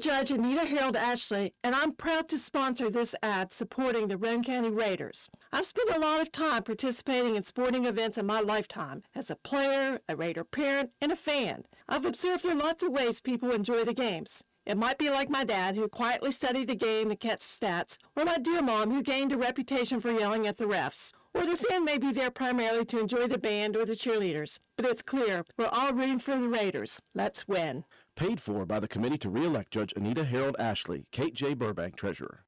Judge Anita Harold Ashley, and I'm proud to sponsor this ad supporting the Roane County Raiders. I've spent a lot of time participating in sporting events in my lifetime as a player, a Raider parent, and a fan. I've observed there are lots of ways people enjoy the games. It might be like my dad, who quietly studied the game to catch stats, or my dear mom, who gained a reputation for yelling at the refs. Or the fan may be there primarily to enjoy the band or the cheerleaders. But it's clear, we're all rooting for the Raiders. Let's win. Paid for by the committee to re-elect Judge Anita Harold Ashley, Kate J. Burbank, Treasurer.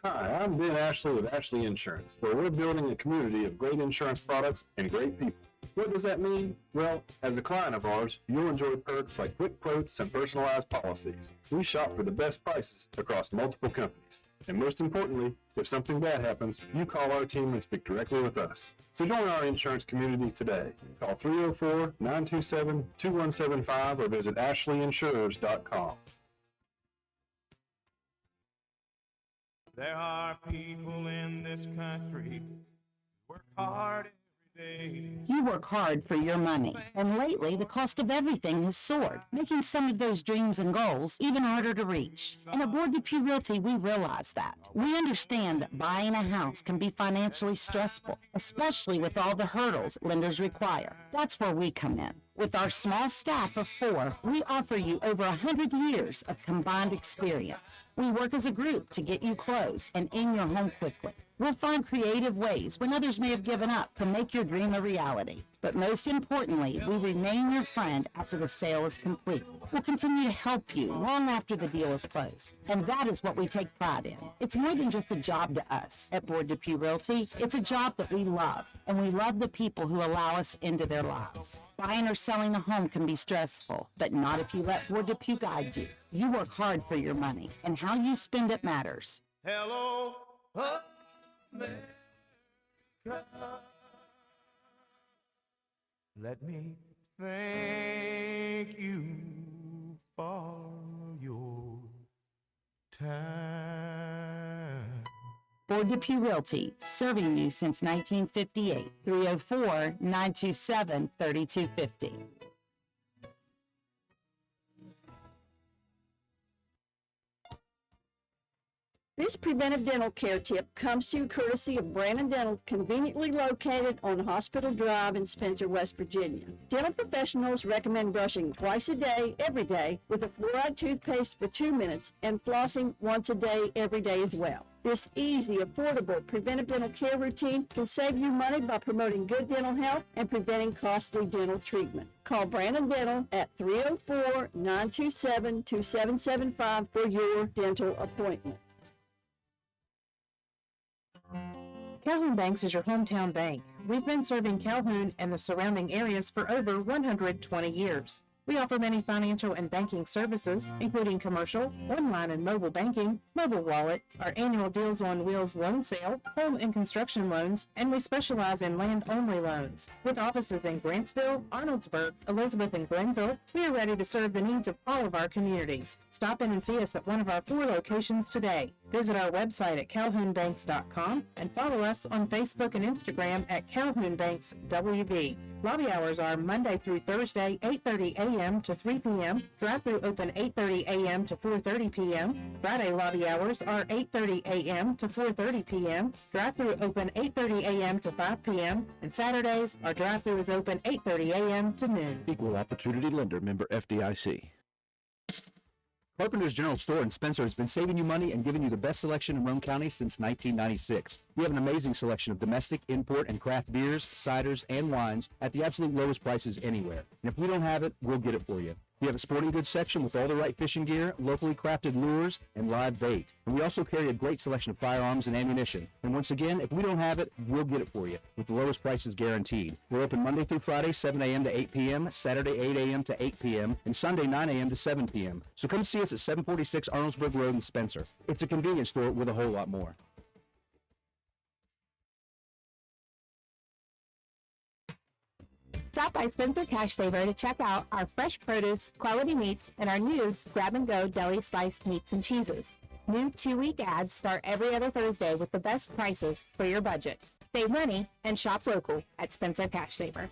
Hi, I'm Ben Ashley with Ashley Insurance, where we're building a community of great insurance products and great people. What does that mean? Well, as a client of ours, you'll enjoy perks like quick quotes and personalized policies. We shop for the best prices across multiple companies. And most importantly, if something bad happens, you call our team and speak directly with us. So join our insurance community today. Call 304-927-2175 or visit ashleyinsurers.com. There are people in this country who work hard every day. You work hard for your money, and lately the cost of everything has soared, making some of those dreams and goals even harder to reach. And at Board Depew Realty, we realize that. We understand that buying a house can be financially stressful, especially with all the hurdles lenders require. That's where we come in. With our small staff of 4, we offer you over 100 years of combined experience. We work as a group to get you closed and in your home quickly. We'll find creative ways when others may have given up to make your dream a reality. But most importantly, we remain your friend after the sale is complete. We'll continue to help you long after the deal is closed. And that is what we take pride in. It's more than just a job to us at Board Depew Realty. It's a job that we love, and we love the people who allow us into their lives. Buying or selling a home can be stressful, but not if you let Board Depew guide you. You work hard for your money, and how you spend it matters. Hello, America. Let me thank you for your time. Board Depew Realty, serving you since 1958. 304-927-3250. This preventive dental care tip comes to you courtesy of Brandon Dental, conveniently located on Hospital Drive in Spencer, West Virginia. Dental professionals recommend brushing twice a day, every day, with a fluoride toothpaste for 2 minutes and flossing once a day, every day as well. This easy, affordable preventive dental care routine can save you money by promoting good dental health and preventing costly dental treatment. Call Brandon Dental at 304-927-2775 for your dental appointment. Calhoun Banks is your hometown bank. We've been serving Calhoun and the surrounding areas for over 120 years. We offer many financial and banking services, including commercial, online and mobile banking, mobile wallet, our annual Deals on Wheels loan sale, home and construction loans, and we specialize in land-only loans. With offices in Grantsville, Arnoldsburg, Elizabeth, and Glenville, we are ready to serve the needs of all of our communities. Stop in and see us at one of our 4 locations today. Visit our website at calhounbanks.com and follow us on Facebook and Instagram at Calhoun Banks WV. Lobby hours are Monday through Thursday, 8:30 a.m. to 3 p.m. Drive-thru open 8:30 a.m. to 4:30 p.m. Friday lobby hours are 8:30 a.m. to 4:30 p.m. Drive-thru open 8:30 a.m. to 5 p.m. And Saturdays, our drive-thru is open 8:30 a.m. to noon. Equal Opportunity Lender, member FDIC. Carpenter's General Store in Spencer has been saving you money and giving you the best selection in Roane County since 1996. We have an amazing selection of domestic, import, and craft beers, ciders, and wines at the absolute lowest prices anywhere. And if we don't have it, we'll get it for you. We have a sporting goods section with all the right fishing gear, locally crafted lures, and live bait. And we also carry a great selection of firearms and ammunition. And once again, if we don't have it, we'll get it for you with the lowest prices guaranteed. We're open Monday through Friday, 7 a.m. to 8 p.m., Saturday, 8 a.m. to 8 p.m., and Sunday, 9 a.m. to 7 p.m. So come see us at 746 Arnoldsburg Road in Spencer. It's a convenience store with a whole lot more. Stop by Spencer Cash Saver to check out our fresh produce, quality meats, and our new grab-and-go deli sliced meats and cheeses. New 2-week ads start every other Thursday with the best prices for your budget. Save money and shop local at Spencer Cash Saver.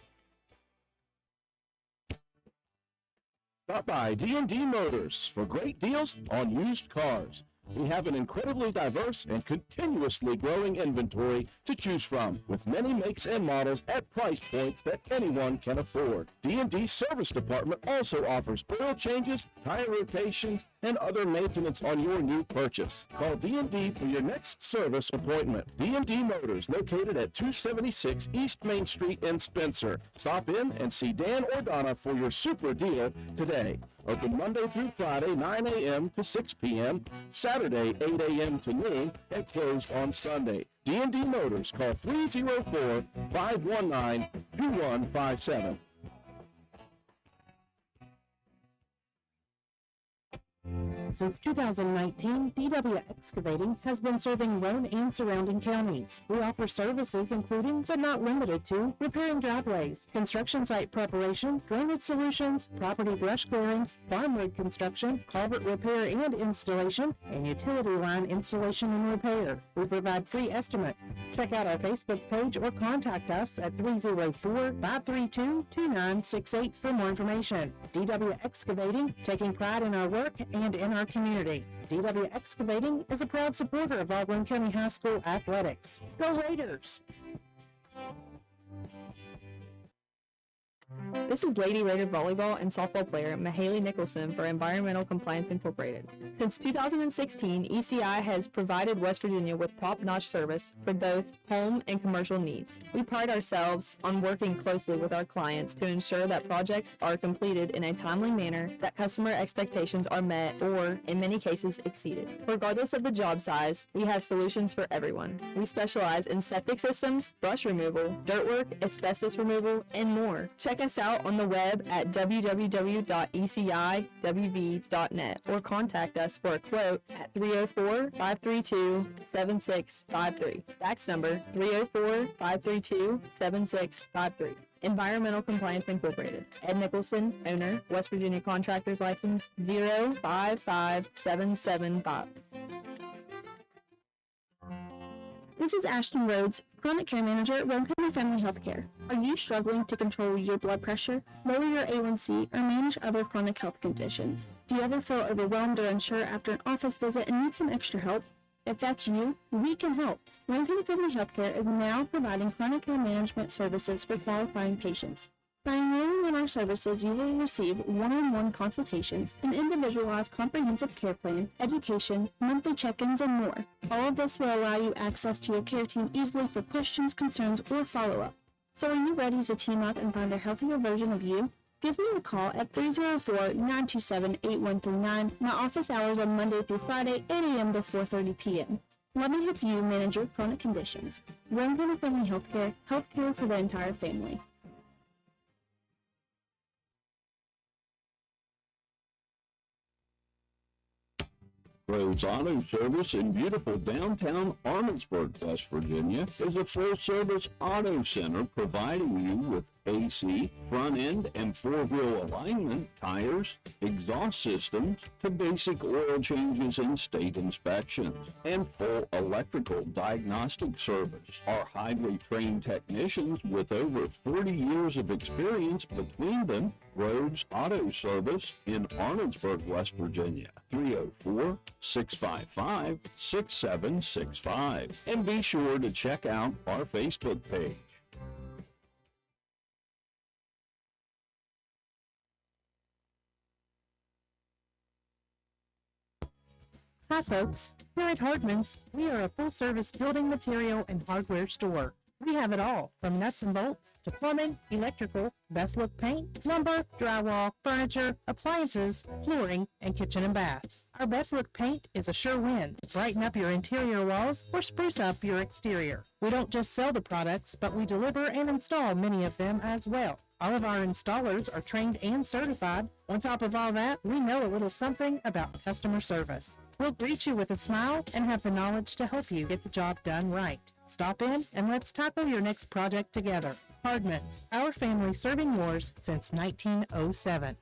Stop by D&D Motors for great deals on used cars. We have an incredibly diverse and continuously growing inventory to choose from, with many makes and models at price points that anyone can afford. D&D Service Department also offers oil changes, tire rotations, and other maintenance on your new purchase. Call D&D for your next service appointment. D&D Motors, located at 276 East Main Street in Spencer. Stop in and see Dan or Donna for your super deal today. Open Monday through Friday, 9 a.m. to 6 p.m., Saturday, 8 a.m. to noon, and close on Sunday. D&D Motors, call 304-519-2157. Since 2019, DW Excavating has been serving Roane and surrounding counties. We offer services including, but not limited to, repairing driveways, construction site preparation, drainage solutions, property brush clearing, farm road construction, culvert repair and installation, and utility line installation and repair. We provide free estimates. Check out our Facebook page or contact us at 304-532-2968 for more information. DW Excavating, taking pride in our work and in our community. DW Excavating is a proud supporter of Roane County High School athletics. Go Raiders! This is Lady Raider volleyball and softball player Mahaley Nicholson for Environmental Compliance Incorporated. Since 2016, ECI has provided West Virginia with top-notch service for both home and commercial needs. We pride ourselves on working closely with our clients to ensure that projects are completed in a timely manner, that customer expectations are met or, in many cases, exceeded. Regardless of the job size, we have solutions for everyone. We specialize in septic systems, brush removal, dirt work, asbestos removal, and more. Check us out on the web at www.eciwv.net or contact us for a quote at 304-532-7653. Fax number 304-532-7653. Environmental Compliance Incorporated. Ed Nicholson, owner, West Virginia Contractors License 055775. This is Ashton Rhodes, Chronic Care Manager at Roane County Family Healthcare. Are you struggling to control your blood pressure, lower your A1C, or manage other chronic health conditions? Do you ever feel overwhelmed or unsure after an office visit and need some extra help? If that's you, we can help. Roane County Family Healthcare is now providing chronic care management services for qualifying patients. By enrolling in our services, you will receive one-on-one consultations, an individualized comprehensive care plan, education, monthly check-ins, and more. All of this will allow you access to your care team easily for questions, concerns, or follow-up. So are you ready to team up and find a healthier version of you? Give me a call at 304-927-8139. My office hours are Monday through Friday, 8 a.m. to 4:30 p.m. Let me help you manage your chronic conditions. Roane County Family Healthcare, healthcare for the entire family. Rhodes Auto Service in beautiful downtown Armondsburg, West Virginia, is a full-service auto center providing you with AC, front-end and four-wheel alignment, tires, exhaust systems, to basic oil changes and state inspections, and full electrical diagnostic service. Our highly trained technicians with over 40 years of experience between them, Rhodes Auto Service in Armondsburg, West Virginia, 304-655-6765. And be sure to check out our Facebook page. Hi folks, here at Hardman's, we are a full-service building material and hardware store. We have it all, from nuts and bolts to plumbing, electrical, best look paint, lumber, drywall, furniture, appliances, flooring, and kitchen and bath. Our best look paint is a sure win. Brighten up your interior walls or spruce up your exterior. We don't just sell the products, but we deliver and install many of them as well. All of our installers are trained and certified. On top of all that, we know a little something about customer service. We'll greet you with a smile and have the knowledge to help you get the job done right. Stop in and let's tackle your next project together. Hardman's, our family serving yours since 1907.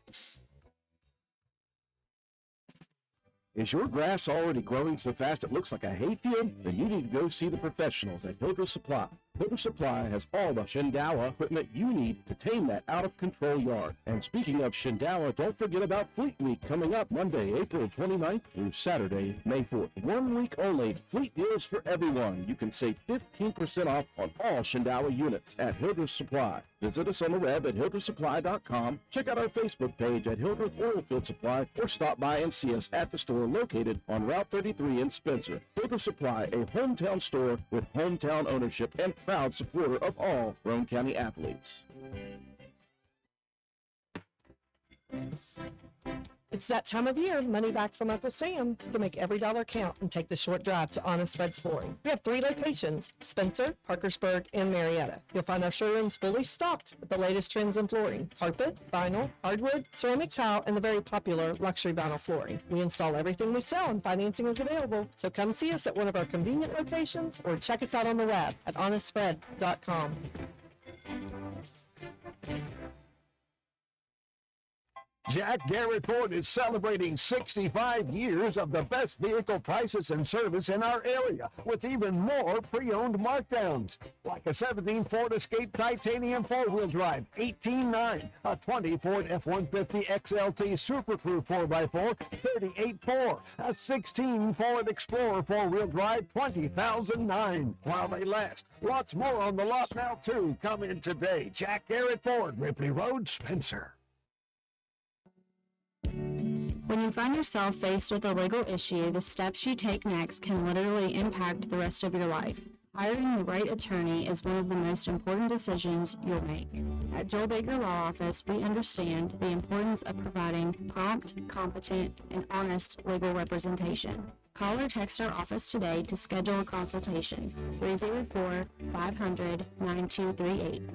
Is your grass already growing so fast it looks like a hayfield? Then you need to go see the professionals at Hildreth Supply. Hoover Supply has all the Shindawa equipment you need to tame that out-of-control yard. And speaking of Shindawa, don't forget about Fleet Week coming up Monday, April 29th through Saturday, May 4th. 1 week only, fleet deals for everyone. You can save 15% off on all Shindawa units at Hildreth Supply. Visit us on the web at hildrethsupply.com. Check out our Facebook page at Hildreth Oilfield Supply or stop by and see us at the store located on Route 33 in Spencer. Hildreth Supply, a hometown store with hometown ownership and proud supporter of all Roane County athletes. It's that time of year, money back from Uncle Sam, so make every dollar count and take the short drive to Honest Fred's Flooring. We have 3 locations, Spencer, Parkersburg, and Marietta. You'll find our showrooms fully stocked with the latest trends in flooring, carpet, vinyl, hardwood, ceramic tile, and the very popular luxury vinyl flooring. We install everything we sell and financing is available, so come see us at one of our convenient locations or check us out on the web at honestfred.com. Jack Garrett Ford is celebrating 65 years of the best vehicle prices and service in our area, with even more pre-owned markdowns. Like a 17 Ford Escape Titanium 4-wheel drive, $18,900. A 20 Ford F-150 XLT Super Crew 4x4, $38,400. A 16 Ford Explorer 4-wheel drive, $20,009. While they last, lots more on the lot now, too. Come in today. Jack Garrett Ford, Ripley Road, Spencer. When you find yourself faced with a legal issue, the steps you take next can literally impact the rest of your life. Hiring the right attorney is one of the most important decisions you'll make. At Joel Baker Law Office, we understand the importance of providing prompt, competent, and honest legal representation. Call or text our office today to schedule a consultation. 304-500-9238.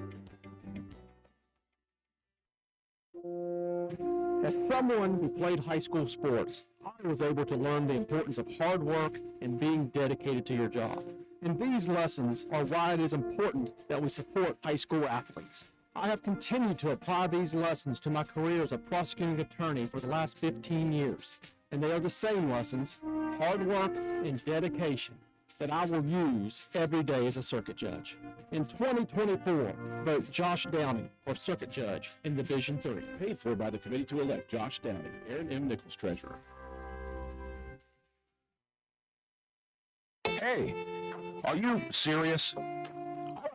As someone who played high school sports, I was able to learn the importance of hard work and being dedicated to your job. And these lessons are why it is important that we support high school athletes. I have continued to apply these lessons to my career as a prosecuting attorney for the last 15 years. And they are the same lessons, hard work and dedication, that I will use every day as a circuit judge. In 2024, vote Josh Downey for circuit judge in Division 3. Paid for by the committee to elect Josh Downey, Aaron M. Nichols, Treasurer. Hey, are you serious? I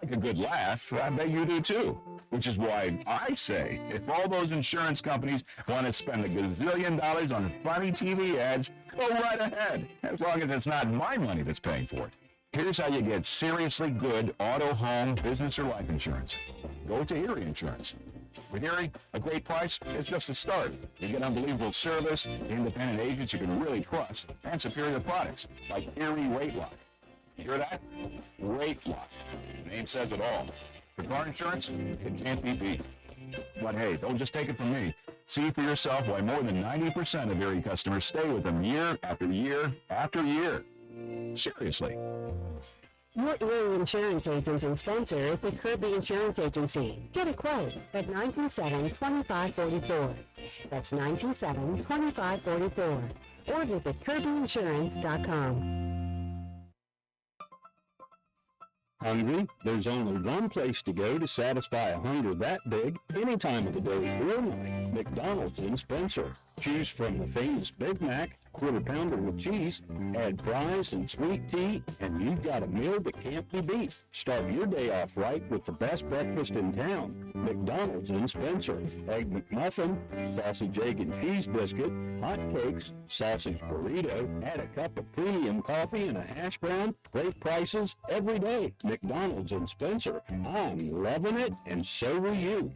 like a good laugh. I bet you do too. Which is why I say, if all those insurance companies want to spend $1 gazillion on funny TV ads, go right ahead, as long as it's not my money that's paying for it. Here's how you get seriously good auto, home, business, or life insurance. Go to Erie Insurance. With Erie, a great price is just a start. You get unbelievable service, independent agents you can really trust, and superior products like Erie Rate Lock. You hear that? Rate Lock. The name says it all. For car insurance, it can't be beat. But hey, don't just take it from me. See for yourself why more than 90% of Erie customers stay with them year after year after year. Seriously. Your Erie insurance agent and sponsor is the Kirby Insurance Agency. Get a quote at 927-2544. That's 927-2544. Or visit kirbyinsurance.com. Hungry? There's only one place to go to satisfy a hunger that big, any time of the day or night. McDonald's in Spencer. Choose from the famous Big Mac, quarter pounder with cheese, add fries and sweet tea, and you've got a meal that can't be beat. Start your day off right with the best breakfast in town. McDonald's in Spencer. Egg McMuffin, sausage, egg, and cheese biscuit, hot cakes, sausage burrito, add a cup of premium coffee and a hash brown. Great prices every day. McDonald's in Spencer. I'm loving it, and so will you.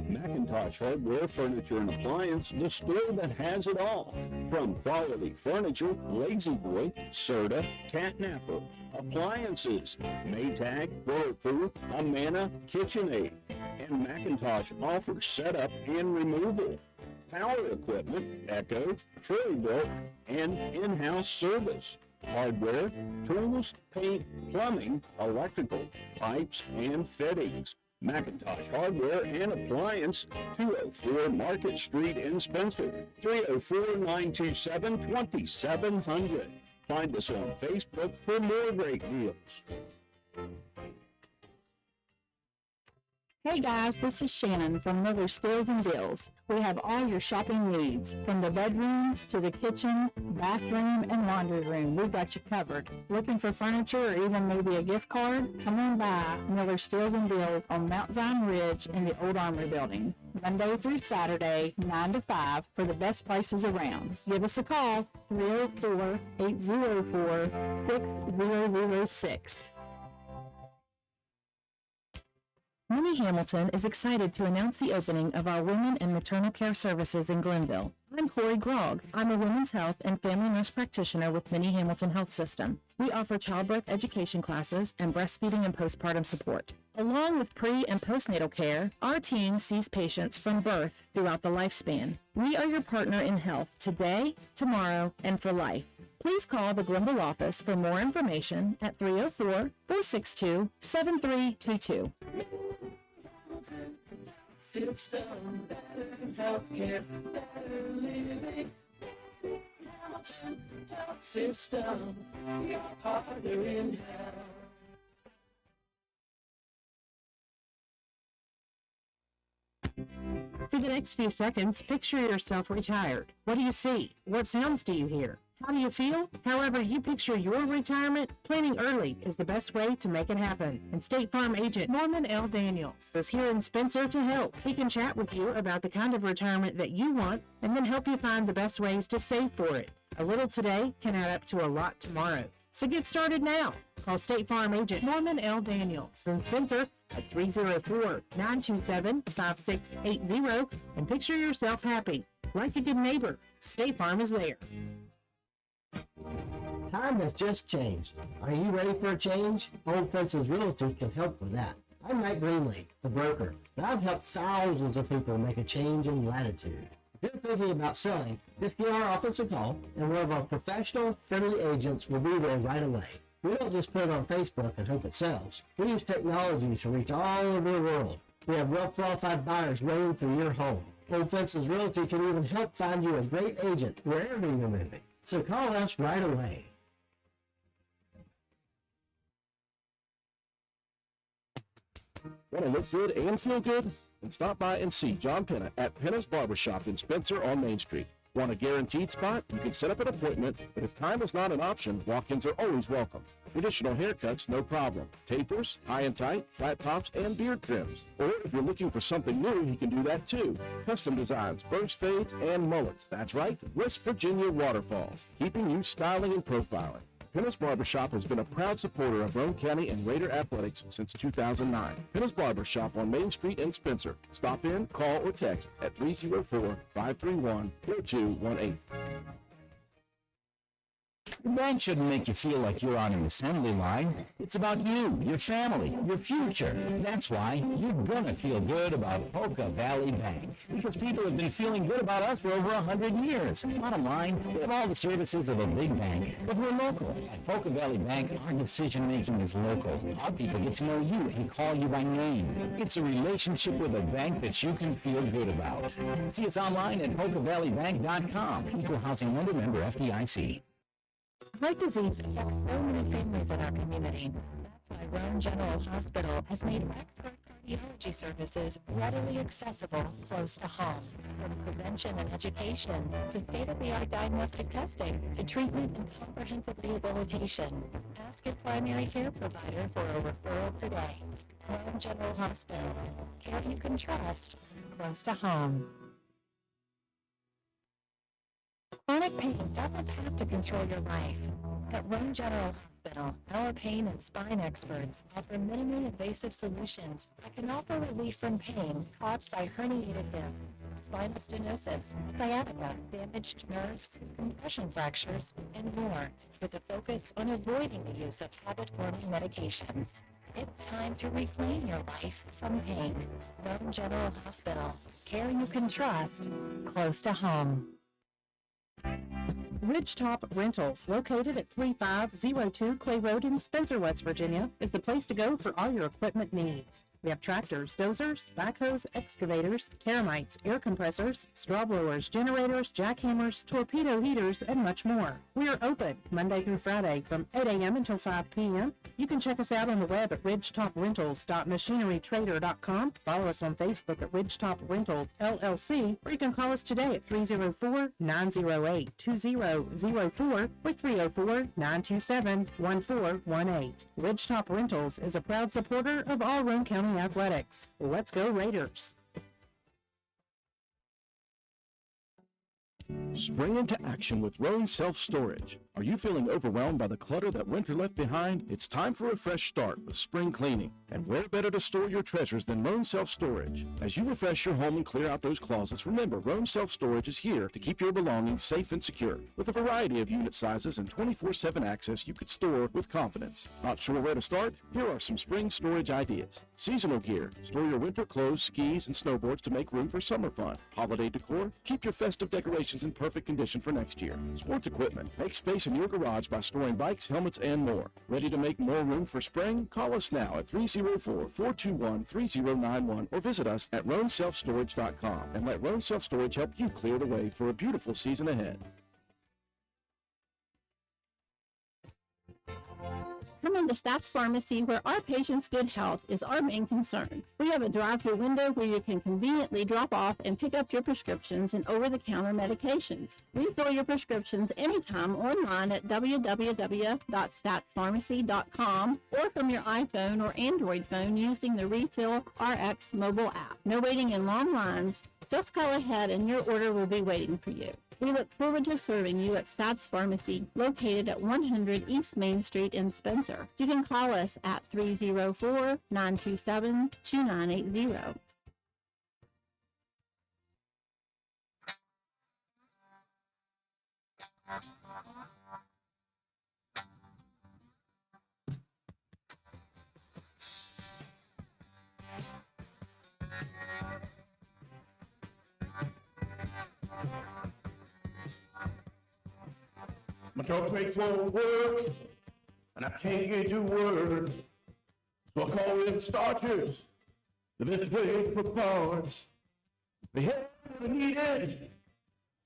Macintosh Hardware, Furniture, and Appliance, the store that has it all. From quality furniture, Lazy Boy, Serta, Catnapper, appliances, Maytag, Whirlpool, Amana, KitchenAid, and Macintosh offers setup and removal. Power equipment, Echo, Troy-Built, and in-house service. Hardware, tools, paint, plumbing, electrical, pipes, and fittings. Macintosh Hardware and Appliance, 204 Market Street in Spencer, 304-927-2700. Find us on Facebook for more great deals. Hey guys, this is Shannon from Miller Steels and Deals. We have all your shopping needs, from the bedroom to the kitchen, bathroom, and laundry room. We've got you covered. Looking for furniture or even maybe a gift card? Come on by Miller Steels and Deals on Mount Zion Ridge in the Old Armory Building, Monday through Saturday, 9 to 5, for the best prices around. Give us a call, 304-804-6006. Minnie Hamilton is excited to announce the opening of our Women and Maternal Care Services in Glenville. I'm Corey Grogg. I'm a women's health and family nurse practitioner with Minnie Hamilton Health System. We offer childbirth education classes and breastfeeding and postpartum support. Along with pre- and postnatal care, our team sees patients from birth throughout the lifespan. We are your partner in health today, tomorrow, and for life. Please call the Glenville office for more information at 304-462-7322. System, better healthcare, better living. Hamilton Health System, your partner in health. For the next few seconds, picture yourself retired. What do you see? What sounds do you hear? How do you feel? However you picture your retirement, planning early is the best way to make it happen. And State Farm agent Norman L. Daniels is here in Spencer to help. He can chat with you about the kind of retirement that you want and then help you find the best ways to save for it. A little today can add up to a lot tomorrow. So get started now. Call State Farm agent Norman L. Daniels in Spencer at 304-927-5680 and picture yourself happy. Like a good neighbor, State Farm is there. Time has just changed. Are you ready for a change? Old Fences Realty can help with that. I'm Mike Greenlee, the broker, and I've helped thousands of people make a change in latitude. If you're thinking about selling, just give our office a call, and one of our professional, friendly agents will be there right away. We don't just put it on Facebook and hope it sells. We use technology to reach all over the world. We have well-qualified buyers waiting for your home. Old Fences Realty can even help find you a great agent wherever you're moving. So call us right away. Want to look good and feel good? Then stop by and see John Penna at Penna's Barbershop in Spencer on Main Street. Want a guaranteed spot? You can set up an appointment, but if time is not an option, walk-ins are always welcome. Traditional haircuts, no problem. Tapers, high and tight, flat tops, and beard trims. Or if you're looking for something new, he can do that too. Custom designs, burst fades, and mullets. That's right, West Virginia Waterfall, keeping you styling and profiling. Penna's Barbershop has been a proud supporter of Roane County and Raider athletics since 2009. Penna's Barbershop on Main Street in Spencer. Stop in, call, or text at 304-531-4218. Your bank shouldn't make you feel like you're on an assembly line. It's about you, your family, your future. That's why you're gonna feel good about Polka Valley Bank. Because people have been feeling good about us for over 100 years. Bottom line, we have all the services of a big bank, but we're local. At Polka Valley Bank, our decision-making is local. Our people get to know you and call you by name. It's a relationship with a bank that you can feel good about. See us online at polkavalleybank.com. Equal housing lender, member FDIC. Heart disease affects so many families in our community. That's why Roane General Hospital has made expert cardiology services readily accessible close to home. From prevention and education to state-of-the-art diagnostic testing to treatment and comprehensive rehabilitation. Ask your primary care provider for a referral today. Roane General Hospital. Care you can trust close to home. Chronic pain doesn't have to control your life. At Roane General Hospital, our pain and spine experts offer minimally invasive solutions that can offer relief from pain caused by herniated discs, spinal stenosis, sciatica, damaged nerves, compression fractures, and more, with a focus on avoiding the use of habit-forming medications. It's time to reclaim your life from pain. Roane General Hospital. Care you can trust, close to home. Ridgetop Rentals, located at 3502 Clay Road in Spencer, West Virginia, is the place to go for all your equipment needs. We have tractors, dozers, backhoes, excavators, termites, air compressors, straw blowers, generators, jackhammers, torpedo heaters, and much more. We are open Monday through Friday from 8 a.m. until 5 p.m. You can check us out on the web at ridgetoprentals.machinerytrader.com. Follow us on Facebook at Ridgetop Rentals LLC, or you can call us today at 304-908-2004 or 304-927-1418. Ridgetop Rentals is a proud supporter of all Roane County athletics. Let's go Raiders! Spring into action with Roane Self-Storage. Are you feeling overwhelmed by the clutter that winter left behind? It's time for a fresh start with spring cleaning. And where better to store your treasures than Roane Self-Storage? As you refresh your home and clear out those closets, remember Roane Self-Storage is here to keep your belongings safe and secure. With a variety of unit sizes and 24/7 access you could store with confidence. Not sure where to start? Here are some spring storage ideas. Seasonal gear. Store your winter clothes, skis, and snowboards to make room for summer fun. Holiday decor. Keep your festive decorations in perfect condition for next year. Sports equipment. Make space in your garage by storing bikes, helmets, and more. Ready to make more room for spring? Call us now at 304-421-3091 or visit us at RoaneSelfStorage.com and let Roane Self-Storage help you clear the way for a beautiful season ahead. Come into Stats Pharmacy, where our patients' good health is our main concern. We have a drive-through window where you can conveniently drop off and pick up your prescriptions and over-the-counter medications. Refill your prescriptions anytime online at www.statspharmacy.com or from your iPhone or Android phone using the Refill RX mobile app. No waiting in long lines. Just call ahead and your order will be waiting for you. We look forward to serving you at Stats Pharmacy, located at 100 East Main Street in Spencer. You can call us at 304-927-2980. My talk makes won't work, and I can't get to work. So I call in starters, the best place for parts. They have what I needed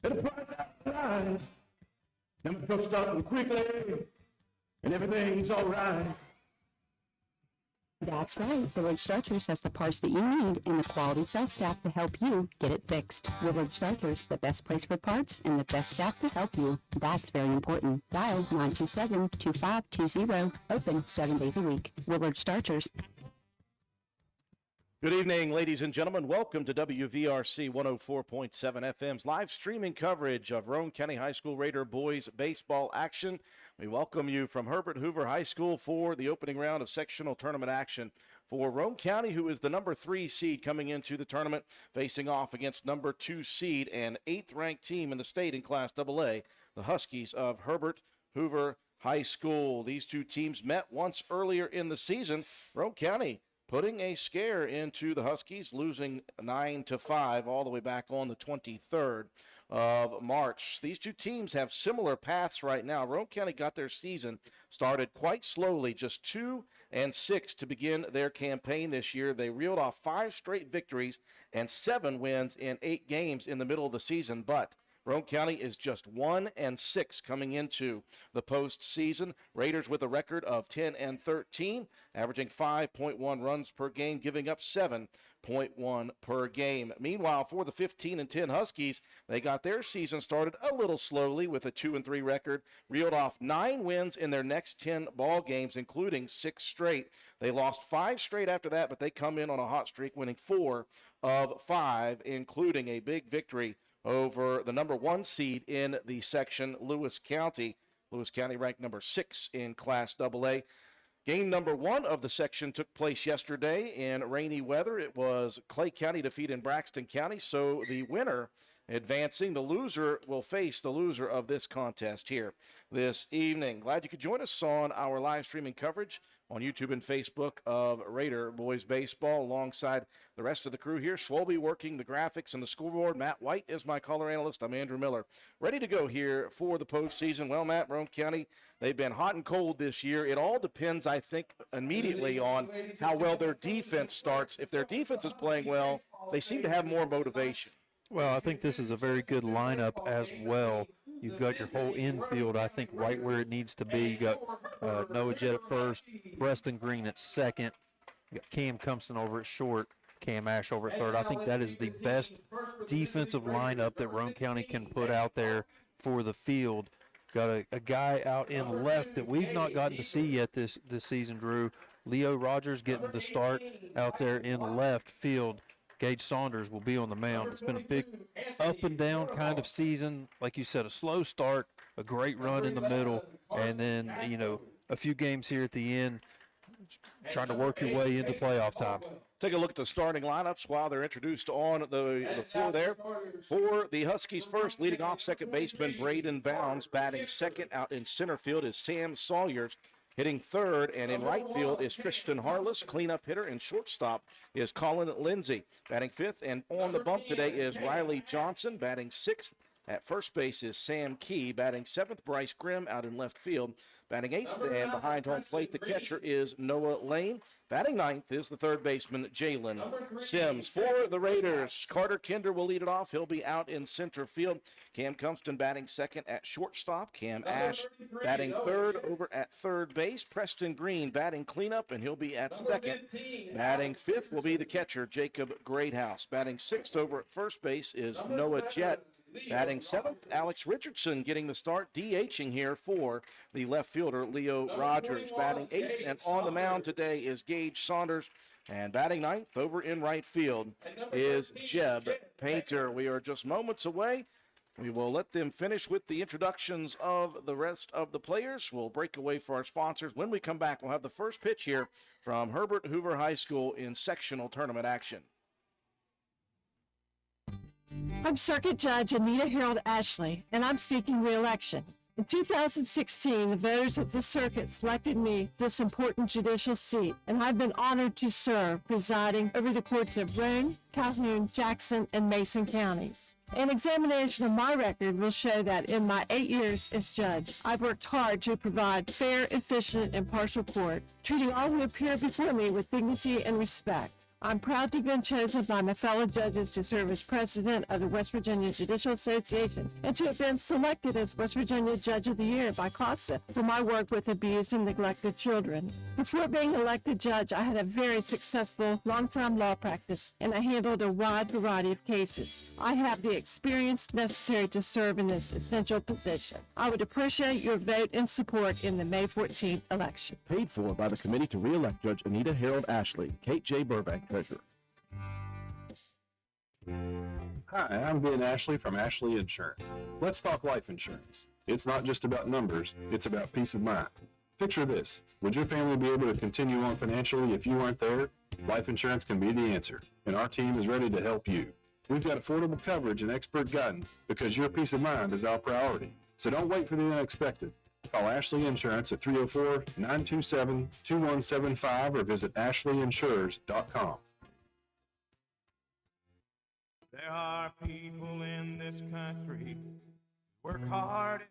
at a price outline. Now my truck's starting quickly, and everything's all right. That's right. Willard Starchers has the parts that you need and the quality sales staff to help you get it fixed. Willard Starchers, the best place for parts and the best staff to help you. That's very important. Dial 927-2520. Open 7 days a week. Willard Starchers. Good evening, ladies and gentlemen. Welcome to WVRC 104.7 FM's live streaming coverage of Roane County High School Raider boys baseball action. We welcome you from Herbert Hoover High School for the opening round of sectional tournament action for Roane County, who is the number 3 seed coming into the tournament, facing off against number 2 seed and 8th-ranked team in the state in Class AA, the Huskies of Herbert Hoover High School. These two teams met once earlier in the season. Roane County putting a scare into the Huskies, losing 9-5 all the way back on the 23rd of March. These two teams have similar paths right now. Roane County got their season started quite slowly, just 2-6 to begin their campaign this year. They reeled off 5 straight victories and 7 wins in 8 games in the middle of the season, but Roane County is just 1-6 coming into the postseason. Raiders with a record of 10-13, averaging 5.1 runs per game, giving up 7.1 per game. Meanwhile, for the 15-10 Huskies, they got their season started a little slowly with a 2-3 record, reeled off 9 wins in their next 10 ball games, including 6 straight. They lost 5 straight after that, but they come in on a hot streak, winning 4 of 5, including a big victory over the number 1 seed in the section, Lewis County. Lewis County ranked number 6 in Class AA. Game number 1 of the section took place yesterday in rainy weather. It was Clay County defeating Braxton County, so the winner advancing. The loser will face the loser of this contest here this evening. Glad you could join us on our live streaming coverage on YouTube and Facebook of Raider Boys Baseball alongside the rest of the crew here. Swolby working the graphics and the scoreboard. Matt White is my color analyst. I'm Andrew Miller. Ready to go here for the postseason. Well, Matt, Roane County, they've been hot and cold this year. It all depends, I think, immediately on how well their defense starts. If their defense is playing well, they seem to have more motivation. Well, I think this is a very good lineup as well. You've got your whole infield, I think, right where it needs to be. You got Noah Jett at first, Preston Green at second. You got Cam Cumston over at short, Cam Ash over at third. I think that is the best defensive lineup that Roane County can put out there for the field. Got a guy out in left that we've not gotten to see yet this season, Drew. Leo Rogers getting the start out there in left field. Gage Saunders will be on the mound. It's been a big up and down kind of season. Like you said, a slow start, a great run in the middle, and then, you know, a few games here at the end, trying to work your way into playoff time. Take a look at the starting lineups while they're introduced on the floor there. For the Huskies first, leading off second baseman Braden Bounds. Batting second out in center field is Sam Sawyers. Hitting third, and in right field is Tristan Harless. Cleanup hitter and shortstop is Colin Lindsay. Batting fifth and on the bump today is Riley Johnson. Batting sixth at first base is Sam Key. Batting seventh, Bryce Grimm out in left field. Batting eighth and behind home plate, the catcher is Noah Lane. Batting ninth is the third baseman, Jalen Sims. For the Raiders, Carter Kinder will lead it off. He'll be out in center field. Cam Cumston batting second at shortstop. Cam Ash batting third over at third base. Preston Green batting cleanup, and he'll be at second. Batting fifth will be the catcher, Jacob Greathouse. Batting sixth over at first base is Noah Jett. Batting seventh, Alex Richardson getting the start, DHing here for the left fielder, Leo Rogers. Batting eighth and on the mound today is Gage Saunders. And batting ninth over in right field is Jeb Painter. We are just moments away. We will let them finish with the introductions of the rest of the players. We'll break away for our sponsors. When we come back, we'll have the first pitch here from Herbert Hoover High School in sectional tournament action. I'm Circuit Judge Anita Harold Ashley, and I'm seeking re-election. In 2016, the voters at this circuit selected me for this important judicial seat, and I've been honored to serve presiding over the courts of Roane, Calhoun, Jackson, and Mason counties. An examination of my record will show that in my 8 years as judge, I've worked hard to provide fair, efficient, and impartial court, treating all who appear before me with dignity and respect. I'm proud to have been chosen by my fellow judges to serve as president of the West Virginia Judicial Association and to have been selected as West Virginia Judge of the Year by CASA for my work with abused and neglected children. Before being elected judge, I had a very successful long-time law practice, and I handled a wide variety of cases. I have the experience necessary to serve in this essential position. I would appreciate your vote and support in the May 14th election. Paid for by the committee to re-elect Judge Anita Harold Ashley. Kate J. Burbank, Treasurer. Hi, I'm Ben Ashley from Ashley Insurance. Let's talk life insurance. It's not just about numbers, it's about peace of mind. Picture this. Would your family be able to continue on financially if you weren't there? Life insurance can be the answer, and our team is ready to help you. We've got affordable coverage and expert guidance because your peace of mind is our priority. So don't wait for the unexpected. Call Ashley Insurance at 304-927-2175 or visit ashleyinsurers.com. There are people in this country who work hard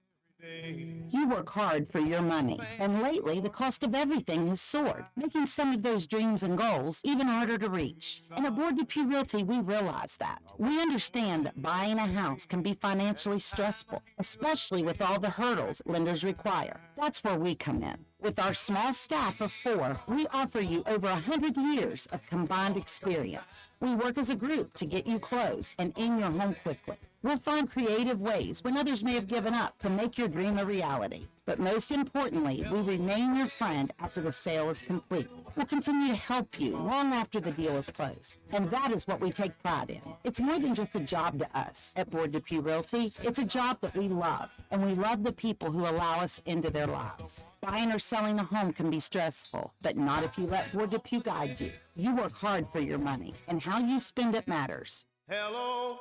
every day. You work hard for your money, and lately the cost of everything has soared, making some of those dreams and goals even harder to reach. And at Board Depew Realty, we realize that. We understand that buying a house can be financially stressful, especially with all the hurdles lenders require. That's where we come in. With our small staff of 4, we offer you over 100 years of combined experience. We work as a group to get you closed and in your home quickly. We'll find creative ways when others may have given up to make your dream a reality. But most importantly, we remain your friend after the sale is complete. We'll continue to help you long after the deal is closed. And that is what we take pride in. It's more than just a job to us at Board Depew Realty. It's a job that we love, and we love the people who allow us into their lives. Buying or selling a home can be stressful, but not if you let Board Depew guide you. You work hard for your money, and how you spend it matters. Hello,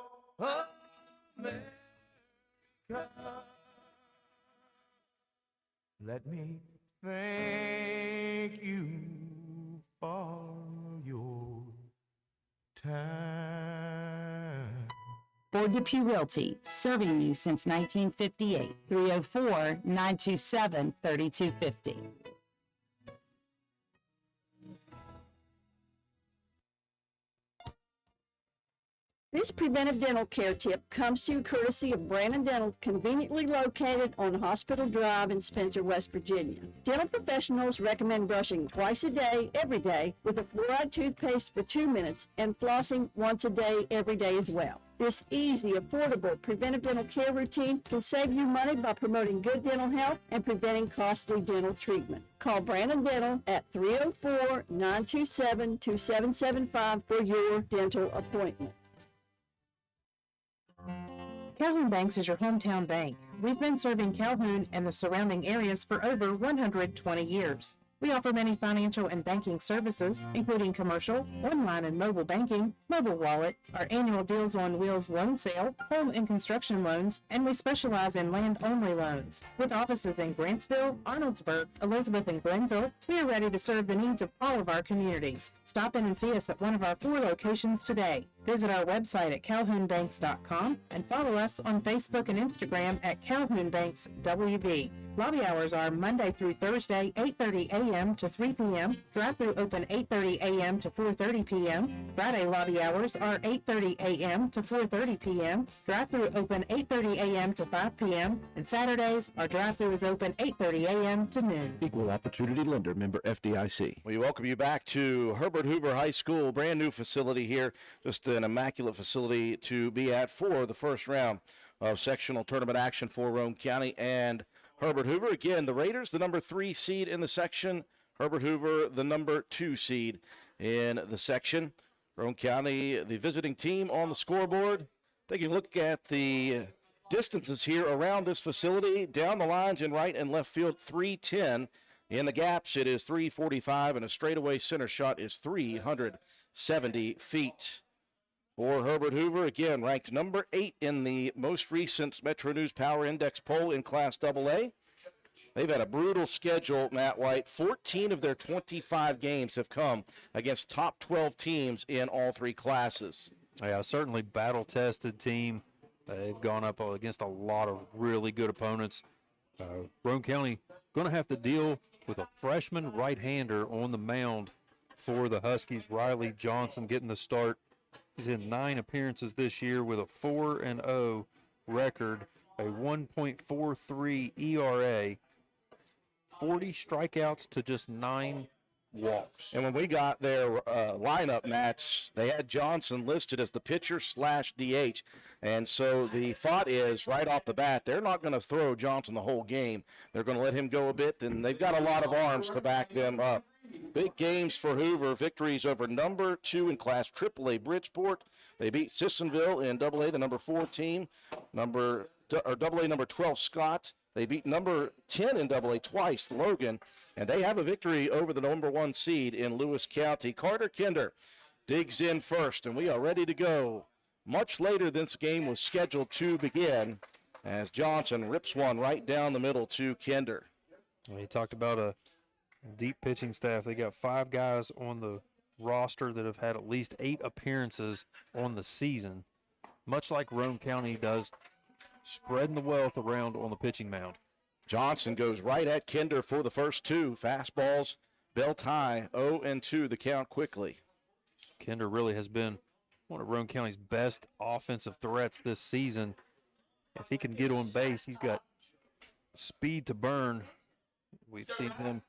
Let me thank you for your time. Ford Depew Realty, serving you since 1958. 304-927-3250. This preventive dental care tip comes to you courtesy of Brandon Dental, conveniently located on Hospital Drive in Spencer, West Virginia. Dental professionals recommend brushing twice a day, every day, with a fluoride toothpaste for 2 minutes and flossing once a day, every day as well. This easy, affordable preventive dental care routine can save you money by promoting good dental health and preventing costly dental treatment. Call Brandon Dental at 304-927-2775 for your dental appointment. Calhoun Banks is your hometown bank. We've been serving Calhoun and the surrounding areas for over 120 years. We offer many financial and banking services, including commercial, online and mobile banking, mobile wallet, our annual Deals on Wheels loan sale, home and construction loans, and we specialize in land-only loans. With offices in Grantsville, Arnoldsburg, Elizabeth, and Glenville, we are ready to serve the needs of all of our communities. Stop in and see us at one of our 4 locations today. Visit our website at calhounbanks.com and follow us on Facebook and Instagram at Calhoun Banks WV. Lobby hours are Monday through Thursday, 8:30 a.m. to 3 p.m. Drive-through open 8:30 a.m. to 4:30 p.m. Friday lobby hours are 8:30 a.m. to 4:30 p.m. Drive-through open 8:30 a.m. to 5 p.m. And Saturdays, our drive-through is open 8:30 a.m. to noon. Equal Opportunity Lender, member FDIC. We welcome you back to Herbert Hoover High School, brand new facility here, just an immaculate facility to be at for the first round of sectional tournament action for Roane County and Herbert Hoover. Again, the Raiders, the number 3 seed in the section. Herbert Hoover, the number 2 seed in the section. Roane County, the visiting team on the scoreboard. Taking a look at the distances here around this facility. Down the lines in right and left field, 310. In the gaps, it is 345, and a straightaway center shot is 370 feet. For Herbert Hoover, again, ranked number 8 in the most recent Metro News Power Index poll in Class AA. They've had a brutal schedule, Matt White. 14 of their 25 games have come against top 12 teams in all 3 classes. Yeah, certainly battle-tested team. They've gone up against a lot of really good opponents. Roane County going to have to deal with a freshman right-hander on the mound for the Huskies. Riley Johnson getting the start. He's in 9 appearances this year with a 4-0 record, a 1.43 ERA, 40 strikeouts to just 9 walks. And when we got their lineup, Matt, they had Johnson listed as the pitcher/DH. And so the thought is, right off the bat, they're not going to throw Johnson the whole game. They're going to let him go a bit, and they've got a lot of arms to back them up. Big games for Hoover. Victories over number 2 in Class AAA Bridgeport. They beat Sissonville in AA, the number 4 team. AA number 12 Scott. They beat number 10 in AA twice, Logan. And they have a victory over the number 1 seed in Lewis County. Carter Kinder digs in first, and we are ready to go. Much later this game was scheduled to begin as Johnson rips one right down the middle to Kinder. He talked about a deep pitching staff. They got 5 guys on the roster that have had at least 8 appearances on the season, much like Roane County does, spreading the wealth around on the pitching mound. Johnson goes right at Kinder for the first 2. Fastballs, belt high, 0-2 the count quickly. Kinder really has been one of Roane County's best offensive threats this season. If he can get on base, he's got speed to burn. We've seen him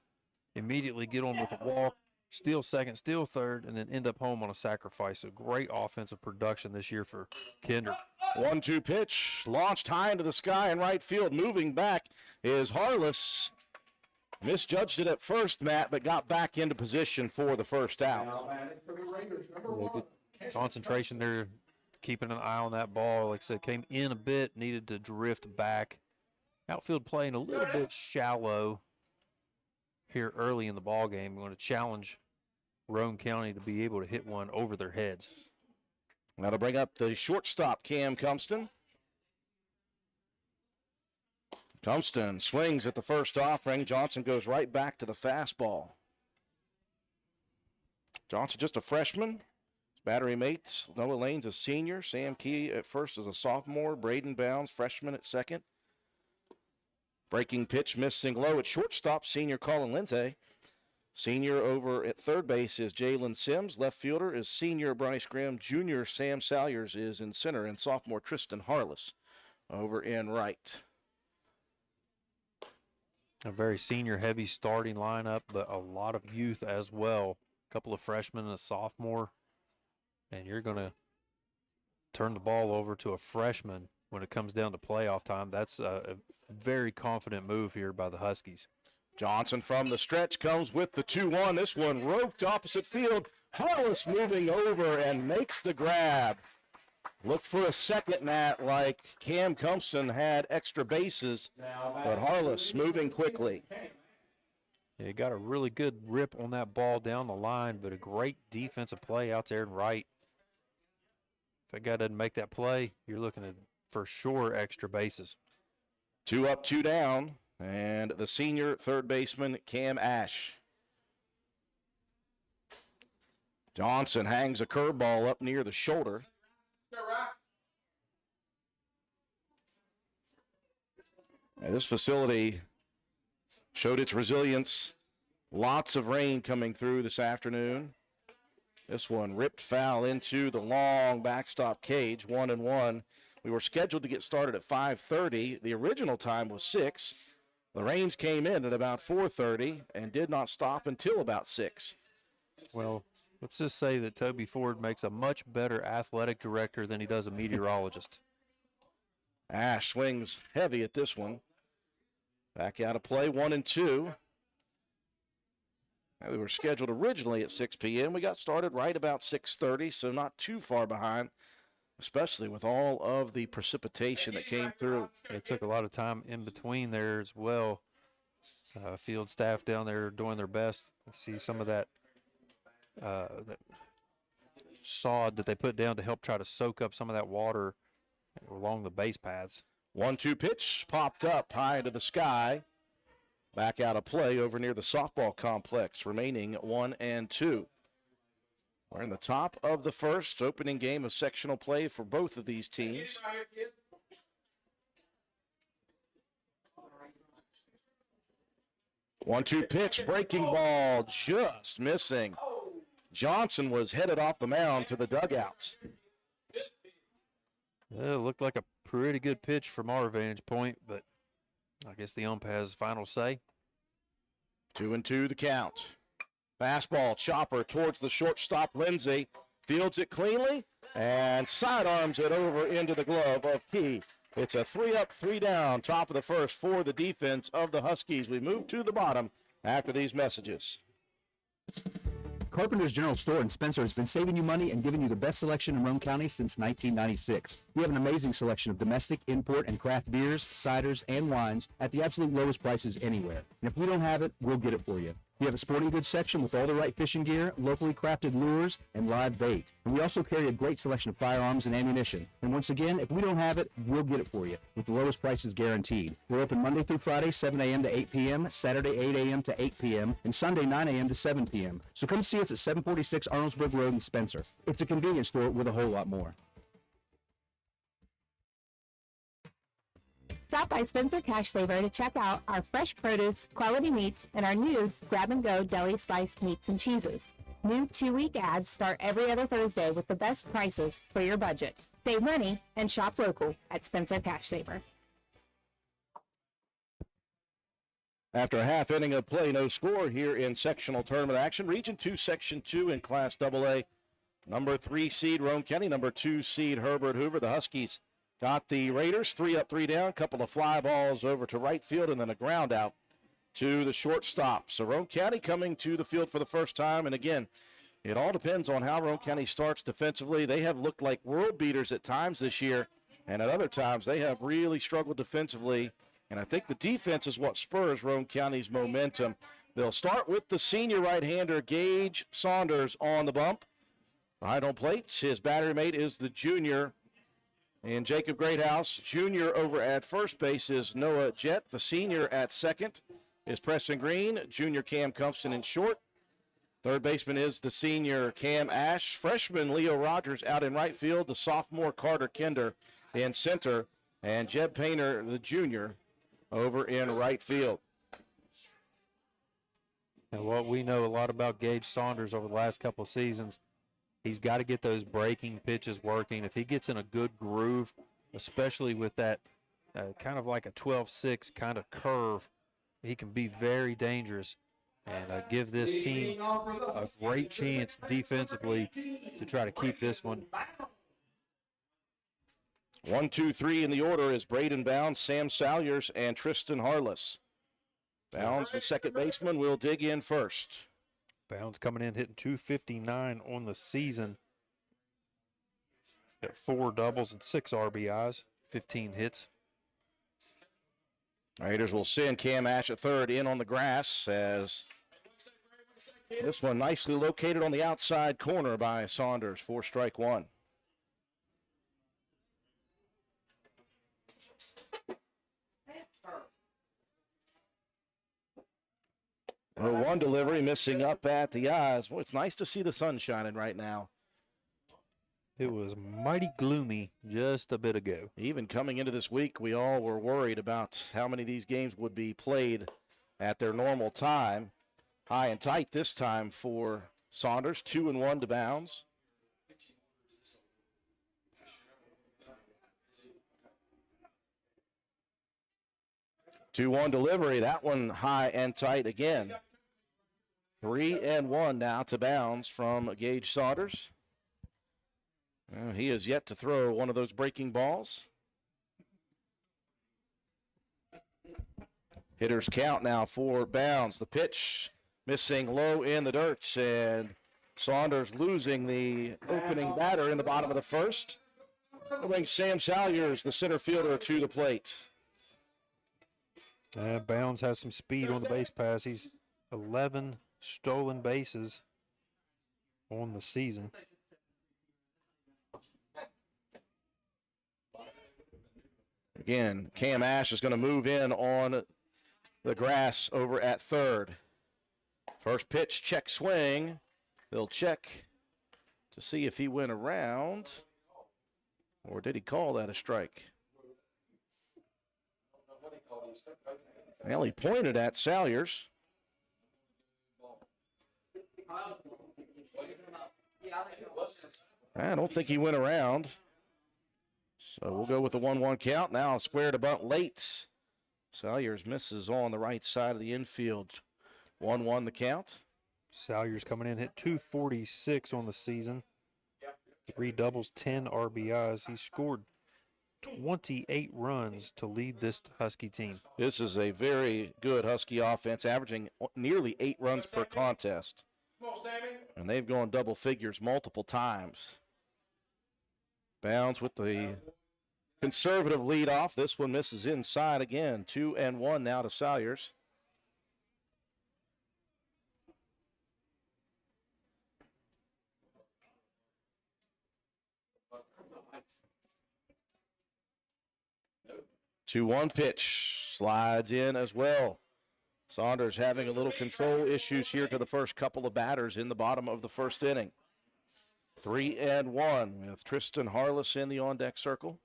immediately get on with a walk, steal second, steal third, and then end up home on a sacrifice. A great offensive production this year for Kinder. 1-2 pitch, launched high into the sky in right field. Moving back is Harless. Misjudged it at first, Matt, but got back into position for the first out. Good concentration there, keeping an eye on that ball. Like I said, came in a bit, needed to drift back. Outfield playing a little bit shallow here early in the ball game. We're going to challenge Roane County to be able to hit one over their heads. Now to bring up the shortstop, Cam Cumston. Compton swings at the first offering. Johnson goes right back to the fastball. Johnson just a freshman. His battery mates, Noah Lane's a senior. Sam Key at first is a sophomore. Braden Bounds, freshman at second. Breaking pitch missing low at shortstop, senior Colin Lindsay. Senior over at third base is Jalen Sims. Left fielder is senior Bryce Graham. Junior Sam Salyers is in center, and sophomore Tristan Harless over in right. A very senior-heavy starting lineup, but a lot of youth as well. A couple of freshmen and a sophomore, and you're going to turn the ball over to a freshman when it comes down to playoff time. That's a very confident move here by the Huskies. Johnson from the stretch comes with the 2-1. This one roped opposite field. Harless moving over and makes the grab. Looked for a second, Nat, like Cam Compton had extra bases, but Harless moving quickly. Yeah, he got a really good rip on that ball down the line, but a great defensive play out there and right. If that guy doesn't make that play, you're looking at, for sure, extra bases. 2 up, 2 down, and the senior third baseman, Cam Ash. Johnson hangs a curveball up near the shoulder. And this facility showed its resilience. Lots of rain coming through this afternoon. This one ripped foul into the long backstop cage, 1-1. We were scheduled to get started at 5:30. The original time was 6. The rains came in at about 4:30 and did not stop until about 6. Well, let's just say that Toby Ford makes a much better athletic director than he does a meteorologist. Ash swings heavy at this one. Back out of play, 1-2. We were scheduled originally at 6 p.m. We got started right about 6:30, so not too far behind, especially with all of the precipitation that came through. It took a lot of time in between there as well. Field staff down there doing their best. I see some of that sod that they put down to help try to soak up some of that water along the base paths. 1-2 pitch popped up high into the sky. Back out of play over near the softball complex, remaining 1-2. We're in the top of the first, opening game of sectional play for both of these teams. One-two pitch, breaking ball, just missing. Johnson was headed off the mound to the dugouts. It looked like a pretty good pitch from our vantage point, but I guess the ump has final say. 2-2 the count. Fastball chopper towards the shortstop, Lindsay. Fields it cleanly and sidearms it over into the glove of Key. It's a 3 up, 3 down, top of the first for the defense of the Huskies. We move to the bottom after these messages. Carpenter's General Store in Spencer has been saving you money and giving you the best selection in Roane County since 1996. We have an amazing selection of domestic, import, and craft beers, ciders, and wines at the absolute lowest prices anywhere. And if we don't have it, we'll get it for you. We have a sporting goods section with all the right fishing gear, locally crafted lures, and live bait. And we also carry a great selection of firearms and ammunition. And once again, if we don't have it, we'll get it for you with the lowest prices guaranteed. We're open Monday through Friday, 7 a.m. to 8 p.m., Saturday, 8 a.m. to 8 p.m., and Sunday, 9 a.m. to 7 p.m. So come see us at 746 Arnold'sburg Road in Spencer. It's a convenience store with a whole lot more. Stop by Spencer Cash Saver to check out our fresh produce, quality meats, and our new grab-and-go deli sliced meats and cheeses. New 2-week ads start every other Thursday with the best prices for your budget. Save money and shop local at Spencer Cash Saver. After a half inning of play, no score here in sectional tournament action. Region 2, Section 2 in Class AA. Number 3 seed Roane County, number 2 seed Herbert Hoover. The Huskies got the Raiders 3 up, 3 down. Couple of fly balls over to right field and then a ground out to the shortstop. So Roane County coming to the field for the first time. And again, it all depends on how Roane County starts defensively. They have looked like world beaters at times this year, and at other times they have really struggled defensively. And I think the defense is what spurs Roane County's momentum. They'll start with the senior right-hander, Gage Saunders, on the bump. Behind home plate, his battery mate is the junior And Jacob Greathouse, junior over at first base is Noah Jett. The senior at second is Preston Green. Junior Cam Cumston in short. Third baseman is the senior Cam Ash. Freshman Leo Rogers out in right field. The sophomore Carter Kinder in center. And Jeb Painter, the junior, over in right field. And what we know a lot about Gage Saunders over the last couple of seasons, he's got to get those breaking pitches working. If he gets in a good groove, especially with that kind of like a 12-6 kind of curve, he can be very dangerous and give this team a great chance defensively to try to keep this one. 1, 2, 3 in the order is Braden Bounds, Sam Salyers, and Tristan Harless. Bounds, the second baseman, will dig in first. Bounds coming in hitting .259 on the season. Got 4 doubles and 6 RBIs, 15 hits. Raiders will send Cam Ash at third in on the grass as this one nicely located on the outside corner by Saunders for strike one. Well, one delivery missing up at the eyes. Boy, it's nice to see the sun shining right now. It was mighty gloomy just a bit ago. Even coming into this week, we all were worried about how many of these games would be played at their normal time. High and tight this time for Saunders, 2-1 to Bounds. Two-one delivery, that one high and tight again. 3-1 now to Bounds from Gage Saunders. He has yet to throw one of those breaking balls. Hitters count now for Bounds. The pitch missing low in the dirt, and Saunders losing the opening batter in the bottom of the first. That brings Sam Salyers, the center fielder, to the plate. Bounds has some speed on the base pass. He's 11 stolen bases on the season. Again, Cam Ash is going to move in on the grass over at third. First pitch, check swing. They'll check to see if he went around, or did he call that a strike? Well, he pointed at Salyers. I don't think he went around. So we'll go with the 1-1 count. Now square to bunt late. Salyers misses on the right side of the infield. 1-1 the count. Salyers coming in, hit .246 on the season. 3 doubles, 10 RBIs. He scored 28 runs to lead this Husky team. This is a very good Husky offense, averaging nearly 8 runs per contest. And they've gone double figures multiple times. Bounds with the conservative leadoff. This one misses inside again. 2-1 now to Salyers. Two-one pitch slides in as well. Saunders having a little control issues here to the first couple of batters in the bottom of the first inning. 3-1 with Tristan Harless in the on-deck circle.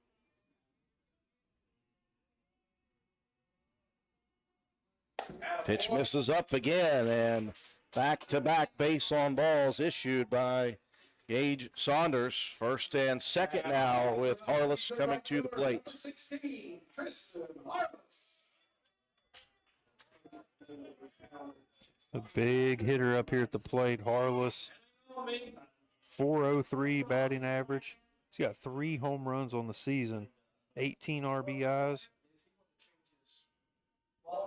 Pitch misses up again, and back-to-back base on balls issued by Gage Saunders. First and second now with Harless coming to the plate. A big hitter up here at the plate, Harless. .403 batting average. He's got 3 home runs on the season, 18 RBIs.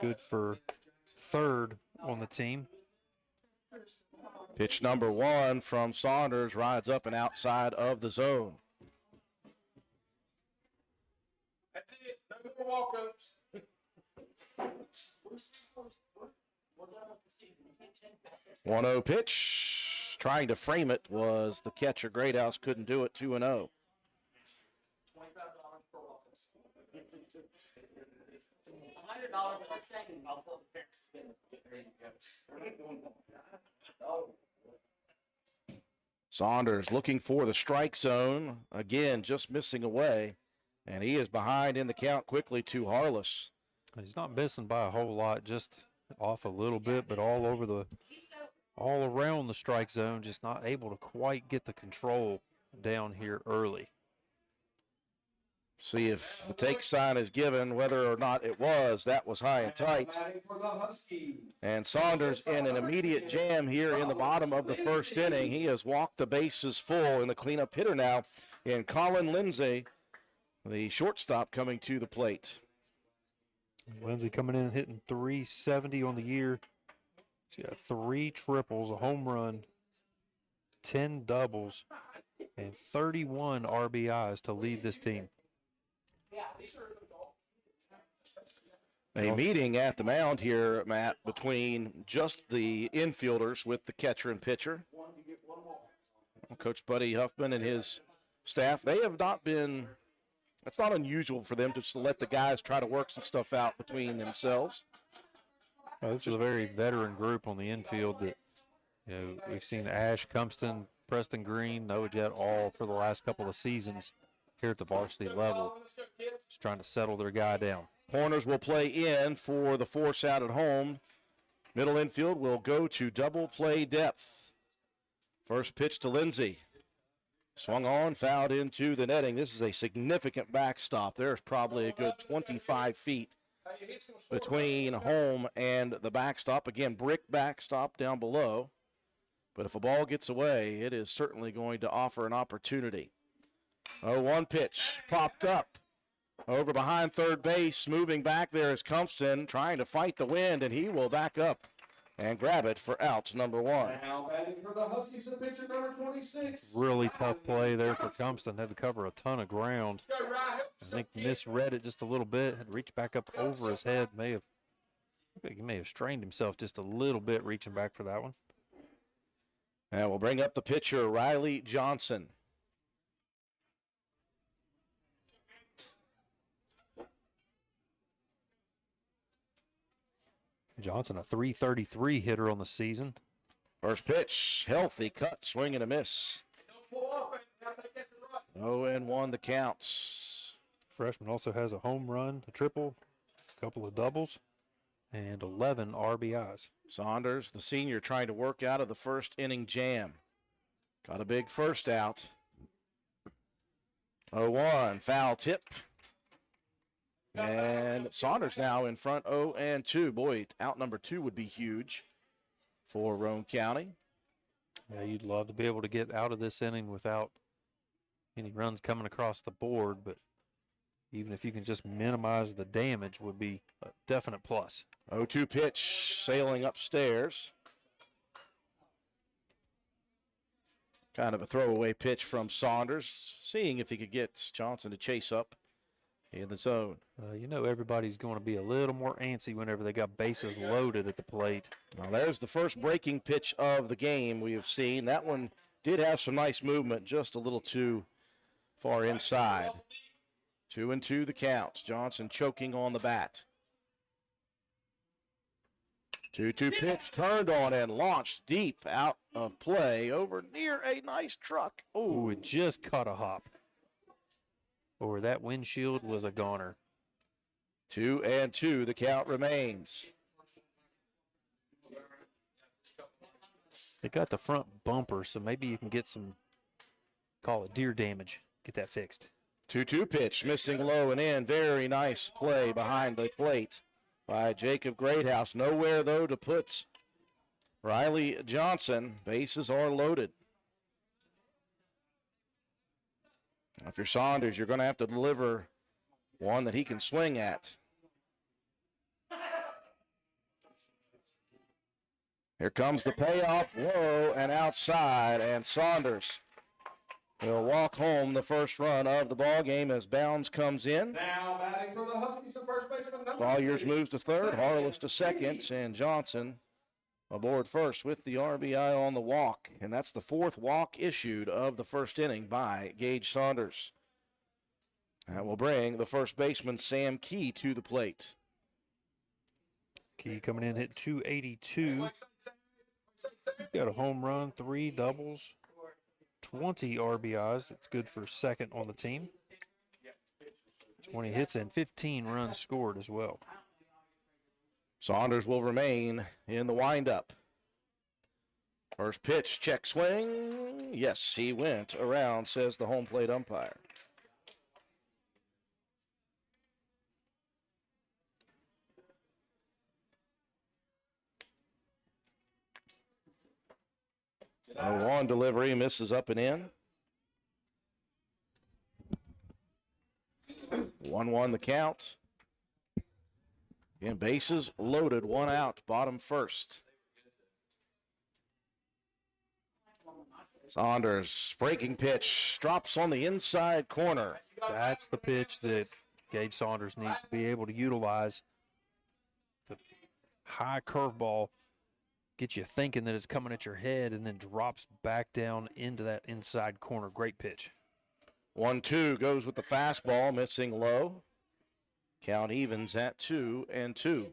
Good for third on the team. Pitch number 1 from Saunders rides up and outside of the zone. That's it. No more walk-ups. 1-0 pitch. Trying to frame it was the catcher. Greathouse couldn't do it. 2-0. Saunders looking for the strike zone. Again, just missing away. And he is behind in the count quickly to Harless. He's not missing by a whole lot, just off a little bit, but all around the strike zone, just not able to quite get the control down here early. See if the take sign is given, whether or not it was. That was high and tight. And Saunders in an immediate jam here in the bottom of the first inning. He has walked the bases full, and the cleanup hitter now in Colin Lindsay, the shortstop, coming to the plate. Lindsay coming in and hitting .370 on the year. She got 3 triples, a home run, 10 doubles, and 31 RBIs to lead this team. A meeting at the mound here, Matt, between just the infielders with the catcher and pitcher. Coach Buddy Huffman and his staff, they have not been, it's not unusual for them just to let the guys try to work some stuff out between themselves. This is a very veteran group on the infield that, we've seen Ash, Cumston, Preston Green, Noah Jett all for the last couple of seasons here at the varsity level, just trying to settle their guy down. Corners will play in for the force out at home. Middle infield will go to double play depth. First pitch to Lindsay. Swung on, fouled into the netting. This is a significant backstop. There's probably a good 25 feet between home and the backstop. Again, brick backstop down below. But if a ball gets away, it is certainly going to offer an opportunity. 0-1 pitch, popped up over behind third base. Moving back there is Cumston trying to fight the wind, and he will back up and grab it for out number 1. Now batting for the Huskies, the pitcher number 26. Really tough play there for Cumston. Had to cover a ton of ground. I think misread it just a little bit. Had to reach back up over his head. He may have strained himself just a little bit reaching back for that one. And we'll bring up the pitcher, Riley Johnson. Johnson, a .333 hitter on the season. First pitch, healthy cut, swing and a miss. 0-1 the counts. Freshman also has a home run, a triple, a couple of doubles, and 11 RBIs. Saunders, the senior, trying to work out of the first inning jam. Got a big first out. 0-1, foul tip. And Saunders now in front 0-2. Boy, out number 2 would be huge for Roane County. Yeah, you'd love to be able to get out of this inning without any runs coming across the board, but even if you can just minimize the damage would be a definite plus. 0-2 pitch, sailing upstairs. Kind of a throwaway pitch from Saunders, seeing if he could get Johnson to chase up in the zone. Everybody's going to be a little more antsy whenever they got bases loaded at the plate. Well, there's the first breaking pitch of the game we have seen. That one did have some nice movement, just a little too far inside. 2-2 the counts. Johnson choking on the bat. 2-2 pitch turned on and launched deep out of play over near a nice truck. Oh, it just caught a hop. Or that windshield was a goner. 2-2 the count remains. They got the front bumper, so maybe you can get some, call it deer damage. Get that fixed. 2-2 pitch, missing low and in. Very nice play behind the plate by Jacob Greathouse. Nowhere, though, to put Riley Johnson. Bases are loaded. If you're Saunders, you're going to have to deliver one that he can swing at. Here comes the payoff, low and outside, and Saunders will walk home the first run of the ball game as Bounds comes in. Now batting for the Huskies, the first baseman number Sawyers moves to third, Harless to second, and Johnson aboard first with the RBI on the walk. And that's the 4th walk issued of the first inning by Gage Saunders. That will bring the first baseman, Sam Key, to the plate. Key coming in hit 282. He's got a home run, 3 doubles, 20 RBIs. That's good for second on the team. 20 hits and 15 runs scored as well. Saunders will remain in the windup. First pitch, check swing. Yes, he went around, says the home plate umpire. A 1 delivery misses up and in. 1-1 the count. And bases loaded, 1 out, bottom first. Saunders, breaking pitch, drops on the inside corner. That's the pitch that Gage Saunders needs to be able to utilize. The high curveball gets you thinking that it's coming at your head and then drops back down into that inside corner. Great pitch. 1-2 goes with the fastball, missing low. Count evens at 2-2.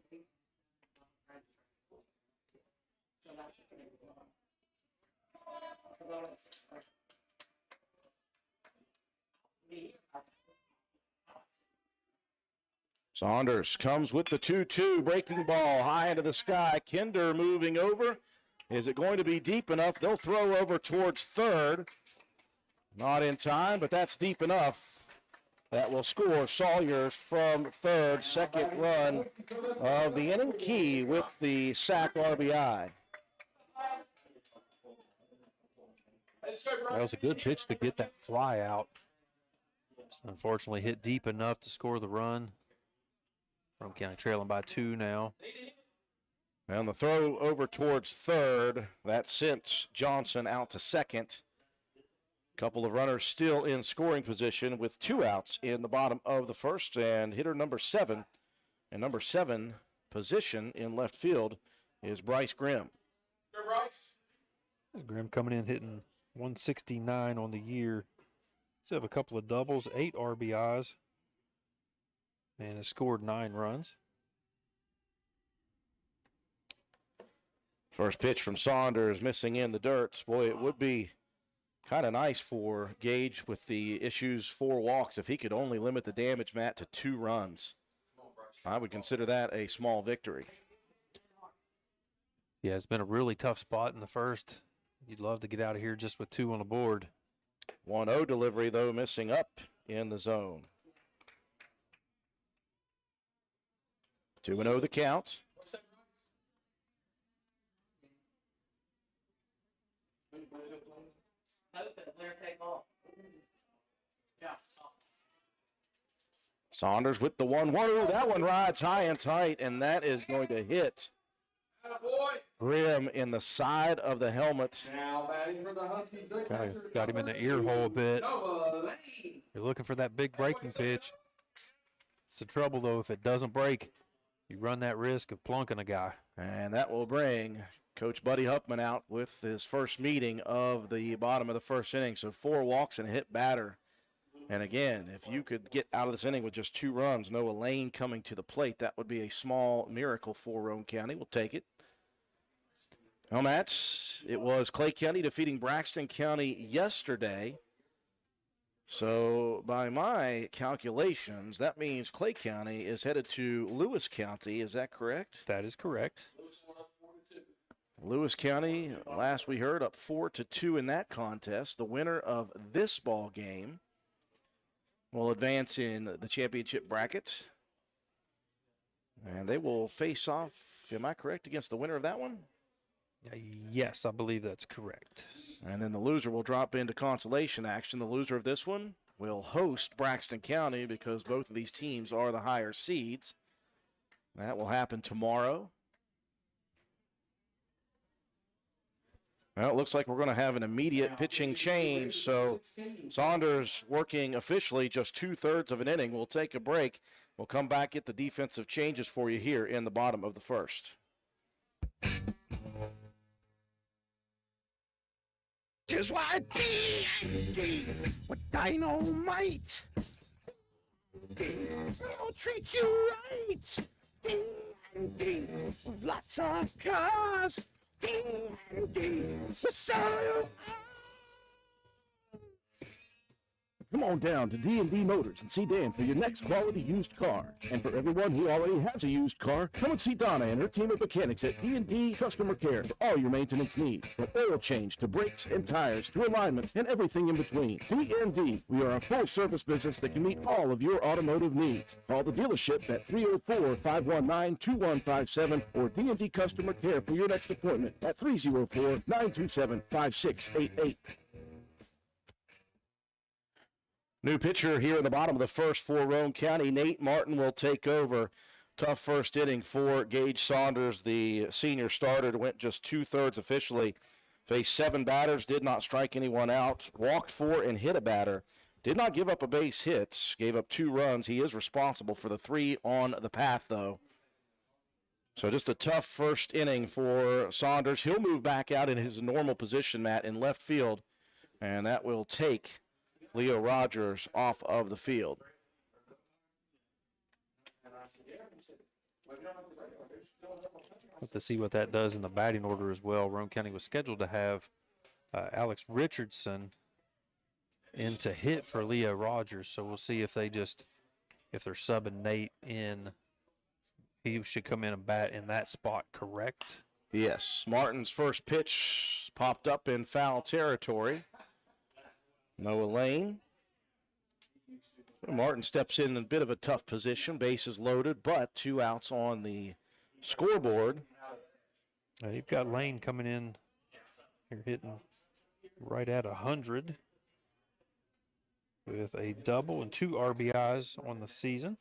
Saunders comes with the 2-2, breaking ball high into the sky. Kinder moving over. Is it going to be deep enough? They'll throw over towards third. Not in time, but that's deep enough. That will score Sawyers from third, second run of the inning. Key with the sack RBI. That was a good pitch to get that fly out. Just unfortunately hit deep enough to score the run. Roane County trailing by 2 now. And the throw over towards third. That sends Johnson out to second. Couple of runners still in scoring position with 2 outs in the bottom of the first. And hitter number 7, and number 7 position in left field is Bryce Grimm. Grimm coming in hitting 169 on the year. He's have a couple of doubles, 8 RBIs, and has scored 9 runs. First pitch from Saunders, missing in the dirt. Boy, it would be kind of nice for Gage with the issues, 4 walks, if he could only limit the damage, Matt, to 2 runs. I would consider that a small victory. Yeah, it's been a really tough spot in the first. You'd love to get out of here just with 2 on the board. 1-0 delivery, though, missing up in the zone. 2-0 the count. Saunders with the 1-1. That one rides high and tight, and that is going to hit Grimm in the side of the helmet. Got him in the ear hole a bit. You're looking for that big breaking pitch. It's the trouble, though. If it doesn't break, you run that risk of plunking a guy. And that will bring Coach Buddy Huffman out with his first meeting of the bottom of the first inning. So 4 walks and a hit batter. And again, if you could get out of this inning with just 2 runs, no Elaine coming to the plate, that would be a small miracle for Roane County. We'll take it. Well, Mats, it was Clay County defeating Braxton County yesterday. So by my calculations, that means Clay County is headed to Lewis County. Is that correct? That is correct. Lewis County, last we heard, up 4-2 in that contest. The winner of this ball game will advance in the championship bracket. And they will face off, am I correct, against the winner of that one? Yes, I believe that's correct. And then the loser will drop into consolation action. The loser of this one will host Braxton County because both of these teams are the higher seeds. That will happen tomorrow. Well, it looks like we're going to have an immediate pitching change. So Saunders working officially just 2/3 of an inning. We'll take a break. We'll come back, get the defensive changes for you here in the bottom of the first. Just why D with dynamite. They'll treat you right. D&D, lots of cars. D&D, the soul. Come on down to D&D Motors and see Dan for your next quality used car. And for everyone who already has a used car, come and see Donna and her team of mechanics at D&D Customer Care for all your maintenance needs. From oil change to brakes and tires to alignment and everything in between. D&D, we are a full-service business that can meet all of your automotive needs. Call the dealership at 304-519-2157 or D&D Customer Care for your next appointment at 304-927-5688. New pitcher here in the bottom of the first for Roane County. Nate Martin will take over. Tough first inning for Gage Saunders. The senior starter went just 2/3 officially. Faced 7 batters, did not strike anyone out. Walked 4 and hit a batter. Did not give up a base hit. Gave up 2 runs. He is responsible for the 3 on the path, though. So just a tough first inning for Saunders. He'll move back out in his normal position, Matt, in left field. And that will take Leo Rogers off of the field. Have to see what that does in the batting order as well. Roane County was scheduled to have Alex Richardson in to hit for Leo Rogers, so we'll see if they're subbing Nate in. He should come in and bat in that spot, correct? Yes. Martin's first pitch popped up in foul territory. Noah Lane. Martin steps in a bit of a tough position. Bases loaded, but 2 outs on the scoreboard. You've got Lane coming in. You're hitting right at 100 with a double and 2 RBIs on the season.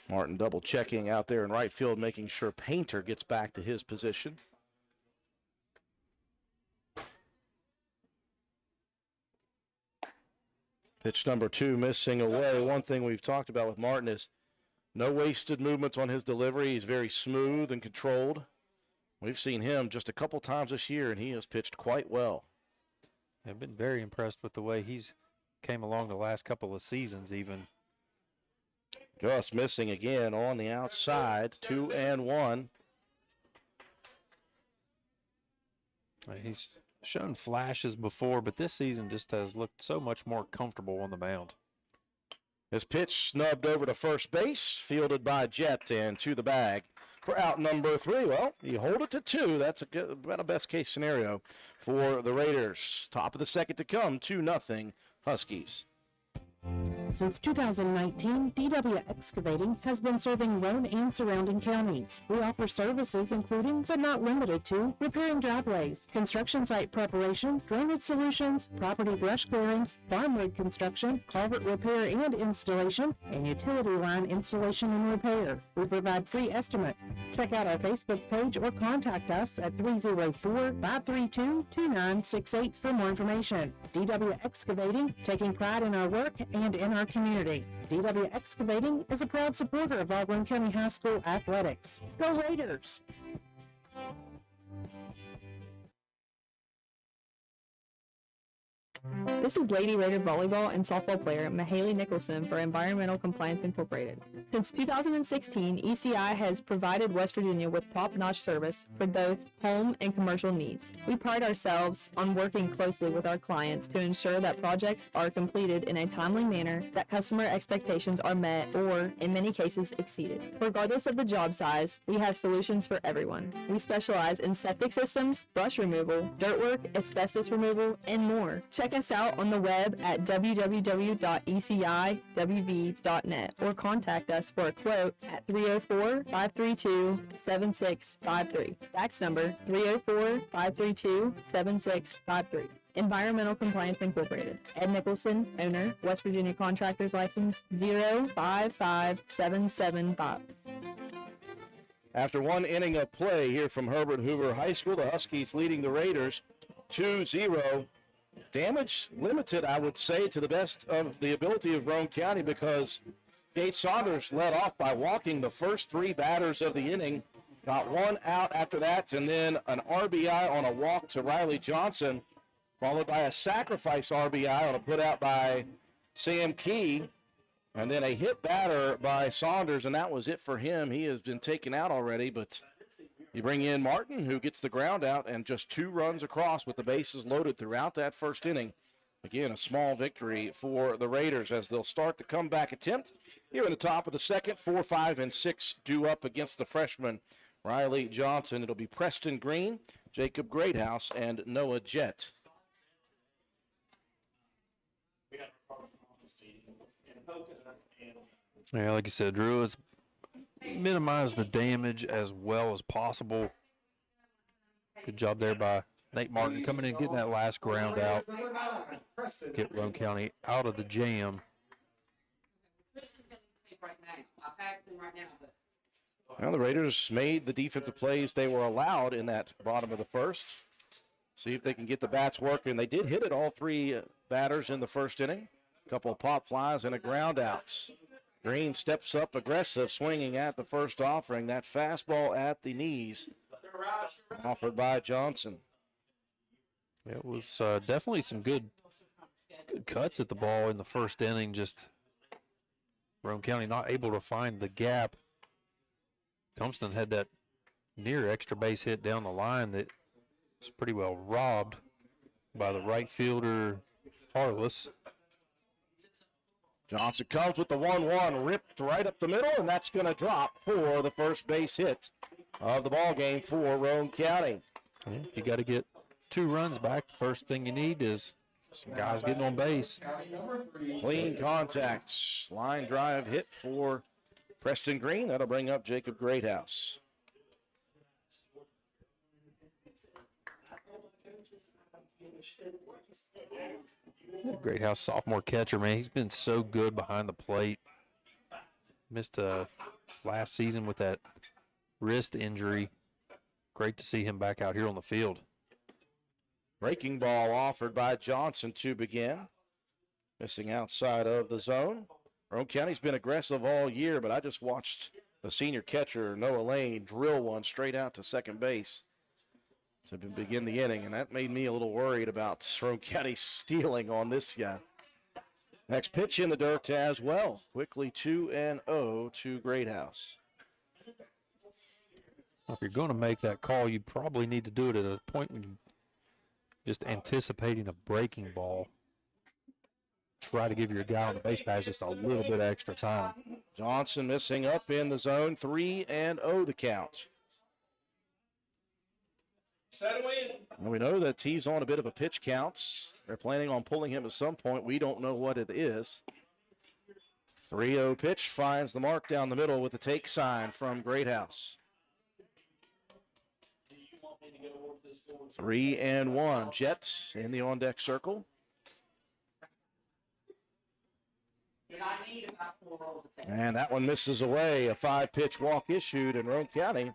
Martin double checking out there in right field, making sure Painter gets back to his position. Pitch number 2 missing away. One thing we've talked about with Martin is no wasted movements on his delivery. He's very smooth and controlled. We've seen him just a couple times this year, and he has pitched quite well. I've been very impressed with the way he's came along the last couple of seasons even. Just missing again on the outside, 2-1. He's shown flashes before, but this season just has looked so much more comfortable on the mound. His pitch snubbed over to first base, fielded by Jet, and to the bag for out number 3. Well, you hold it to 2. That's about a best-case scenario for the Raiders. Top of the second to come, 2-0 Huskies. Since 2019, DW Excavating has been serving Roane and surrounding counties. We offer services including, but not limited to, repairing driveways, construction site preparation, drainage solutions, property brush clearing, farmwood construction, culvert repair and installation, and utility line installation and repair. We provide free estimates. Check out our Facebook page or contact us at 304-532-2968 for more information. DW Excavating, taking pride in our work and in our community. DW Excavating is a proud supporter of Roane County High School athletics. Go Raiders! This is Lady Raider volleyball and softball player Mahaley Nicholson for Environmental Compliance Incorporated. Since 2016, ECI has provided West Virginia with top-notch service for both home and commercial needs. We pride ourselves on working closely with our clients to ensure that projects are completed in a timely manner, that customer expectations are met or, in many cases, exceeded. Regardless of the job size, we have solutions for everyone. We specialize in septic systems, brush removal, dirt work, asbestos removal, and more. Check us out on the web at www.eciwv.net or contact us for a quote at 304-532-7653. Fax number 304-532-7653. Environmental Compliance Incorporated. Ed Nicholson, owner, West Virginia Contractors License 055775. After one inning of play here from Herbert Hoover High School, the Huskies leading the Raiders 2-0. Damage limited, I would say, to the best of the ability of Roane County, because Gage Saunders led off by walking the first 3 batters of the inning, got 1 out after that, and then an RBI on a walk to Riley Johnson, followed by a sacrifice RBI on a put out by Sam Key. And then a hit batter by Saunders, and that was it for him. He has been taken out already, but you bring in Martin, who gets the ground out, and just 2 runs across with the bases loaded throughout that first inning. Again, a small victory for the Raiders as they'll start the comeback attempt here in the top of the second. 4, 5, and 6 due up against the freshman Riley Johnson. It'll be Preston Green, Jacob Greathouse, and Noah Jett. Yeah, like you said, Drew, it's minimize the damage as well as possible. Good job there by Nate Martin coming in, getting that last ground out. Get Roane County out of the jam. Well, the Raiders made the defensive plays they were allowed in that bottom of the first. See if they can get the bats working. They did hit it, all 3 batters in the first inning. A couple of pop flies and a ground out. Green steps up aggressive, swinging at the first offering. That fastball at the knees offered by Johnson. It was definitely some good cuts at the ball in the first inning. Just Roane County not able to find the gap. Compton had that near extra base hit down the line that was pretty well robbed by the right fielder, Harless. Johnson comes with the 1-1, ripped right up the middle, and that's going to drop for the first base hit of the ball game for Roane County. Yeah, you got to get 2 runs back. The first thing you need is some guys getting on base. Clean contact, line drive hit for Preston Green. That'll bring up Jacob Greathouse. Greathouse sophomore catcher, man. He's been so good behind the plate. Missed last season with that wrist injury. Great to see him back out here on the field. Breaking ball offered by Johnson to begin. Missing outside of the zone. Roane County's been aggressive all year, but I just watched the senior catcher, Noah Lane, drill one straight out to second base to begin the inning, and that made me a little worried about Roane County stealing on this guy. Next pitch in the dirt as well. Quickly 2-0 to Greathouse. If you're going to make that call, you probably need to do it at a point when you're just anticipating a breaking ball. Try to give your guy on the base pass just a little bit extra time. Johnson missing up in the zone. 3-0 the count. And we know that he's on a bit of a pitch count. They're planning on pulling him at some point. We don't know what it is. 3-0 pitch finds the mark down the middle with the take sign from Greathouse. 3-1. Jets in the on-deck circle. And that one misses away. A 5-pitch walk issued, and Roane County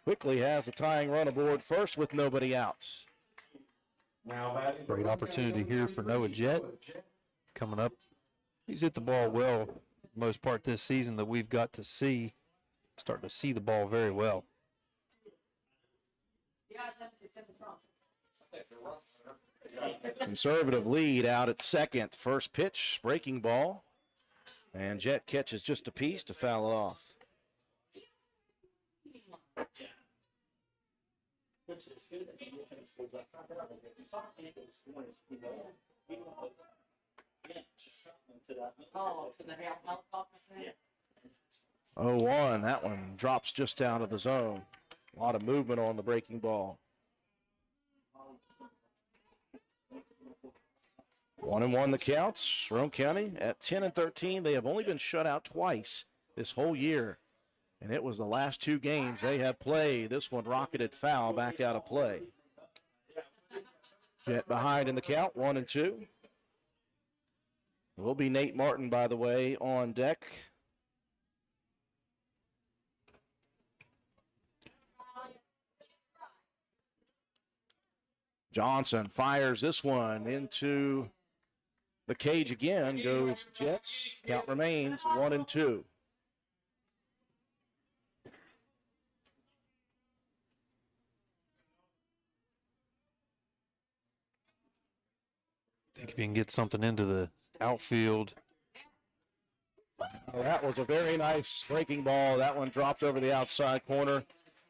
quickly has a tying run aboard first with nobody out. Great opportunity here for Noah Jett coming up. He's hit the ball well most part this season that we've got to see. Starting to see the ball very well. Conservative lead out at second. First pitch, breaking ball. And Jett catches just a piece to foul it off. Oh, 1. That one drops just out of the zone. A lot of movement on the breaking ball. 1-1 the counts. Roane County at 10-13. They have only been shut out twice this whole year, and it was the last 2 games they have played. This one rocketed foul back out of play. Jett behind in the count, 1-2. It will be Nate Martin, by the way, on deck. Johnson fires this one into the cage again. Goes Jets. Count remains 1-2. I think if you can get something into the outfield, Well, that was a very nice breaking ball. That one dropped over the outside corner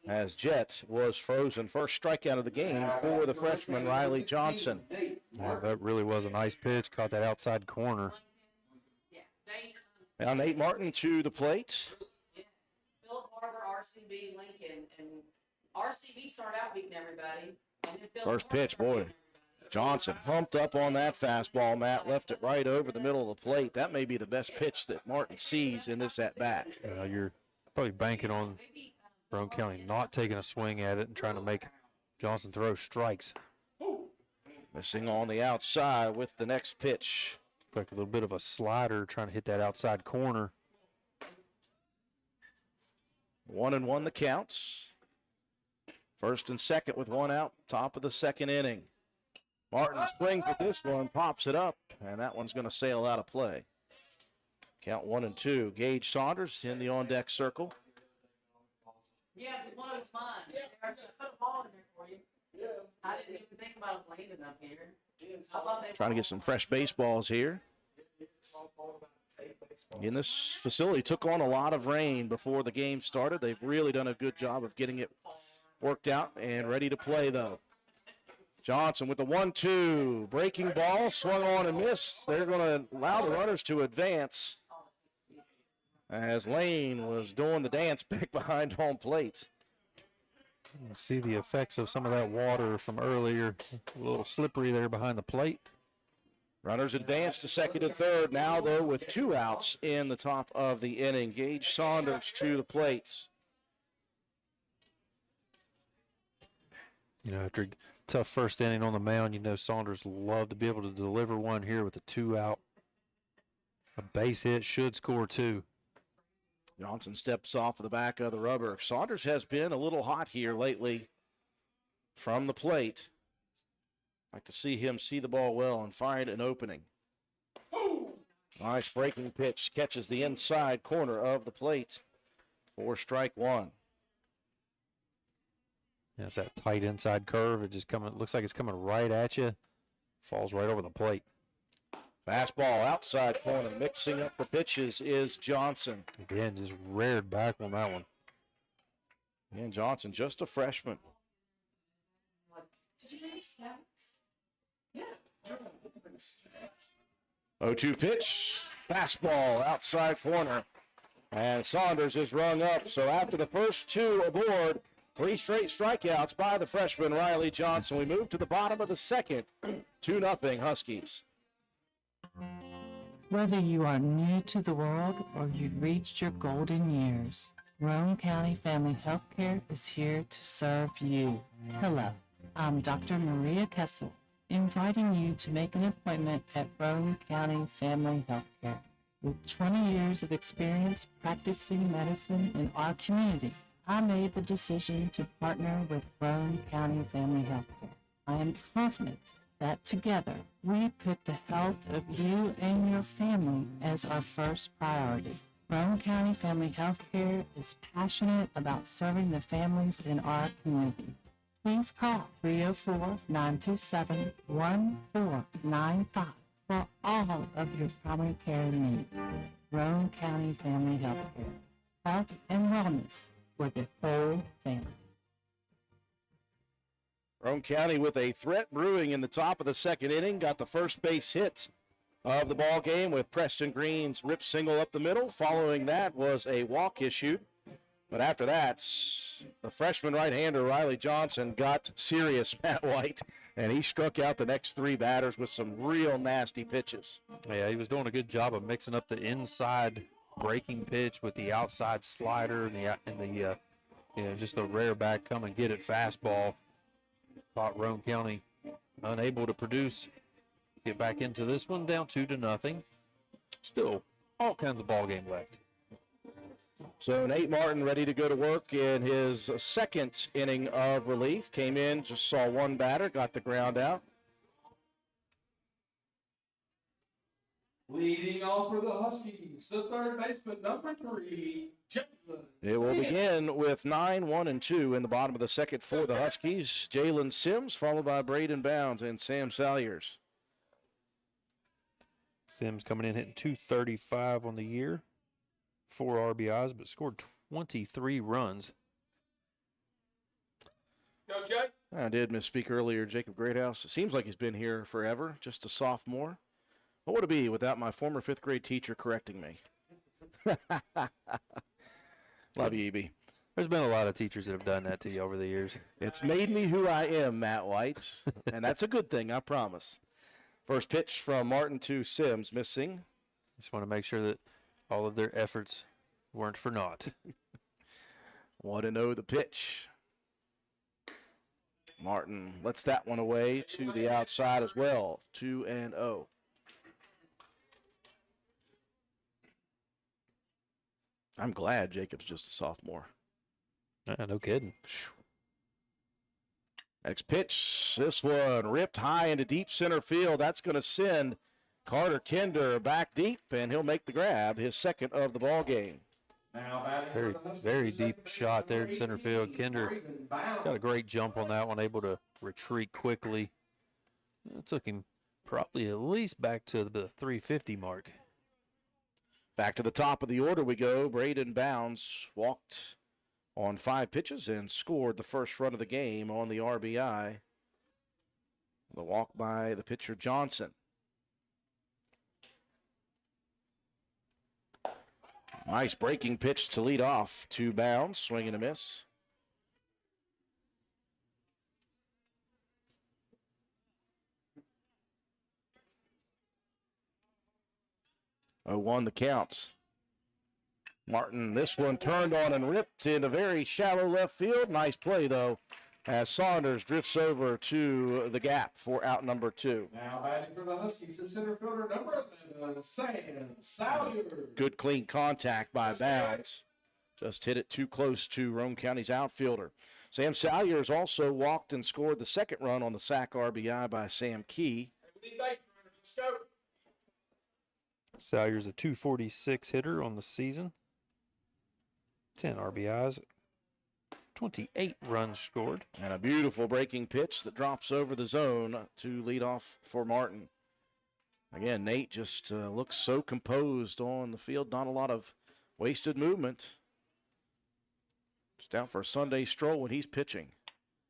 as Jet was frozen. First strikeout of the game for the freshman, Riley Johnson. Yeah, that really was a nice pitch. Caught that outside corner. Now Nate Martin to the plate. Philip Barber, RCB, Lincoln, and RCB started out beating everybody. And then Philip First pitch, boy. Johnson pumped up on that fastball, Matt. Left it right over the middle of the plate. That may be the best pitch that Martin sees in this at-bat. You're probably banking on Roane County not taking a swing at it and trying to make Johnson throw strikes. Missing on the outside with the next pitch. Like a little bit of a slider trying to hit that outside corner. 1-1 the counts. First and second with one out, top of the second inning. Martin swings for this one, pops it up, and that one's going to sail out of play. Count 1-2. Gage Saunders in the on-deck circle. Yeah, because one of it's mine. I put a ball in there for you. I didn't even think about it landing up here. I thought they Trying to get some fresh baseballs here. And this facility took on a lot of rain before the game started. They've really done a good job of getting it worked out and ready to play, though. Johnson with the 1-2. Breaking ball, swung on and missed. They're going to allow the runners to advance as Lane was doing the dance back behind home plate. You can see the effects of some of that water from earlier. A little slippery there behind the plate. Runners advance to second and third. Now, though, with two outs in the top of the inning. Gage Saunders to the plate. You know, after a tough first inning on the mound, you know Saunders loved to be able to deliver one here with a 2-out. A base hit should score 2. Johnson steps off of the back of the rubber. Saunders has been a little hot here lately from the plate. Like to see him see the ball well and find an opening. Nice breaking pitch, catches the inside corner of the plate for strike one. Yeah, it's that tight inside curve. It just looks like it's coming right at you. Falls right over the plate. Fastball outside corner, mixing up the pitches is Johnson. Again, just reared back on that one. And Johnson, just a freshman. Did you bring snacks? Yeah. 0-2 pitch, fastball outside corner. And Saunders is rung up. So after the first two aboard, 3 straight strikeouts by the freshman Riley Johnson. We move to the bottom of the second. 2-0 Huskies. Whether you are new to the world or you've reached your golden years, Roane County Family Healthcare is here to serve you. Hello, I'm Dr. Maria Kessel, inviting you to make an appointment at Roane County Family Healthcare. With 20 years of experience practicing medicine in our community, I made the decision to partner with Roane County Family Healthcare. I am confident that together we put the health of you and your family as our first priority. Roane County Family Healthcare is passionate about serving the families in our community. Please call 304-927-1495 for all of your primary care needs. Roane County Family Healthcare. Health and wellness for the whole family. Roane County with a threat brewing in the top of the second inning. Got the first base hit of the ball game with Preston Green's rip single up the middle. Following that was a walk issued. But after that, the freshman right-hander Riley Johnson got serious, Matt White, and he struck out the next 3 batters with some real nasty pitches. Yeah, he was doing a good job of mixing up the inside breaking pitch with the outside slider and the just a rare back come and get it fastball. Caught Roane County unable to produce. Get back into this one, down 2-0. Still all kinds of ball game left. So Nate Martin ready to go to work in his second inning of relief. Came in, just saw one batter, got the ground out. Leading off for the Huskies, the third baseman, number 3, Jalen. It will begin with 9-1-2 in the bottom of the second for the Huskies. Jalen Sims, followed by Braden Bounds and Sam Salyers. Sims coming in hitting .235 on the year. 4 RBIs, but scored 23 runs. Go, Jake. I did misspeak earlier. Jacob Greathouse. It seems like he's been here forever, just a sophomore. What would it be without my former 5th grade teacher correcting me? Love you, EB. There's been a lot of teachers that have done that to you over the years. It's made me who I am, Matt White, and that's a good thing, I promise. First pitch from Martin to Sims, missing. Just want to make sure that all of their efforts weren't for naught. 1-0 the pitch. Martin lets that one away to the outside as well. 2-0. I'm glad Jacob's just a sophomore. No kidding. Next pitch, this one ripped high into deep center field. That's going to send Carter Kinder back deep, and he'll make the grab, his 2nd of the ball game. Very, very deep shot there in center field. Kinder got a great jump on that one, able to retreat quickly. It took him probably at least back to the 350 mark. Back to the top of the order we go. Braden Bounds walked on 5 pitches and scored the first run of the game on the RBI. The walk by the pitcher Johnson. Nice breaking pitch to lead off to Bounds. Swing and a miss. Oh, 1 the count. Martin, this one turned on and ripped into very shallow left field. Nice play, though, as Saunders drifts over to the gap for out number 2. Now batting for the Huskies, the center fielder, number 11, Sam Salyer. Good clean contact by Bounds. Just hit it too close to Roane County's outfielder. Sam Salyers also walked and scored the 2nd run on the sac RBI by Sam Key. Salyer's a .246 hitter on the season. 10 RBIs, 28 runs scored. And a beautiful breaking pitch that drops over the zone to lead off for Martin. Again, Nate just looks so composed on the field. Not a lot of wasted movement. Just out for a Sunday stroll when he's pitching.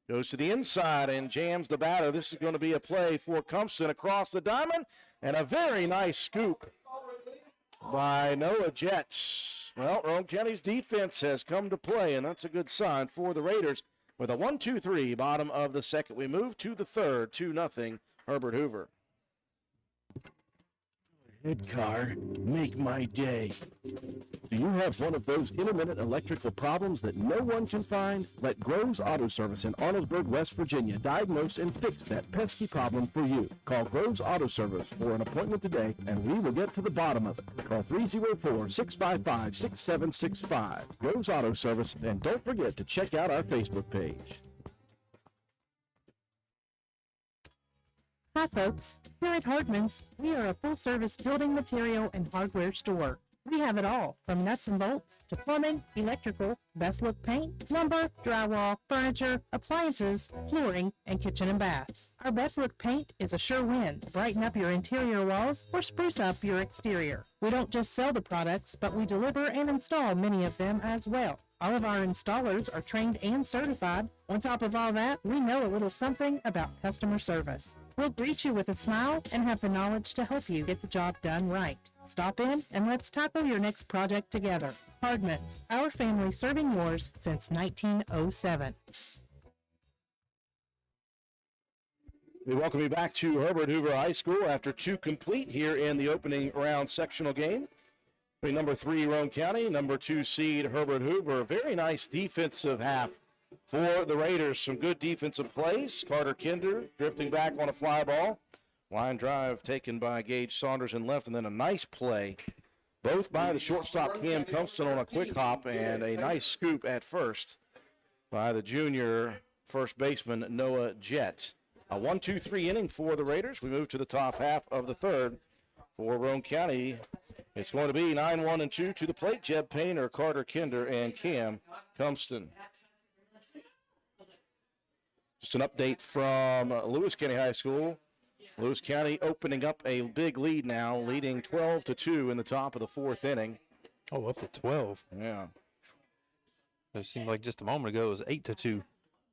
Goes to the inside and jams the batter. This is going to be a play for Compston across the diamond. And a very nice scoop by Noah Jets. Well, Roane County's defense has come to play, and that's a good sign for the Raiders. With a 1-2-3, bottom of the 2nd. We move to the 3rd, 2-0, Herbert Hoover. Head car, make my day. Do you have one of those intermittent electrical problems that no one can find? Let Groves Auto Service in Arnoldburg, West Virginia diagnose and fix that pesky problem for you. Call Groves Auto Service for an appointment today, and we will get to the bottom of it. Call 304-655-6765. Groves Auto Service, and don't forget to check out our Facebook page. Hi folks, here at Hardman's, we are a full-service building material and hardware store. We have it all, from nuts and bolts to plumbing, electrical, best look paint, lumber, drywall, furniture, appliances, flooring, and kitchen and bath. Our best look paint is a sure win to brighten up your interior walls or spruce up your exterior. We don't just sell the products, but we deliver and install many of them as well. All of our installers are trained and certified. On top of all that, we know a little something about customer service. We'll greet you with a smile and have the knowledge to help you get the job done right. Stop in and let's tackle your next project together. Hardman's, our family serving yours since 1907. We welcome you back to Herbert Hoover High School after 2 complete here in the opening round sectional game. Number 3, Roane County. Number 2 seed, Herbert Hoover. Very nice defensive half for the Raiders. Some good defensive plays. Carter Kinder drifting back on a fly ball. Line drive taken by Gage Saunders in left, and then a nice play, both by the shortstop Cam Compston on a quick hop, and a nice scoop at first by the junior first baseman Noah Jett. A 1-2-3 inning for the Raiders. We move to the top half of the 3rd. For Roane County, it's going to be 9-1-2 to the plate. Jeb Painter, Carter Kinder, and Cam Compston. Just an update from Lewis County High School. Lewis County opening up a big lead now, leading 12-2 in the top of the 4th inning. Oh, up to 12. Yeah. It seemed like just a moment ago it was 8-2.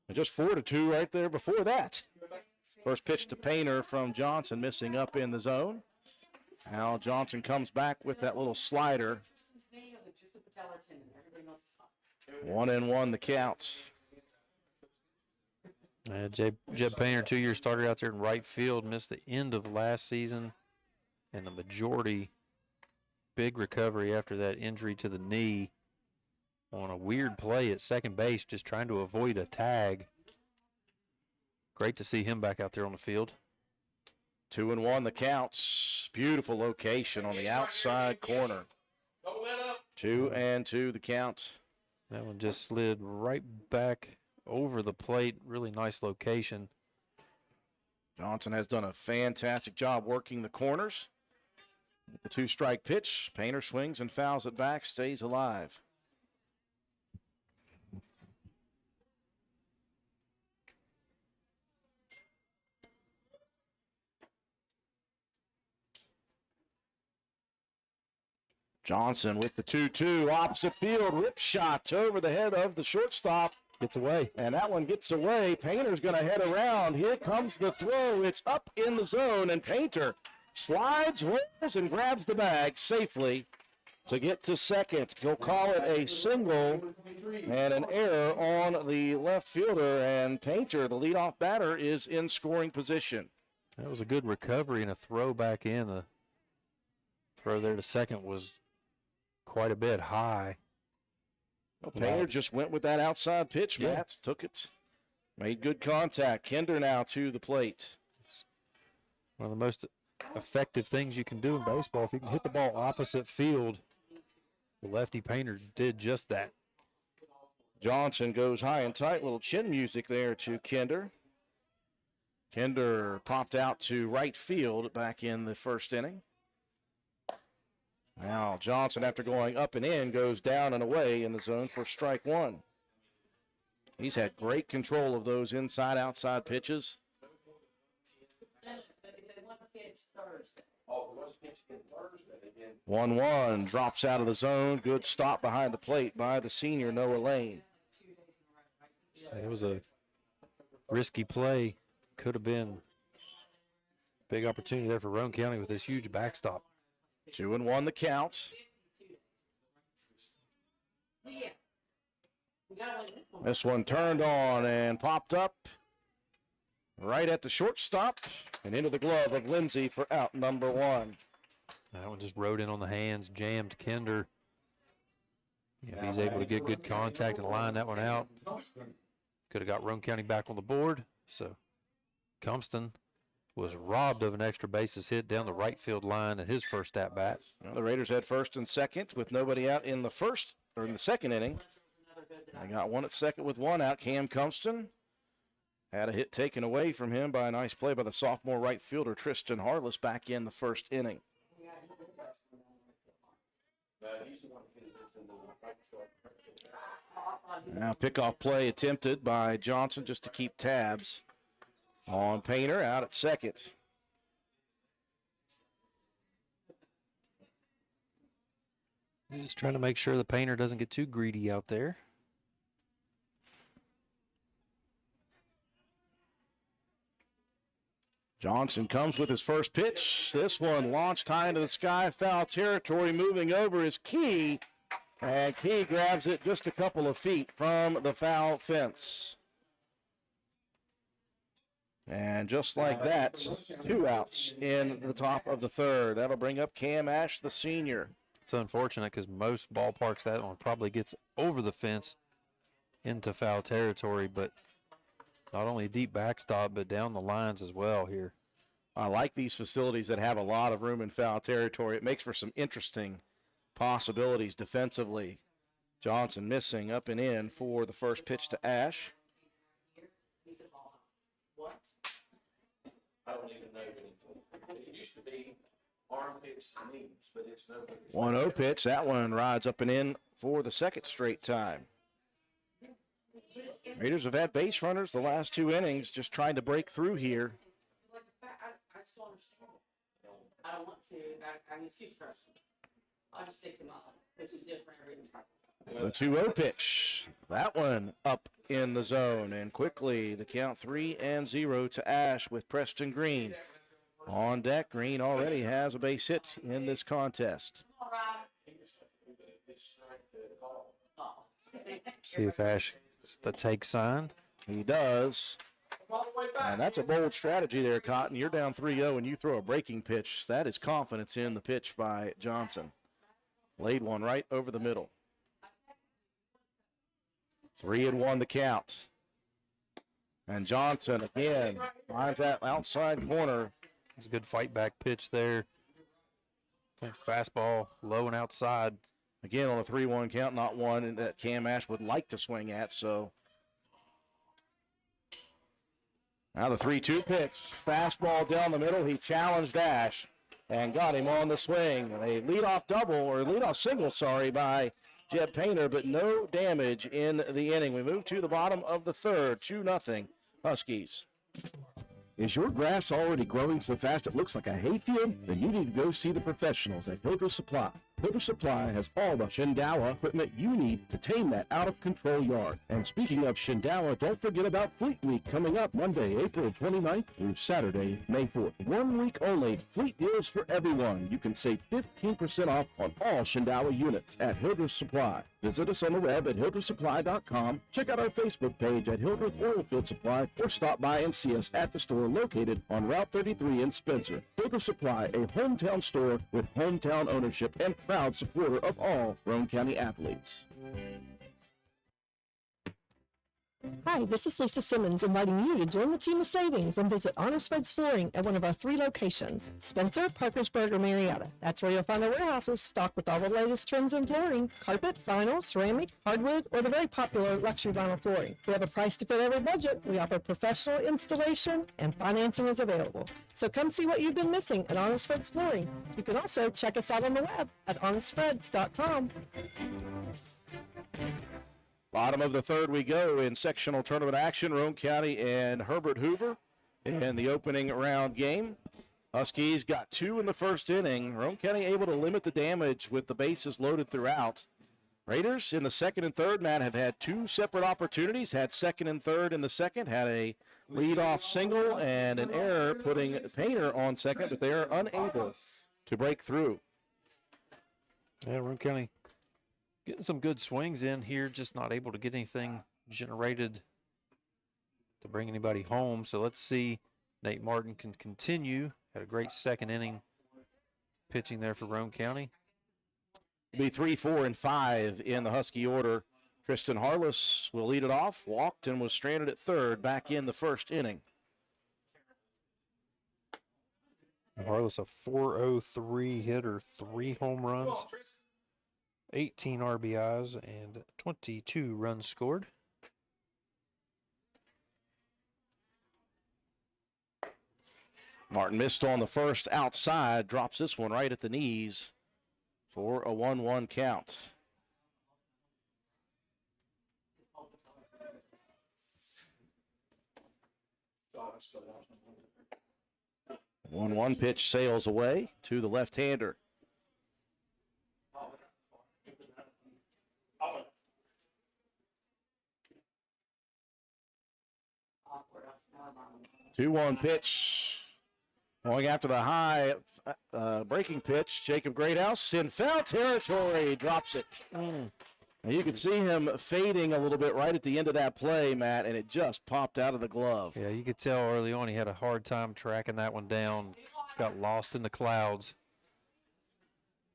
And just 4-2 right there before that. First pitch to Painter from Johnson, missing up in the zone. Now Johnson comes back with that little slider. 1-1 the count. Jeb Painter, 2-year starter out there in right field, missed the end of last season, and the majority big recovery after that injury to the knee on a weird play at second base, just trying to avoid a tag. Great to see him back out there on the field. 2-1 the counts. Beautiful location on the outside corner. 2-2 the count. That one just slid right back over the plate. Really nice location. Johnson has done a fantastic job working the corners. With the 2-strike pitch, Painter swings and fouls it back, stays alive. Johnson with the 2-2, opposite field, rip shot over the head of the shortstop. Gets away. And that one gets away. Painter's going to head around. Here comes the throw. It's up in the zone, and Painter slides, rolls, and grabs the bag safely to get to second. He'll call it a single and an error on the left fielder, and Painter, the leadoff batter, is in scoring position. That was a good recovery and a throw back in. The throw there to second was quite a bit high. Well, Painter just went with that outside pitch. Yeah. Mats took it, made good contact. Kinder now to the plate. It's one of the most effective things you can do in baseball. If you can hit the ball opposite field, the lefty Painter did just that. Johnson goes high and tight. Little chin music there to Kinder. Kinder popped out to right field back in the first inning. Now Johnson, after going up and in, goes down and away in the zone for strike one. He's had great control of those inside-outside pitches. 1-1, drops out of the zone. Good stop behind the plate by the senior Noah Lane. It was a risky play. Could have been a big opportunity there for Roane County with this huge backstop. 2-1 the count. This one turned on and popped up right at the shortstop and into the glove of Lindsay for out number one. That one just rode in on the hands, jammed Kinder. If he's able to get good contact and line that one out, could have got Roane County back on the board. So Compston was robbed of an extra bases hit down the right field line at his first at-bat. Well, the Raiders had first and second with nobody out in the second inning. They got one at second with one out. Cam Compston had a hit taken away from him by a nice play by the sophomore right fielder Tristan Harless back in the first inning. Now pickoff play attempted by Johnson just to keep tabs on Painter out at second. He's trying to make sure the Painter doesn't get too greedy out there. Johnson comes with his first pitch. This one launched high into the sky, foul territory, moving over is Key. And Key grabs it just a couple of feet from the foul fence. And just like that, 2 outs in the top of the third. That'll bring up Cam Ash, the senior. It's unfortunate because most ballparks that one probably gets over the fence into foul territory, but not only a deep backstop, but down the lines as well here. I like these facilities that have a lot of room in foul territory. It makes for some interesting possibilities defensively. Johnson missing up and in for the first pitch to Ash. I don't even know anymore. It used to be armpits and knees, but it's no. 1-0 pitch. That one rides up and in for the second straight time. Raiders have had base runners the last 2 innings, just trying to break through here. I just don't understand it. I don't want to. I mean, it's too stressful. I'll just stick to mine, which is different every time. The 2-0 pitch. That one up in the zone. And quickly, the count 3-0 to Ash with Preston Green. On deck, Green already has a base hit in this contest. See if Ash gets the take sign. He does. And that's a bold strategy there, Cotton. You're down 3-0 and you throw a breaking pitch. That is confidence in the pitch by Johnson. Laid one right over the middle. 3-1 the count. And Johnson again finds that outside corner. It's a good fight back pitch there. Fastball low and outside. Again on a 3-1 count, not one that Cam Ash would like to swing at. So now the 3-2 pitch. Fastball down the middle. He challenged Ash and got him on the swing. A leadoff double, or leadoff single, by Jeb Painter, but no damage in the inning. We move to the bottom of the third, 2-0 Huskies. Is your grass already growing so fast it looks like a hayfield? Then you need to go see the professionals at Hildreth Supply. Hildreth Supply has all the Shindawa equipment you need to tame that out-of-control yard. And speaking of Shindawa, don't forget about Fleet Week coming up Monday, April 29th through Saturday, May 4th. 1 week only, fleet deals for everyone. You can save 15% off on all Shindawa units at Hildreth Supply. Visit us on the web at hildrethsupply.com. Check out our Facebook page at Hildreth Oilfield Supply, or stop by and see us at the store located on Route 33 in Spencer. Hildreth Supply, a hometown store with hometown ownership and proud supporter of all Roane County athletes. Hi, this is Lisa Simmons inviting you to join the team of savings and visit Honest Fred's Flooring at one of our 3 locations, Spencer, Parkersburg, or Marietta. That's where you'll find our warehouses stocked with all the latest trends in flooring, carpet, vinyl, ceramic, hardwood, or the very popular luxury vinyl flooring. We have a price to fit every budget. We offer professional installation, and financing is available. So come see what you've been missing at Honest Fred's Flooring. You can also check us out on the web at honestfreds.com. Bottom of the third we go in sectional tournament action. Roane County and Herbert Hoover in the opening round game. Huskies got 2 in the first inning. Roane County able to limit the damage with the bases loaded throughout. Raiders in the second and third, Matt, have had 2 separate opportunities. Had second and third in the second. Had a leadoff single and an error putting Painter on second, but they are unable to break through. Yeah, Roane County getting some good swings in here, just not able to get anything generated to bring anybody home. So let's see. Nate Martin can continue. Had a great second inning pitching there for Roane County. It'll be 3, 4, and 5 in the Husky order. Tristan Harless will lead it off. Walked and was stranded at third back in the first inning. Harless, a .403 hitter, 3 home runs, 18 RBIs, and 22 runs scored. Martin missed on the first outside, drops this one right at the knees for a 1-1 count. The 1-1 pitch sails away to the left-hander. The 2-1 pitch. Going after the high breaking pitch, Jacob Greathouse in foul territory, drops it. And you could see him fading a little bit right at the end of that play, Matt, and it just popped out of the glove. Yeah, you could tell early on he had a hard time tracking that one down. Just got lost in the clouds.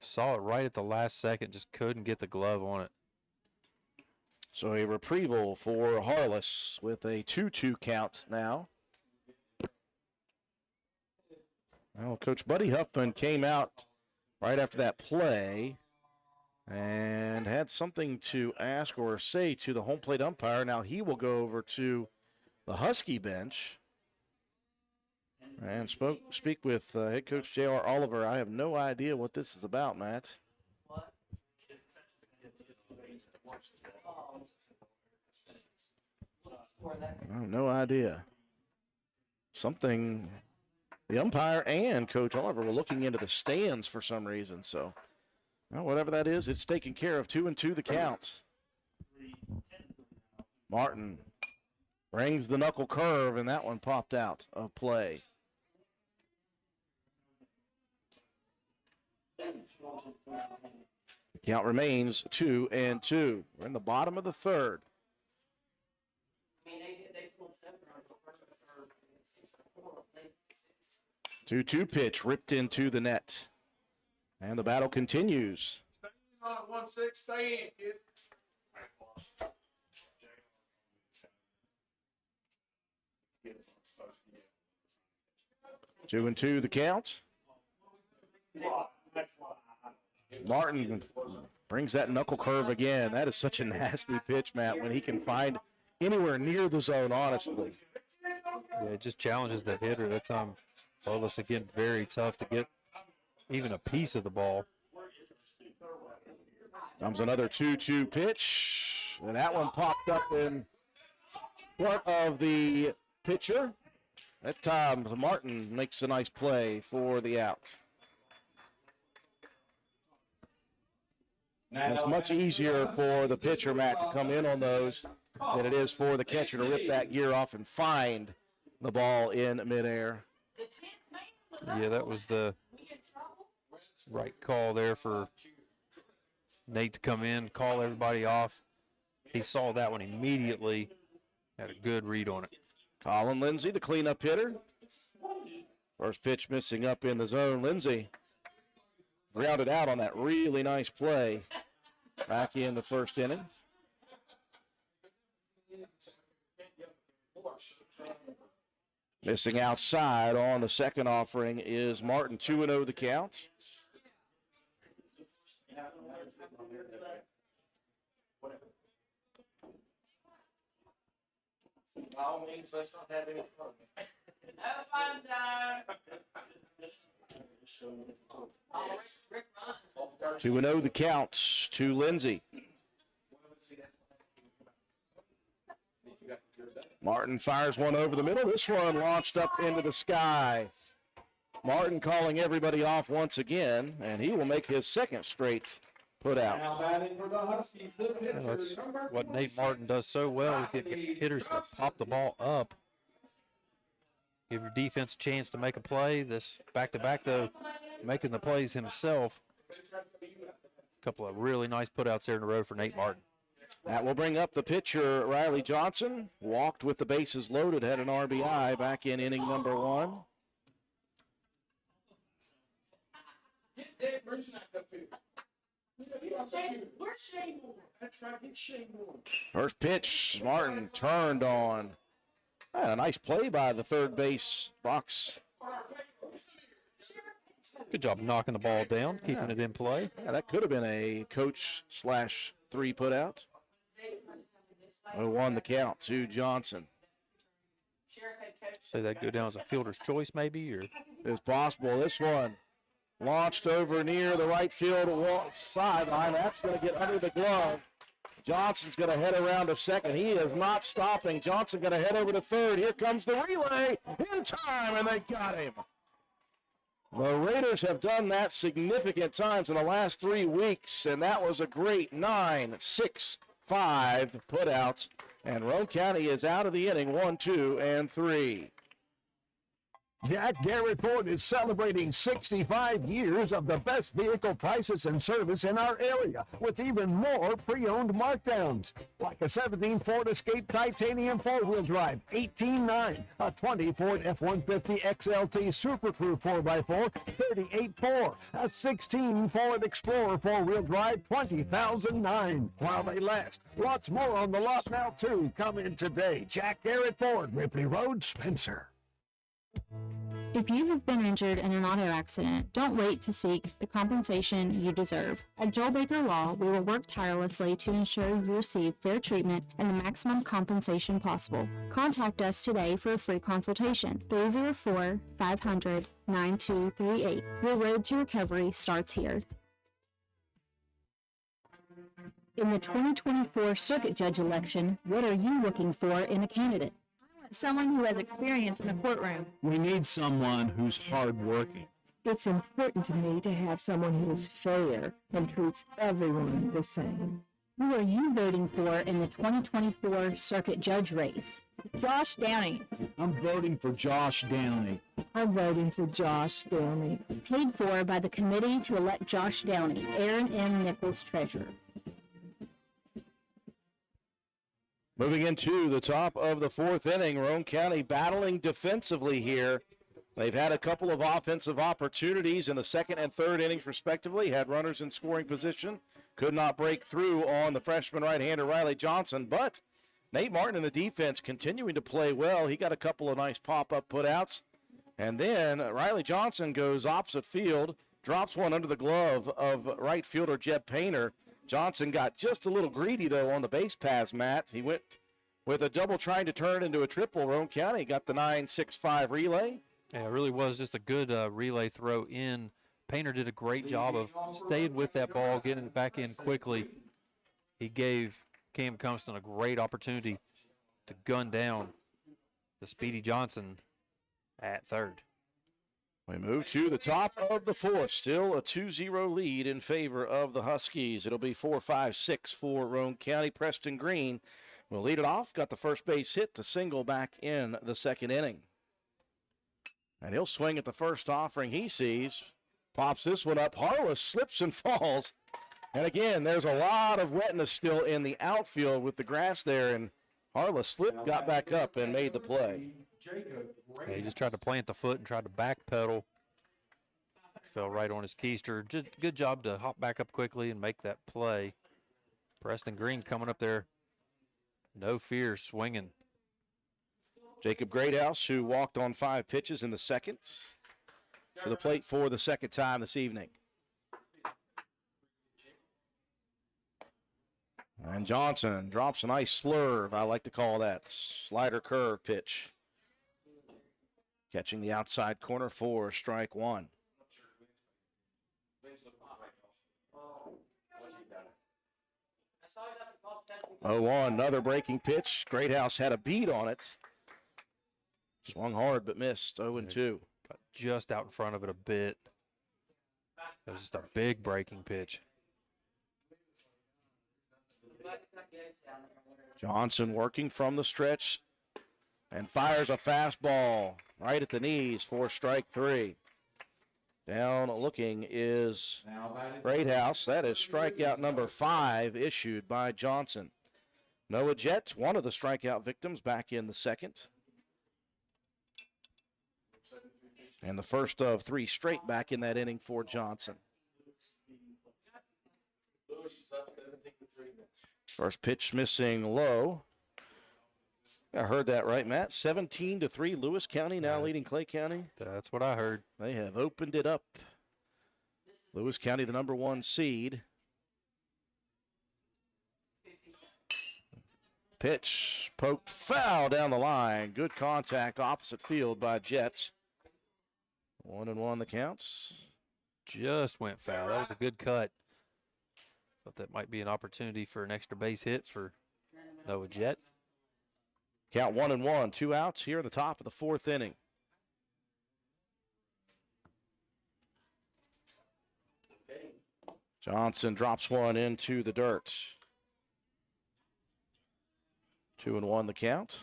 Saw it right at the last second, just couldn't get the glove on it. So a retrieval for Harless with a 2-2 count now. Well, Coach Buddy Huffman came out right after that play and had something to ask or say to the home plate umpire. Now he will go over to the Husky bench and speak with head coach J.R. Oliver. I have no idea what this is about, Matt. I have no idea. Something. The umpire and Coach Oliver were looking into the stands for some reason, so Well, whatever that is, it's taken care of. 2-2 the count. Martin brings the knuckle curve, and that one popped out of play. The count remains 2-2. We're in the bottom of the third. 2-2 pitch ripped into the net. And the battle continues. 1-6, stay in, kid. 2-2 the count. Martin brings that knuckle curve again. That is such a nasty pitch, Matt, when he can find anywhere near the zone, honestly. Yeah, it just challenges the hitter. That time, Bolas again, very tough to get even a piece of the ball. Comes another 2-2 pitch. And that one popped up in front of the pitcher. That time, Martin makes a nice play for the out. And it's much easier for the pitcher, Matt, to come in on those than it is for the catcher to rip that gear off and find the ball in midair. Yeah, that was the right call there for Nate to come in, call everybody off. He saw that one immediately, had a good read on it. Colin Lindsay, the cleanup hitter. First pitch missing up in the zone. Lindsay grounded out on that really nice play back in the first inning. Missing outside on the second offering is Martin. 2-0 the count. By all means, let's not have any fun. No fun zone. 2-0 the count to Lindsay. Martin fires one over the middle. This one launched up into the sky. Martin calling everybody off once again, and he will make his second straight put out. That's what Nate Martin does so well. He can get hitters to pop the ball up. Give your defense a chance to make a play. This back-to-back, though, making the plays himself. A couple of really nice putouts there in a row for Nate Martin. That will bring up the pitcher, Riley Johnson. Walked with the bases loaded, had an RBI back in inning number 1. First pitch, Martin turned on. And a nice play by the third base box. Good job knocking the ball down, keeping it in play. Yeah, that could have been a coach/3 putout. 0-1 the count to Johnson. Say that go down as a fielder's choice, maybe, or it's possible. This one launched over near the right field sideline. That's going to get under the glove. Johnson's going to head around to second. He is not stopping. Johnson going to head over to third. Here comes the relay in time, and they got him. The Raiders have done that significant times in the last 3 weeks, and that was a great 9-6-5 putouts. And Roane County is out of the inning 1, 2, and 3. Jack Garrett Ford is celebrating 65 years of the best vehicle prices and service in our area, with even more pre-owned markdowns, like a 17 Ford Escape Titanium 4-wheel drive, $18,900, a 20 Ford F-150 XLT Super Crew 4x4, $38,400, a 16 Ford Explorer 4-wheel drive, $20,009. While they last, lots more on the lot now too. Come in today. Jack Garrett Ford, Ripley Road, Spencer. If you have been injured in an auto accident, don't wait to seek the compensation you deserve. At Joel Baker Law, we will work tirelessly to ensure you receive fair treatment and the maximum compensation possible. Contact us today for a free consultation. 304-500-9238. Your road to recovery starts here. In the 2024 Circuit Judge election, what are you looking for in a candidate? Someone who has experience in the courtroom. We need someone who's hardworking. It's important to me to have someone who is fair and treats everyone the same. Who are you voting for in the 2024 circuit judge race? Josh Downey. I'm voting for Josh Downey. I'm voting for Josh Downey. Paid for by the committee to elect Josh Downey, Aaron M. Nichols, treasurer. Moving into the top of the fourth inning, Roane County battling defensively here. They've had a couple of offensive opportunities in the second and third innings, respectively. Had runners in scoring position. Could not break through on the freshman right-hander Riley Johnson, but Nate Martin in the defense continuing to play well. He got a couple of nice pop-up putouts. And then Riley Johnson goes opposite field, drops one under the glove of right fielder Jeb Painter. Johnson got just a little greedy, though, on the base paths, Matt. He went with a double trying to turn it into a triple. Roane County got the 9-6-5 relay. Yeah, it really was just a good relay throw in. Painter did a great job of staying with that ball, getting it back in quickly. He gave Cam Cumston a great opportunity to gun down the Speedy Johnson at third. We move to the top of the fourth. Still a 2-0 lead in favor of the Huskies. It'll be 4-5-6 for Roane County. Preston Green will lead it off. Got the first base hit to single back in the second inning. And he'll swing at the first offering he sees. Pops this one up. Harless slips and falls. And again, there's a lot of wetness still in the outfield with the grass there. And Harless slipped, got back up, and made the play. Yeah, he just tried to plant the foot and tried to backpedal. Fell right on his keister. Just good job to hop back up quickly and make that play. Preston Green coming up there. No fear, swinging. Jacob Greathouse, who walked on 5 pitches in the second, to the plate for the second time this evening. And Johnson drops a nice slurve, I like to call that, slider curve pitch. Catching the outside corner for strike one. 0-1, another breaking pitch. Greathouse had a beat on it. Swung hard but missed, 0-2. Got just out in front of it a bit. That was just a big breaking pitch. Johnson working from the stretch and fires a fastball right at the knees for strike three. Down looking is Greathouse. That is strikeout number 5 issued by Johnson. Noah Jett, one of the strikeout victims, back in the second. And the first of 3 straight back in that inning for Johnson. First pitch missing low. I heard that right, Matt. 17-3, Lewis County now leading Clay County. That's what I heard. They have opened it up. Lewis County, the number 1 seed. Pitch poked foul down the line. Good contact opposite field by Jets. 1-1 the counts. Just went foul. That was a good cut. Thought that might be an opportunity for an extra base hit for Noah Jett. Count 1-1, 2 outs here at the top of the fourth inning. Johnson drops one into the dirt. 2-1 the count.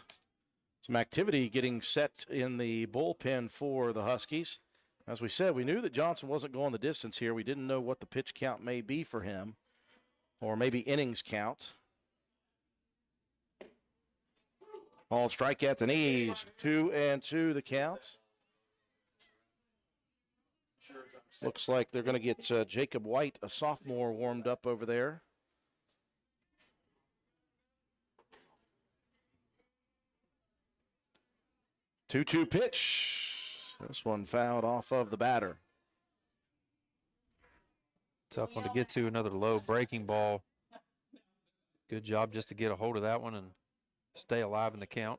Some activity getting set in the bullpen for the Huskies. As we said, we knew that Johnson wasn't going the distance here. We didn't know what the pitch count may be for him, or maybe innings count. Ball strike at the knees. 2-2 the count. Looks like they're going to get Jacob White, a sophomore, warmed up over there. Two-two pitch. This one fouled off of the batter. Tough one to get to, another low breaking ball. Good job just to get a hold of that one and stay alive in the count.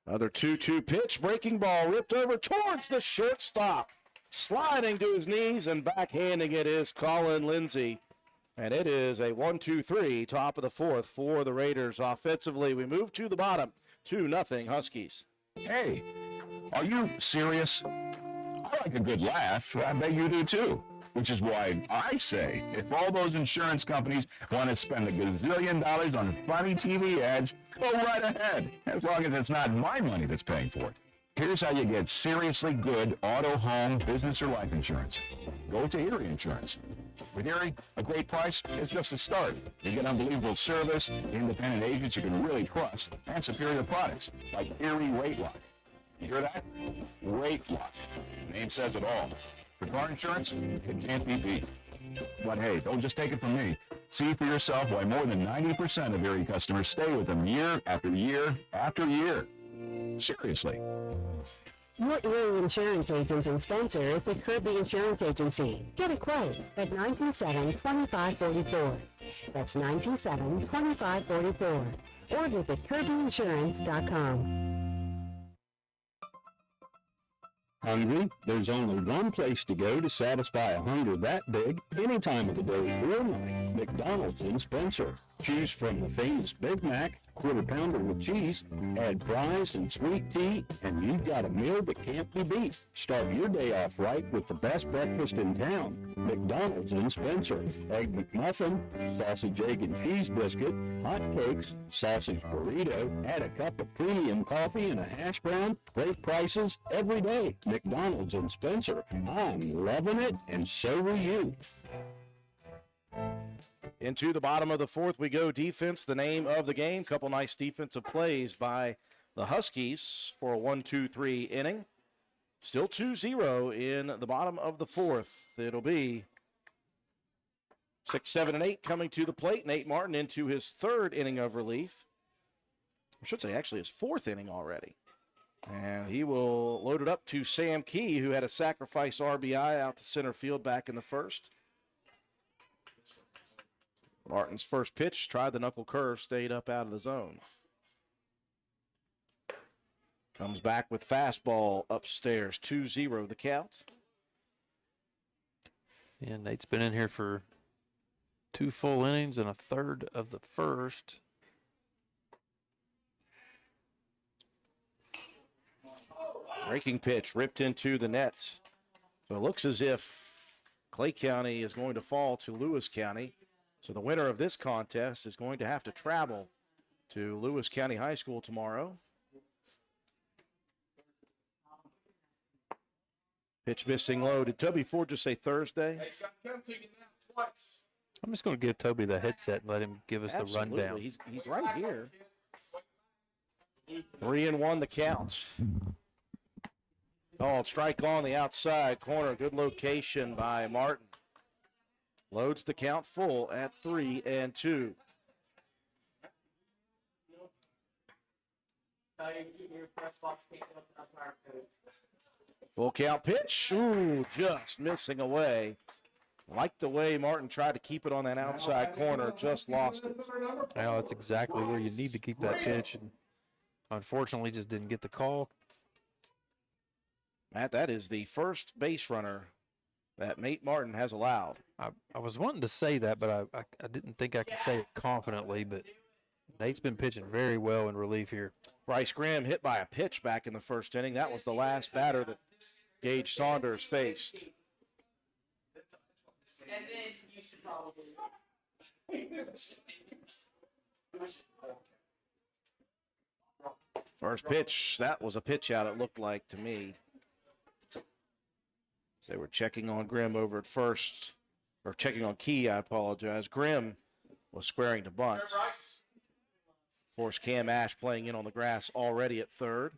Another 2-2 pitch, breaking ball ripped over towards the shortstop. Sliding to his knees and backhanding it is Colin Lindsay. And it is a 1-2-3, top of the fourth for the Raiders. Offensively, we move to the bottom. 2-0 Huskies. Hey, are you serious? I like a good laugh. I bet you do too. Which is why I say, if all those insurance companies want to spend a gazillion dollars on funny TV ads, go right ahead, as long as it's not my money that's paying for it. Here's how you get seriously good auto, home, business, or life insurance. Go to Erie Insurance. With Erie, a great price is just a start. You get unbelievable service, independent agents you can really trust, and superior products like Erie Rate Lock. You hear that? Rate Lock. The name says it all. For car insurance, it can't be beat. But hey, don't just take it from me. See for yourself why more than 90% of Erie customers stay with them year after year after year. Seriously. Your Erie insurance agent in Spencer is the Kirby Insurance Agency. Get a quote at 927-2544. That's 927-2544. Or visit kirbyinsurance.com. Hungry? There's only one place to go to satisfy a hunger that big any time of the day or night. McDonald's in Spencer. Choose from the famous Big Mac, quarter pounder with cheese, add fries and sweet tea, and you've got a meal that can't be beat. Start your day off right with the best breakfast in town. McDonald's in Spencer. Egg McMuffin, sausage, egg, and cheese biscuit, hot cakes, sausage burrito, add a cup of premium coffee and a hash brown. Great prices every day. McDonald's in Spencer. I'm loving it, and so will you. Into the bottom of the fourth we go. Defense, the name of the game. Couple nice defensive plays by the Huskies for a 1-2-3 inning. Still 2-0 in the bottom of the fourth. It'll be 6, 7, and 8 coming to the plate. Nate Martin into his third inning of relief. I should say actually his fourth inning already. And he will load it up to Sam Key, who had a sacrifice RBI out to center field back in the first. Martin's first pitch, tried the knuckle curve, stayed up out of the zone. Comes back with fastball upstairs, 2-0 the count. Yeah, Nate's been in here for 2 full innings and a third of the first. Breaking pitch ripped into the net. So it looks as if Clay County is going to fall to Lewis County. So the winner of this contest is going to have to travel to Lewis County High School tomorrow. Pitch missing low. Did Toby Ford just say Thursday? I'm just going to give Toby the headset and let him give us Absolutely. the rundown. He's right here. 3-1 the count. Called strike on the outside corner. Good location by Martin. Loads the count full at 3-2. Full count pitch. Ooh, just missing away. Like the way Martin tried to keep it on that outside corner, just lost it. Well, that's exactly where you need to keep that pitch, and unfortunately just didn't get the call. Matt, that is the first base runner that Nate Martin has allowed. I was wanting to say that, but I didn't think I could say it confidently, but Nate's been pitching very well in relief here. Bryce Graham hit by a pitch back in the first inning. That was the last batter that Gage Saunders faced. And then you should probably. First pitch, that was a pitch out, it looked like to me. They were checking on Grimm over at first, or checking on Key, I apologize. Grimm was squaring to bunt. Of course, Cam Ash playing in on the grass already at third.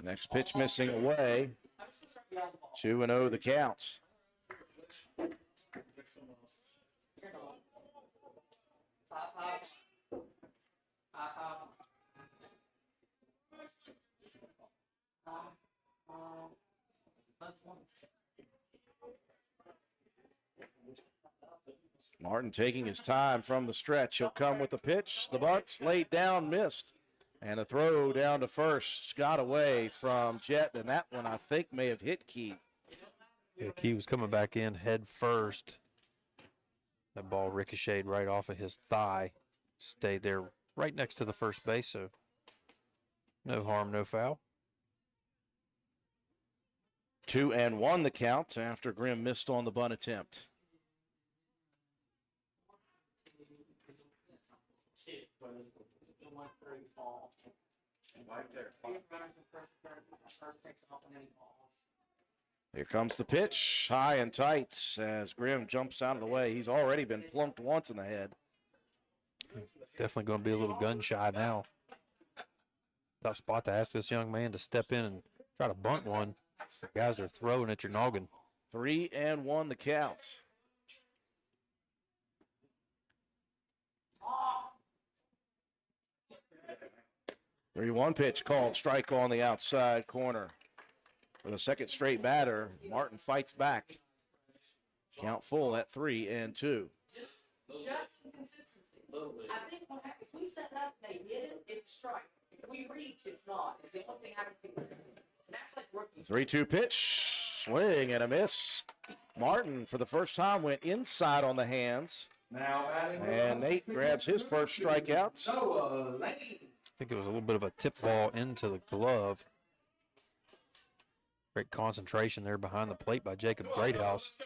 Next pitch missing away. 2-0 the count. Martin taking his time from the stretch. He'll come with the pitch. The bunt's laid down, missed. And a throw down to first got away from Jet, and that one I think may have hit Key. Yeah, Key was coming back in head first. That ball ricocheted right off of his thigh. Stayed there right next to the first base, so no harm, no foul. 2-1 the count after Grimm missed on the bunt attempt. Here comes the pitch, high and tight as Grimm jumps out of the way. He's already been plunked once in the head. Definitely going to be a little gun shy now. Tough spot to ask this young man to step in and try to bunt one. The guys are throwing at your noggin. 3-1 the count. The 3-1 pitch called, strike on the outside corner. For the second straight batter, Martin fights back. Count full at 3-2. Just inconsistency. I think what happens, if we set up, they hit it, it's a strike. If we reach, it's not. It's the only thing I can think of. That's like rookies. 3-2 pitch, swing and a miss. Martin, for the first time, went inside on the hands. And Nate grabs his first strikeout. I think it was a little bit of a tip ball into the glove. Great concentration there behind the plate by Jacob Greathouse.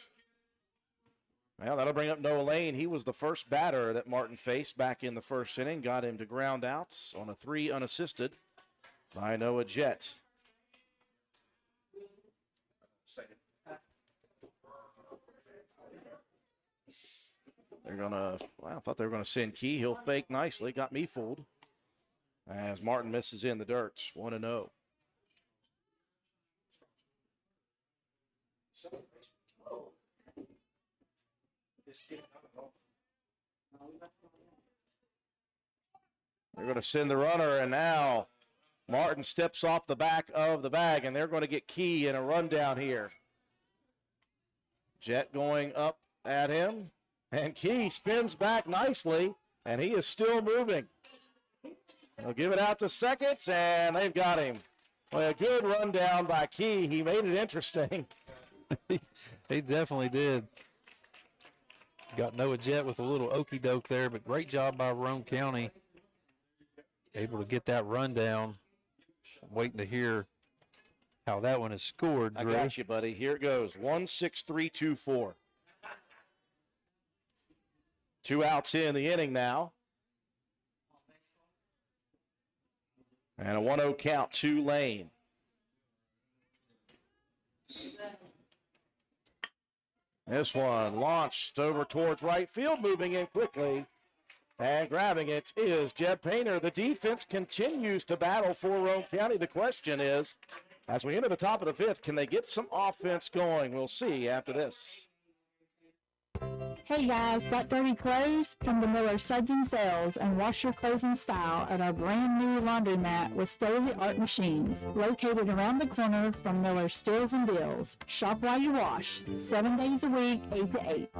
Well, that'll bring up Noah Lane. He was the first batter that Martin faced back in the first inning. Got him to ground outs on a 3 unassisted by Noah Jet. They're going to, well, I thought they were going to send Key. He'll fake nicely. Got me fooled as Martin misses in the dirt. 1-0. They're going to send the runner, and now Martin steps off the back of the bag, and they're going to get Key in a rundown here. Jet going up at him, and Key spins back nicely, and he is still moving. They'll give it out to second, and they've got him. Well, a good rundown by Key. He made it interesting. He definitely did. Got Noah Jet with a little okey doke there, but great job by Roane County. Able to get that rundown. I'm waiting to hear how that one is scored, Drew. I got you, buddy. Here it goes. 1-6-3-2-4. 2 outs in the inning now. And a 1-0 count to Lane. This one launched over towards right field, moving in quickly. And grabbing it is Jed Painter. The defense continues to battle for Roane County. The question is, as we enter the top of the fifth, can they get some offense going? We'll see after this. Hey guys, got dirty clothes? Come to Miller Suds and Sales and wash your clothes in style at our brand new laundromat with state-of-the-art machines located around the corner from Miller Stills and Deals. Shop while you wash, 7 days a week, 8 to 8.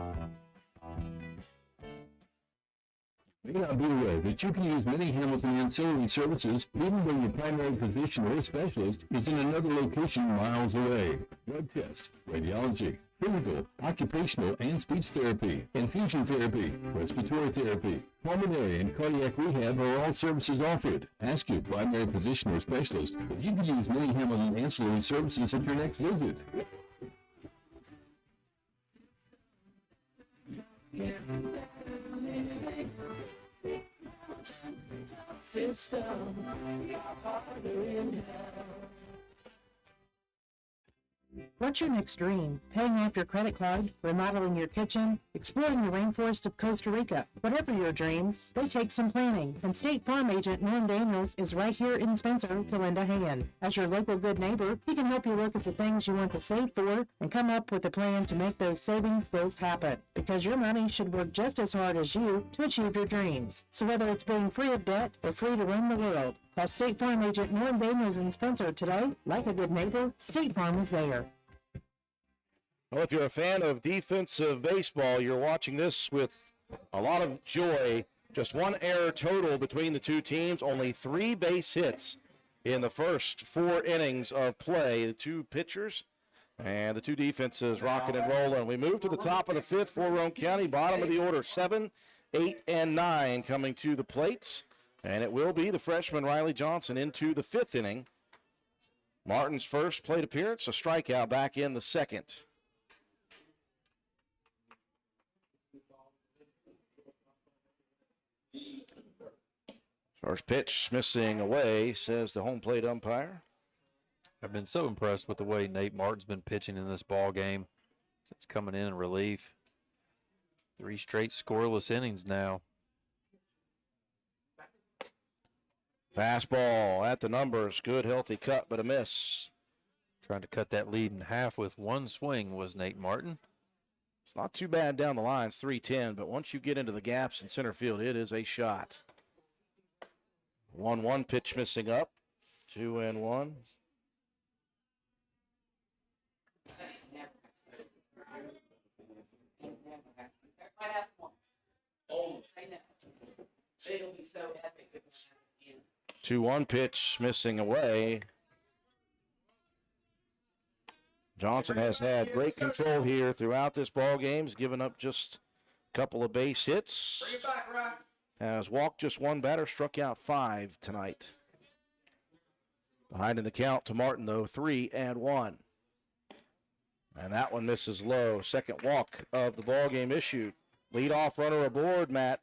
May not be aware that you can use many Hamilton ancillary services even though your primary physician or specialist is in another location miles away. Blood tests, radiology, physical, occupational, and speech therapy, infusion therapy, respiratory therapy, pulmonary, and cardiac rehab are all services offered. Ask your primary physician or specialist if you can use many Hamilton ancillary services at your next visit. System, What's your next dream? Paying off your credit card, remodeling your kitchen, exploring the rainforest of Costa Rica. Whatever your dreams, they take some planning. And State Farm agent Norm Daniels is right here in Spencer to lend a hand. As your local good neighbor, he can help you look at the things you want to save for and come up with a plan to make those savings goals happen. Because your money should work just as hard as you to achieve your dreams. So whether it's being free of debt or free to roam the world, call State Farm agent Norm Daniels in Spencer today. Like a good neighbor, State Farm is there. Well, if you're a fan of defensive baseball, you're watching this with a lot of joy. Just one error total between the two teams, only 3 base hits in the first 4 innings of play. The two pitchers and the two defenses rocking and rolling. We move to the top of the 5th for Roane County, bottom of the order, 7, 8, and 9 coming to the plates. And it will be the freshman Riley Johnson into the 5th inning. Martin's first plate appearance, a strikeout back in the 2nd. First pitch missing away, says the home plate umpire. I've been so impressed with the way Nate Martin's been pitching in this ball game since coming in relief. 3 straight scoreless innings now. Fastball at the numbers. Good, healthy cut, but a miss. Trying to cut that lead in half with one swing was Nate Martin. It's not too bad down the line. It's 3-10, but once you get into the gaps in center field, it is a shot. 1-1 pitch missing up. 2-1. It'll be so epic if it happens again. 2-1 pitch missing away. Johnson has had great control here throughout this ball game. He's given up just a couple of base hits. Bring it back, right? Has walked just 1 batter, struck out 5 tonight. Behind in the count to Martin, though, 3-1. And that one misses low. Second walk of the ball game issued. Leadoff runner aboard, Matt.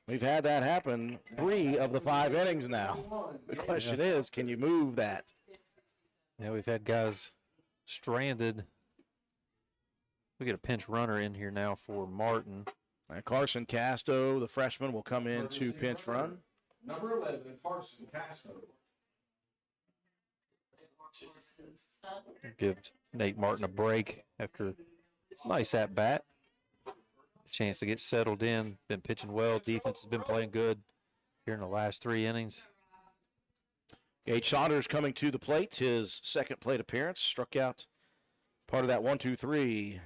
We've had that happen 3 of the 5 innings now. The question is, can you move that? Yeah, we've had guys stranded. We get a pinch runner in here now for Martin. And Carson Casto, the freshman, will come in to pinch run. Number 11, Carson Castro. Give Nate Martin a break after a nice at-bat. Chance to get settled in. Been pitching well. Defense has been playing good here in the last 3 innings. Gage Saunders coming to the plate. His second plate appearance. Struck out part of that 1-2-3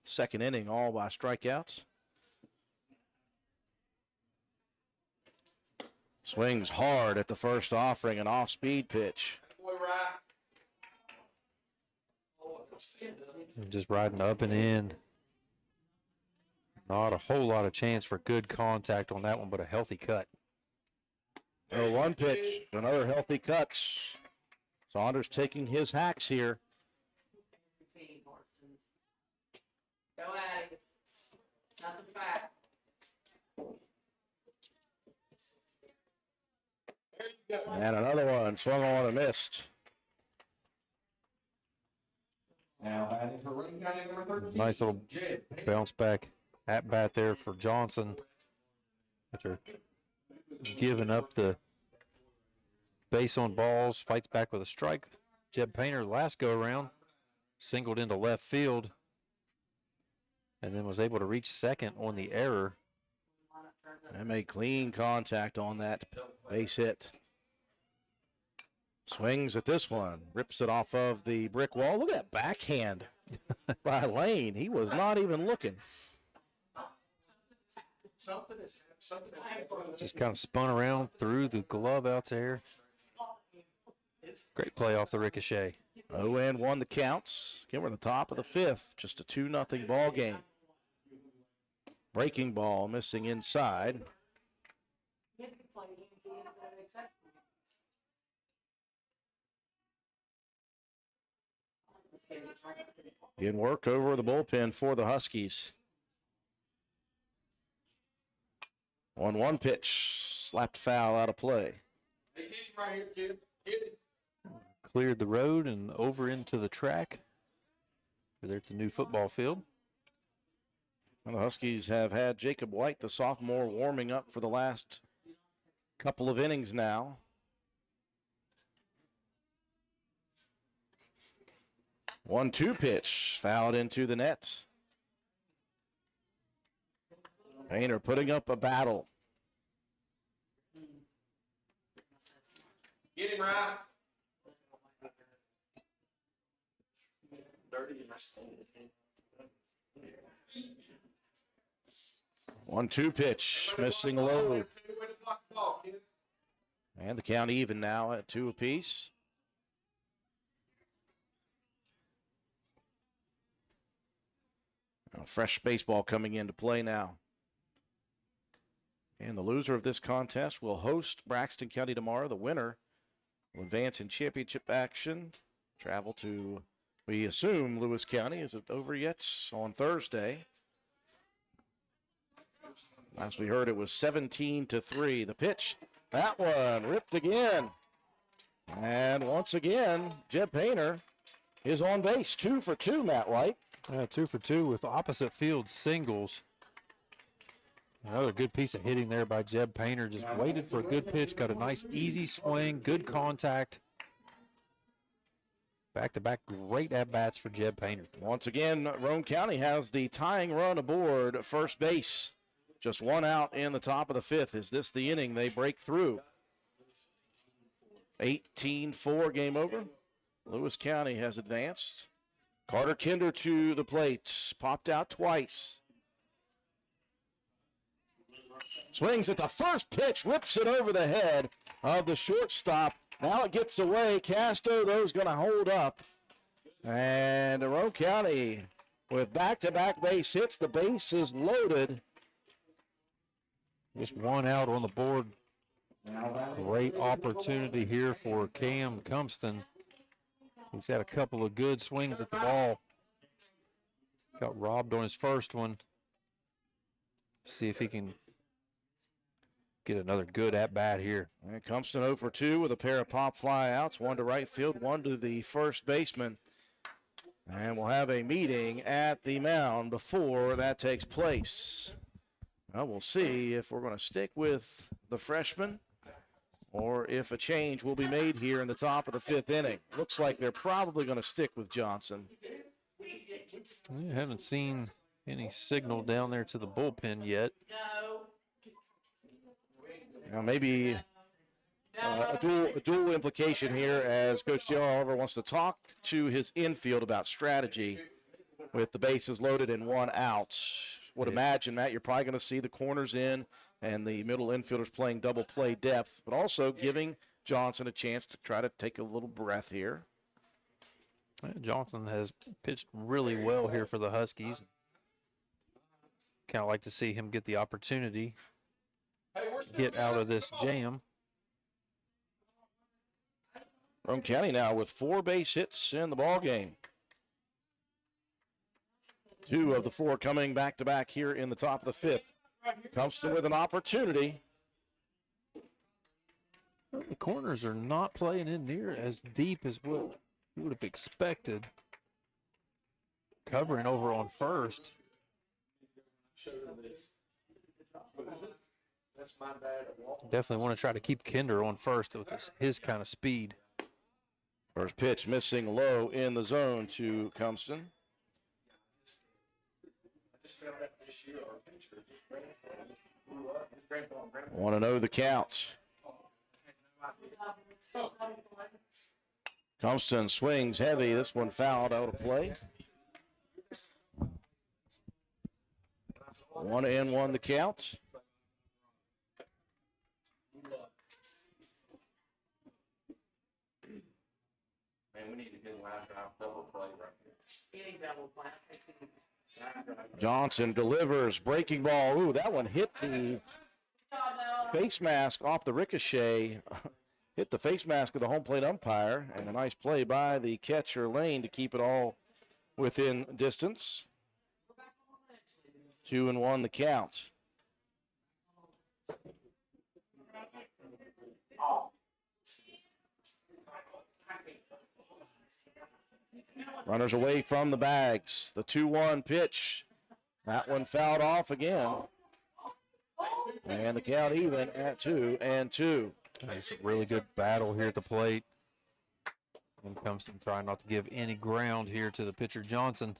second inning, all by strikeouts. Swings hard at the first offering, an off-speed pitch. Just riding up and in. Not a whole lot of chance for good contact on that one, but a healthy cut. 0-1 pitch, another healthy cut. Saunders taking his hacks here. Go at it. Nothing back. And another one swung on and missed. Now batting for Roane County, number 13. Nice little bounce back at bat there for Johnson. After giving up the base on balls, fights back with a strike. Jeb Painter last go around singled into left field and then was able to reach second on the error. And made clean contact on that base hit. Swings at this one, rips it off of the brick wall. Look at that backhand by Lane. He was not even looking. Just kind of spun around through the glove out there. Great play off the ricochet. 0-1 the counts. Again, we're in the top of the 5th. Just a 2-0 ball game. Breaking ball missing inside. In work over the bullpen for the Huskies. 1-1 pitch, slapped foul out of play. Cleared the road and over into the track. They're at the new football field. Well, the Huskies have had Jacob White, the sophomore, warming up for the last couple of innings now. One-two pitch, fouled into the net. Painter putting up a battle. Get him right. Dirty and 1-2 pitch, missing low. And the count even now at 2 apiece. Fresh baseball coming into play now. And the loser of this contest will host Braxton County tomorrow. The winner will advance in championship action. Travel to, we assume, Lewis County. Is it over yet? On Thursday. Last we heard, it was 17-3. The pitch, that one ripped again. And once again, Jeb Painter is on base. 2 for 2, Matt White. 2 for 2 with opposite field singles. Another good piece of hitting there by Jeb Painter. Just waited for a good pitch, got a nice easy swing, good contact. Back-to-back great at-bats for Jeb Painter. Once again, Roane County has the tying run aboard at first base. Just 1 out in the top of the 5th. Is this the inning they break through? 18-4, game over. Lewis County has advanced. Carter Kinder to the plate. Popped out twice. Swings at the first pitch. Whips it over the head of the shortstop. Now it gets away. Castro, though, is going to hold up. And Roane County with back-to-back base hits. The base is loaded. Just 1 out on the board. Great opportunity here for Cam Cumston. He's had a couple of good swings at the ball. Got robbed on his first one. See if he can get another good at-bat here. And Cumston 0 for 2 with a pair of pop fly outs. 1 to right field, 1 to the first baseman. And we'll have a meeting at the mound before that takes place. Well, we'll see if we're going to stick with the freshman or if a change will be made here in the top of the 5th inning. Looks like they're probably going to stick with Johnson. I haven't seen any signal down there to the bullpen yet. Now maybe a dual implication here as Coach J.R. Oliver wants to talk to his infield about strategy with the bases loaded and 1 out. Would imagine, Matt, you're probably going to see the corners in and the middle infielders playing double play depth, but also giving Johnson a chance to try to take a little breath here. Johnson has pitched really well here for the Huskies. Kind of like to see him get the opportunity, get out of this jam. Roane County now with 4 base hits in the ball game. 2 of the 4 coming back-to-back here in the top of the 5th. Cumston with an opportunity. The corners are not playing in near as deep as what you would have expected. Covering over on first. Definitely want to try to keep Kinder on first with his kind of speed. First pitch missing low in the zone to Cumston. Want to know the counts. Cumston swings heavy. This one fouled out of play. 1-1 the count. Man, we need to get a line drive double play right here. Any double play. Johnson delivers, breaking ball. Ooh, that one hit the face mask off the ricochet. Hit the face mask of the home plate umpire, and a nice play by the catcher Lane to keep it all within distance. 2-1 the count. Runners away from the bags. The 2-1 pitch. That one fouled off again. And the count even at 2-2. It's a really good battle here at the plate. And Cumston trying not to give any ground here to the pitcher Johnson.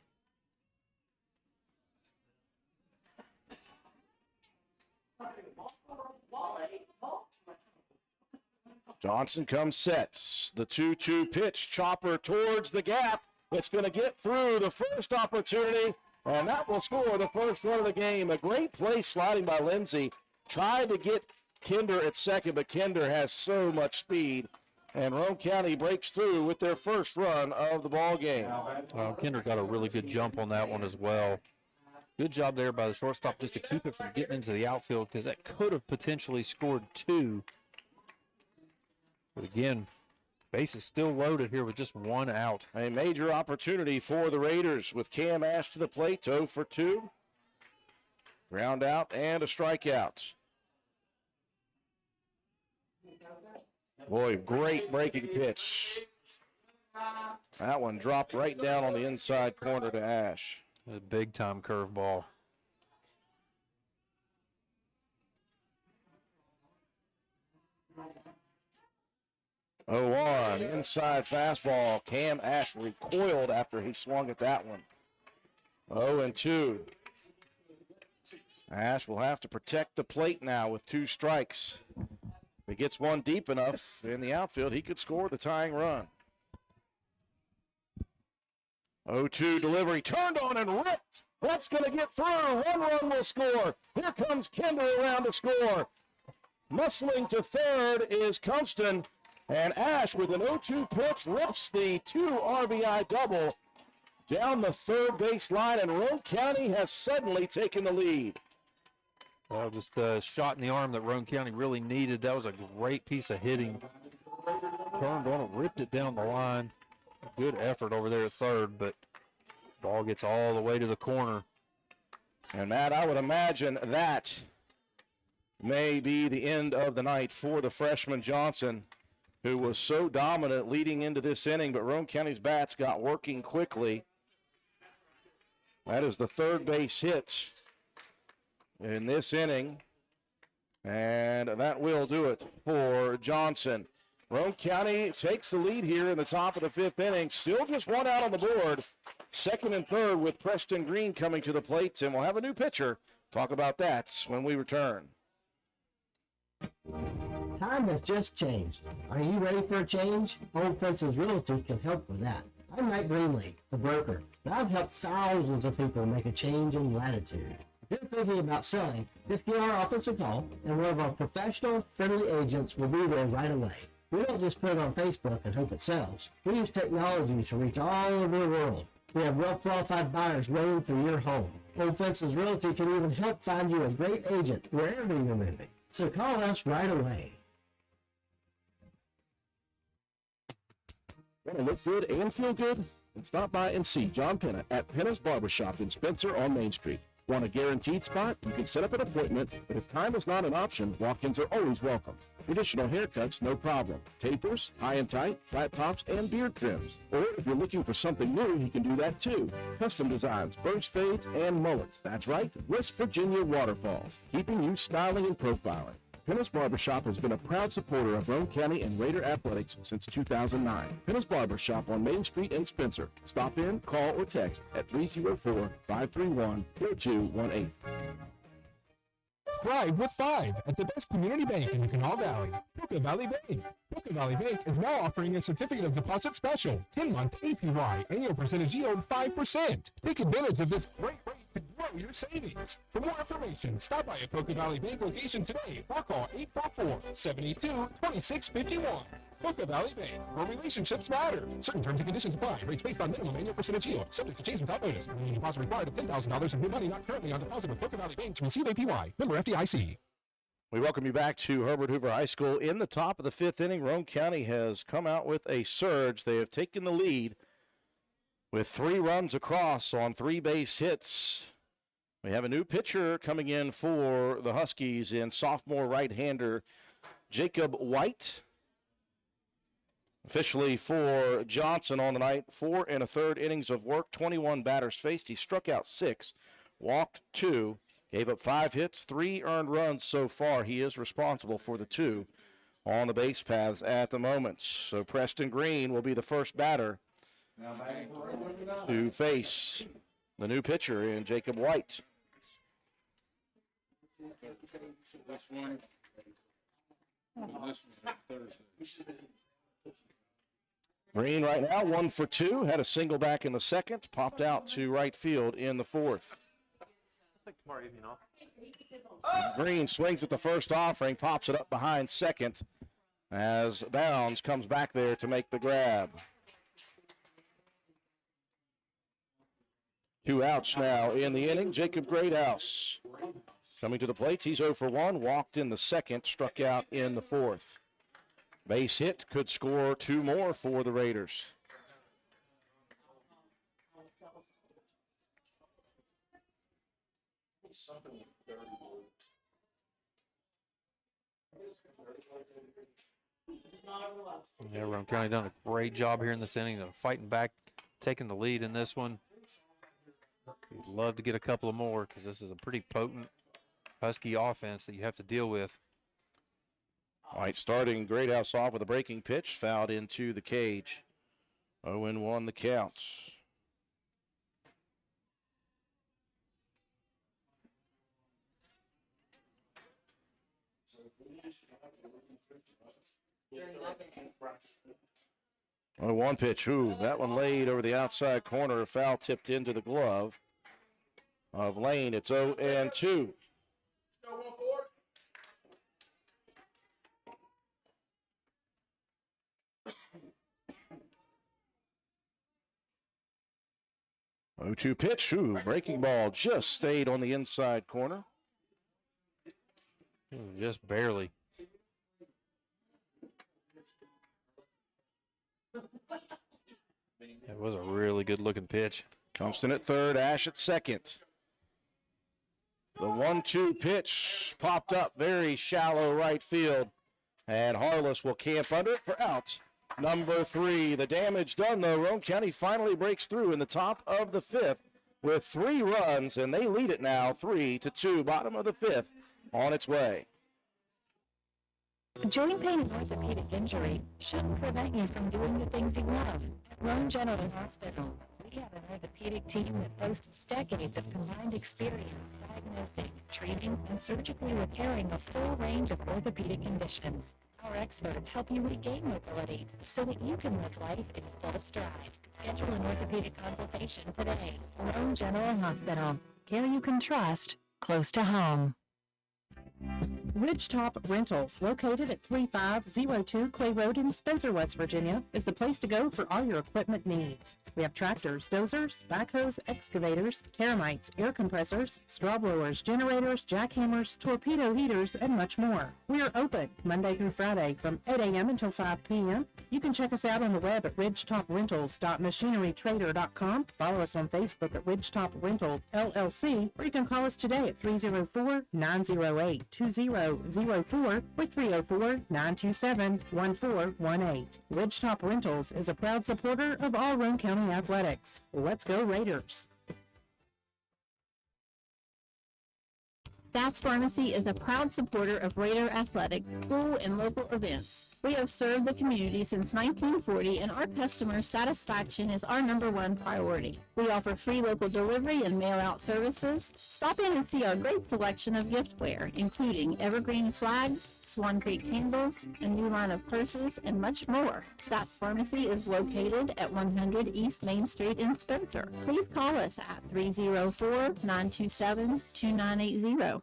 Johnson comes sets. The 2-2 pitch. Chopper towards the gap. It's going to get through the first opportunity And that will score the first run of the game. A great play sliding by Lindsey. Tried to get Kinder at second, but Kinder has so much speed. And Roane County breaks through with their first run of the ball game. Kinder got a really good jump on that one as well. Good job there by the shortstop just to keep it from getting into the outfield, because that could have potentially scored 2. But again, base is still loaded here with just 1 out. A major opportunity for the Raiders with Cam Ash to the plate, 0 for 2. Ground out and a strikeout. Boy, great breaking pitch. That one dropped right down on the inside corner to Ash. A big-time curveball. Oh, 1 inside fastball. Cam Ash recoiled after he swung at that one. 0-2. Ash will have to protect the plate now with 2 strikes. If he gets one deep enough in the outfield, he could score the tying run. 0-2 delivery, turned on and ripped. That's going to get through. 1 run will score. Here comes Kinder around to score. Muscling to third is Kunston, and Ash with an 0-2 pitch rips the 2 RBI double down the third base line, and Roane County has suddenly taken the lead. Well, just a shot in the arm that Roane County really needed. That was a great piece of hitting. Turned on it, ripped it down the line. Good effort over there at third, but ball gets all the way to the corner. And Matt, I would imagine that may be the end of the night for the freshman Johnson, who was so dominant leading into this inning, but Roane County's bats got working quickly. That is the third base hit in this inning, and that will do it for Johnson. Roane County takes the lead here in the top of the 5th inning. Still just 1 out on the board. Second and third with Preston Green coming to the plate, and we'll have a new pitcher. Talk about that when we return. Time has just changed. Are you ready for a change? Old Fences Realty can help with that. I'm Mike Greenlee, the broker, and I've helped thousands of people make a change in latitude. If you're thinking about selling, just give our office a call, and one of our professional, friendly agents will be there right away. We don't just put it on Facebook and hope it sells. We use technology to reach all over the world. We have well-qualified buyers waiting for your home. Old Fences Realty can even help find you a great agent wherever you're moving. So call us right away. Want to look good and feel good? Then stop by and see John Penna at Penna's Barbershop in Spencer on Main Street. Want a guaranteed spot? You can set up an appointment, but if time is not an option, walk-ins are always welcome. Traditional haircuts, no problem. Tapers, high and tight, flat tops, and beard trims. Or if you're looking for something new, he can do that too. Custom designs, burst fades, and mullets. That's right, West Virginia Waterfall, keeping you styling and profiling. Penna's Barbershop has been a proud supporter of Roane County and Raider athletics since 2009. Penna's Barbershop on Main Street in Spencer. Stop in, call, or text at 304-531-4218. Thrive with 5 at the best community bank in the Canal Valley, Poca Valley Bank. Poca Valley Bank is now offering a certificate of deposit special, 10-month APY, annual percentage yield 5%. Take advantage of this great rate to grow your savings. For more information, stop by a Poca Valley Bank location today or call 844-72-2651. Poca Valley Bank, where relationships matter. Certain terms and conditions apply. Rates based on minimum annual percentage yield. Subject to change without notice. Minimum deposit required of $10,000 in new money not currently on deposit with Poca Valley Bank to receive APY. Member FDIC. We welcome you back to Herbert Hoover High School. In the top of the 5th inning, Roane County has come out with a surge. They have taken the lead with 3 runs across on 3 base hits. We have a new pitcher coming in for the Huskies in sophomore right-hander Jacob White. Officially for Johnson on the night, 4 1/3 innings of work, 21 batters faced. He struck out 6, walked 2, gave up 5 hits, 3 earned runs so far. He is responsible for the 2 on the base paths at the moment. So Preston Green will be the first batter to face the new pitcher in Jacob White. Green right now 1 for 2. Had a single back in the second. Popped out to right field in the fourth. Green swings at the first offering, pops it up behind second as Bounds comes back there to make the grab. 2 outs now in the inning. Jacob Greathouse coming to the plate. He's 0 for 1, walked in the second, struck out in the fourth. Base hit, could score 2 more for the Raiders. Yeah, Roane County done a great job here in this inning. They're fighting back, taking the lead in this one. We'd love to get a couple of more because this is a pretty potent Husky offense that you have to deal with. All right, starting Greathouse off with a breaking pitch, fouled into the cage. 0-1 the count. Oh, 1 pitch. Ooh, that one laid over the outside corner. A foul tipped into the glove of Lane. It's 0-2. Oh, 2 pitch. Ooh, breaking ball just stayed on the inside corner. Just barely. That was a really good looking pitch. Compton at third, Ash at second. The 1-2 pitch popped up very shallow right field, and Harless will camp under it for out number 3. The damage done, though. Roane County finally breaks through in the top of the 5th with 3 runs, and they lead it now 3-2. Bottom of the 5th on its way. Joint pain and orthopedic injury shouldn't prevent you from doing the things you love. At Roane General Hospital, we have an orthopedic team that boasts decades of combined experience diagnosing, treating, and surgically repairing a full range of orthopedic conditions. Our experts help you regain mobility so that you can live life in full stride. Schedule an orthopedic consultation today. Roane General Hospital. Care you can trust, close to home. Ridgetop Rentals, located at 3502 Clay Road in Spencer, West Virginia, is the place to go for all your equipment needs. We have tractors, dozers, backhoes, excavators, termites, air compressors, straw blowers, generators, jackhammers, torpedo heaters, and much more. We are open Monday through Friday from 8 a.m. until 5 p.m. You can check us out on the web at ridgetoprentals.machinerytrader.com. Follow us on Facebook at Ridgetop Rentals LLC, or you can call us today at 304-908-2004 or 304-927-1418. Ridgetop Rentals is a proud supporter of all Roane County athletics. Let's go Raiders! Stats Pharmacy is a proud supporter of Raider athletics, school, and local events. We have served the community since 1940, and our customers' satisfaction is our #1 priority. We offer free local delivery and mail-out services. Stop in and see our great selection of giftware, including evergreen flags, Swan Creek candles, a new line of purses, and much more. Stats Pharmacy is located at 100 East Main Street in Spencer. Please call us at 304-927-2980.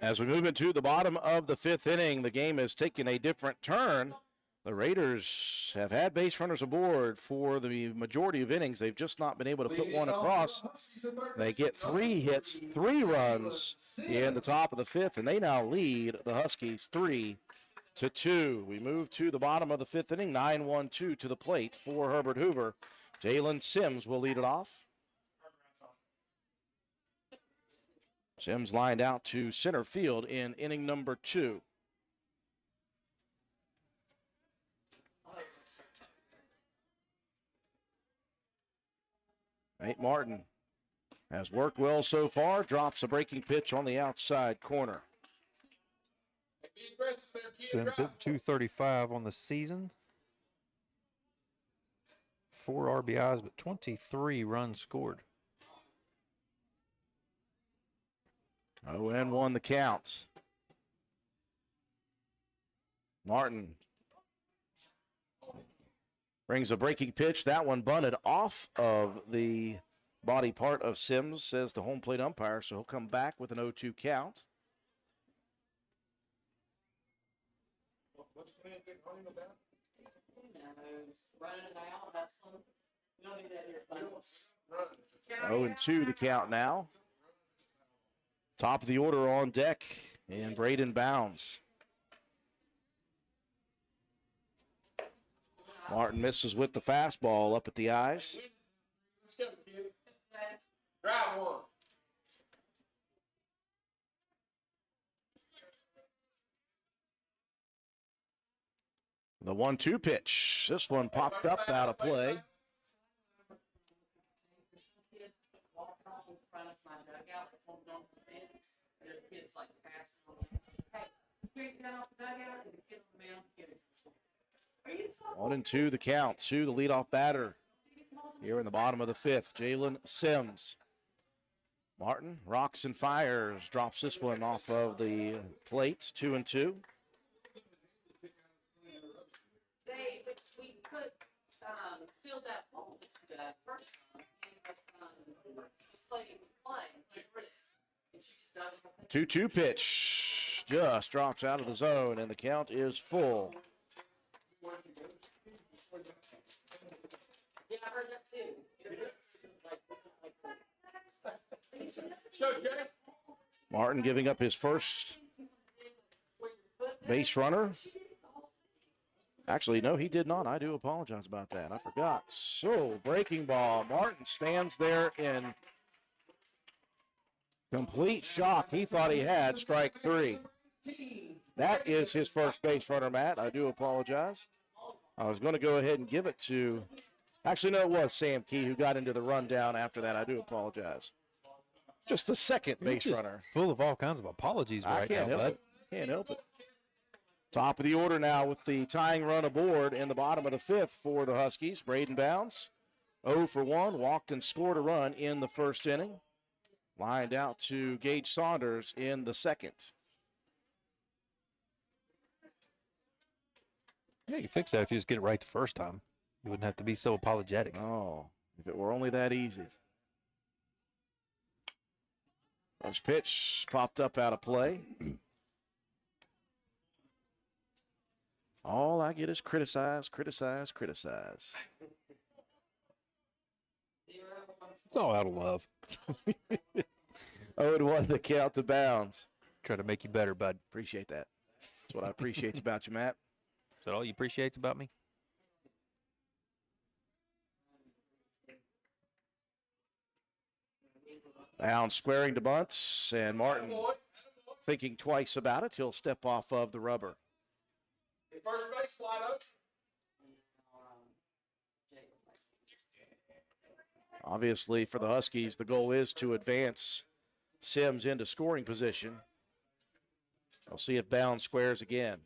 As we move into the bottom of the 5th inning, the game has taken a different turn. The Raiders have had base runners aboard for the majority of innings. They've just not been able to put one across. They get 3 hits, 3 runs in the top of the 5th, and they now lead the Huskies 3-2. We move to the bottom of the 5th inning, 9-1-2 to the plate for Herbert Hoover. Jalen Sims will lead it off. Sims lined out to center field in inning number 2. Nate Martin has worked well so far, drops a breaking pitch on the outside corner. Sims hit 235 on the season. 4 RBIs, but 23 runs scored. 0-1 the count. Brings a breaking pitch. That one bunted off of the body part of Sims, says the home plate umpire, so he'll come back with an 0-2 count. What's the man running about? Running it out, hustling. We don't do that here. 0-2 the count now. Top of the order on deck, and Braden Bounds. Martin misses with the fastball up at the eyes. Let's go, kid. Drive one. The 1-2 pitch. This one popped up out of play. One and two the count to the leadoff batter here in the bottom of the fifth, Jalen Sims. Martin rocks and fires, drops this one off of the plate, 2-2. We could fill that hole that first time and she just doesn't. 2-2 pitch just drops out of the zone, and the count is full. Yeah, I heard that too. Martin giving up his first base runner. Actually, no, he did not. I do apologize about that. I forgot. So, breaking ball. Martin stands there in complete shock. He thought he had strike three. That is his first base runner, Matt. I do apologize. I was going to go ahead and give it to, actually, no, it was Sam Key who got into the rundown after that. I do apologize. Just the second base runner. Full of all kinds of apologies right now, bud. Can't help it. Top of the order now with the tying run aboard in the bottom of the fifth for the Huskies. Braden Bounds, 0 for 1, walked and scored a run in the first inning. Lined out to Gage Saunders in the second. Yeah, you fix that if you just get it right the first time. You wouldn't have to be so apologetic. Oh, if it were only that easy. First pitch popped up out of play. All I get is criticize, criticize, criticize. It's all out of love. 0-1 the count to Bounds. Try to make you better, bud. Appreciate that. That's what I appreciate about you, Matt. Is that all you appreciate about me? Bounds squaring to bunts, and Martin thinking twice about it. He'll step off of the rubber. First base, fly out. Obviously, for the Huskies, the goal is to advance Sims into scoring position. We'll see if Bounds squares again.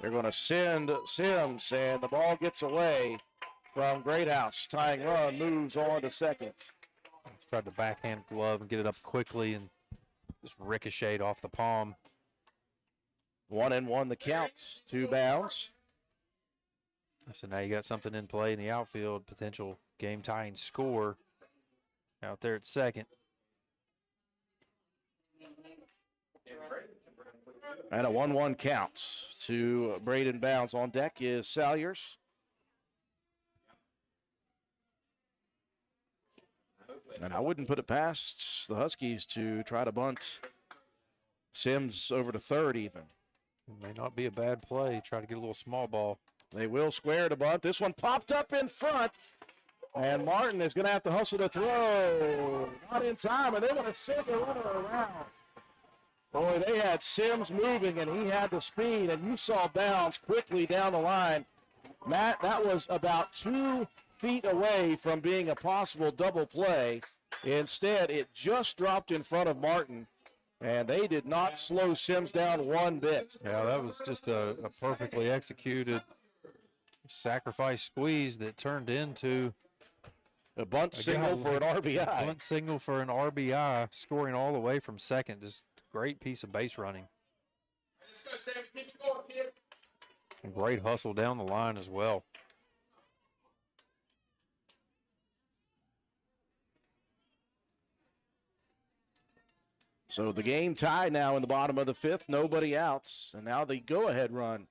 They're going to send Sims, and the ball gets away from Greathouse. Tying run moves on to second. Tried to backhand glove and get it up quickly and just ricocheted off the palm. 1-1 the counts, 2 Bounds. So now you got something in play in the outfield, potential game-tying score out there at second. And a 1-1 count to Braden Bounds. On deck is Salyers. And I wouldn't put it past the Huskies to try to bunt Sims over to third even. It may not be a bad play. Try to get a little small ball. They will square to bunt. This one popped up in front. And Martin is going to have to hustle to throw. Not in time, and they're going to send the runner around. Boy, they had Sims moving, and he had the speed, and you saw Bounds quickly down the line. Matt, that was about 2 feet away from being a possible double play. Instead, it just dropped in front of Martin, and they did not slow Sims down one bit. Yeah, that was just a perfectly executed sacrifice squeeze that turned into a bunt signal for an RBI. Bunt signal for an RBI, scoring all the way from second. Just great piece of base running. Let's go, Sam. Keep going, kid. Some great hustle down the line as well. So the game tied now in the bottom of the fifth, nobody outs, and now the go-ahead run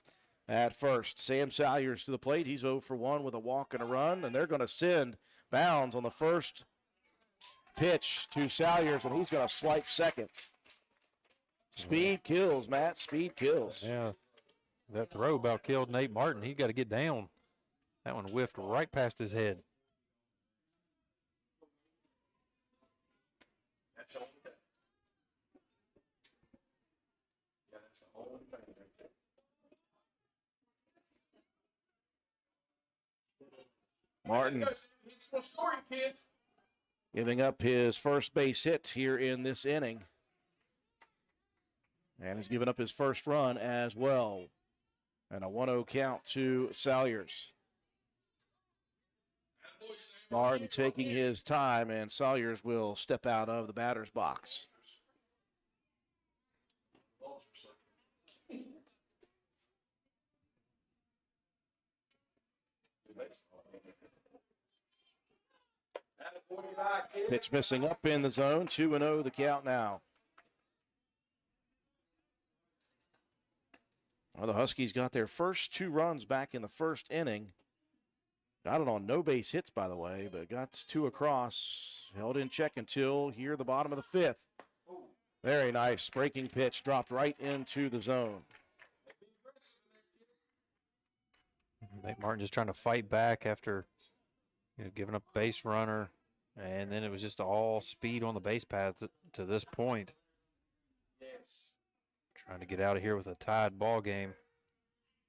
at first. Sam Salyers to the plate. He's 0 for 1 with a walk and a run, and they're going to send Bounds on the first pitch to Salyers, and he's going to swipe second. Speed kills, Matt. Speed kills. Yeah, that throw about killed Nate Martin. He got to get down. That one whiffed right past his head. Martin giving up his first base hit here in this inning. And has given up his first run as well. And a 1-0 count to Salyers. Martin taking his time, and Salyers will step out of the batter's box. Pitch missing up in the zone. 2-0 the count now. Well, the Huskies got their first 2 runs back in the first inning. Got it on no base hits, by the way, but got 2 across. Held in check until here the bottom of the fifth. Very nice breaking pitch, dropped right into the zone. Nate Martin just trying to fight back after giving up base runner, and then it was just all speed on the base path to this point. Trying to get out of here with a tied ball game.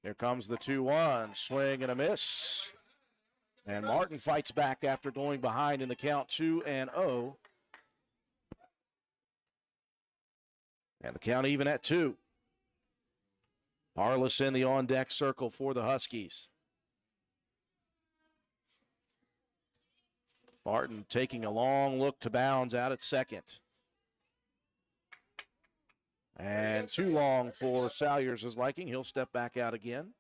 Here comes the 2-1, swing and a miss. And Martin fights back after going behind in the count 2-0. And the count even at 2. Harless in the on-deck circle for the Huskies. Martin taking a long look to Bounds out at second. And too long for Salyers' liking. He'll step back out again.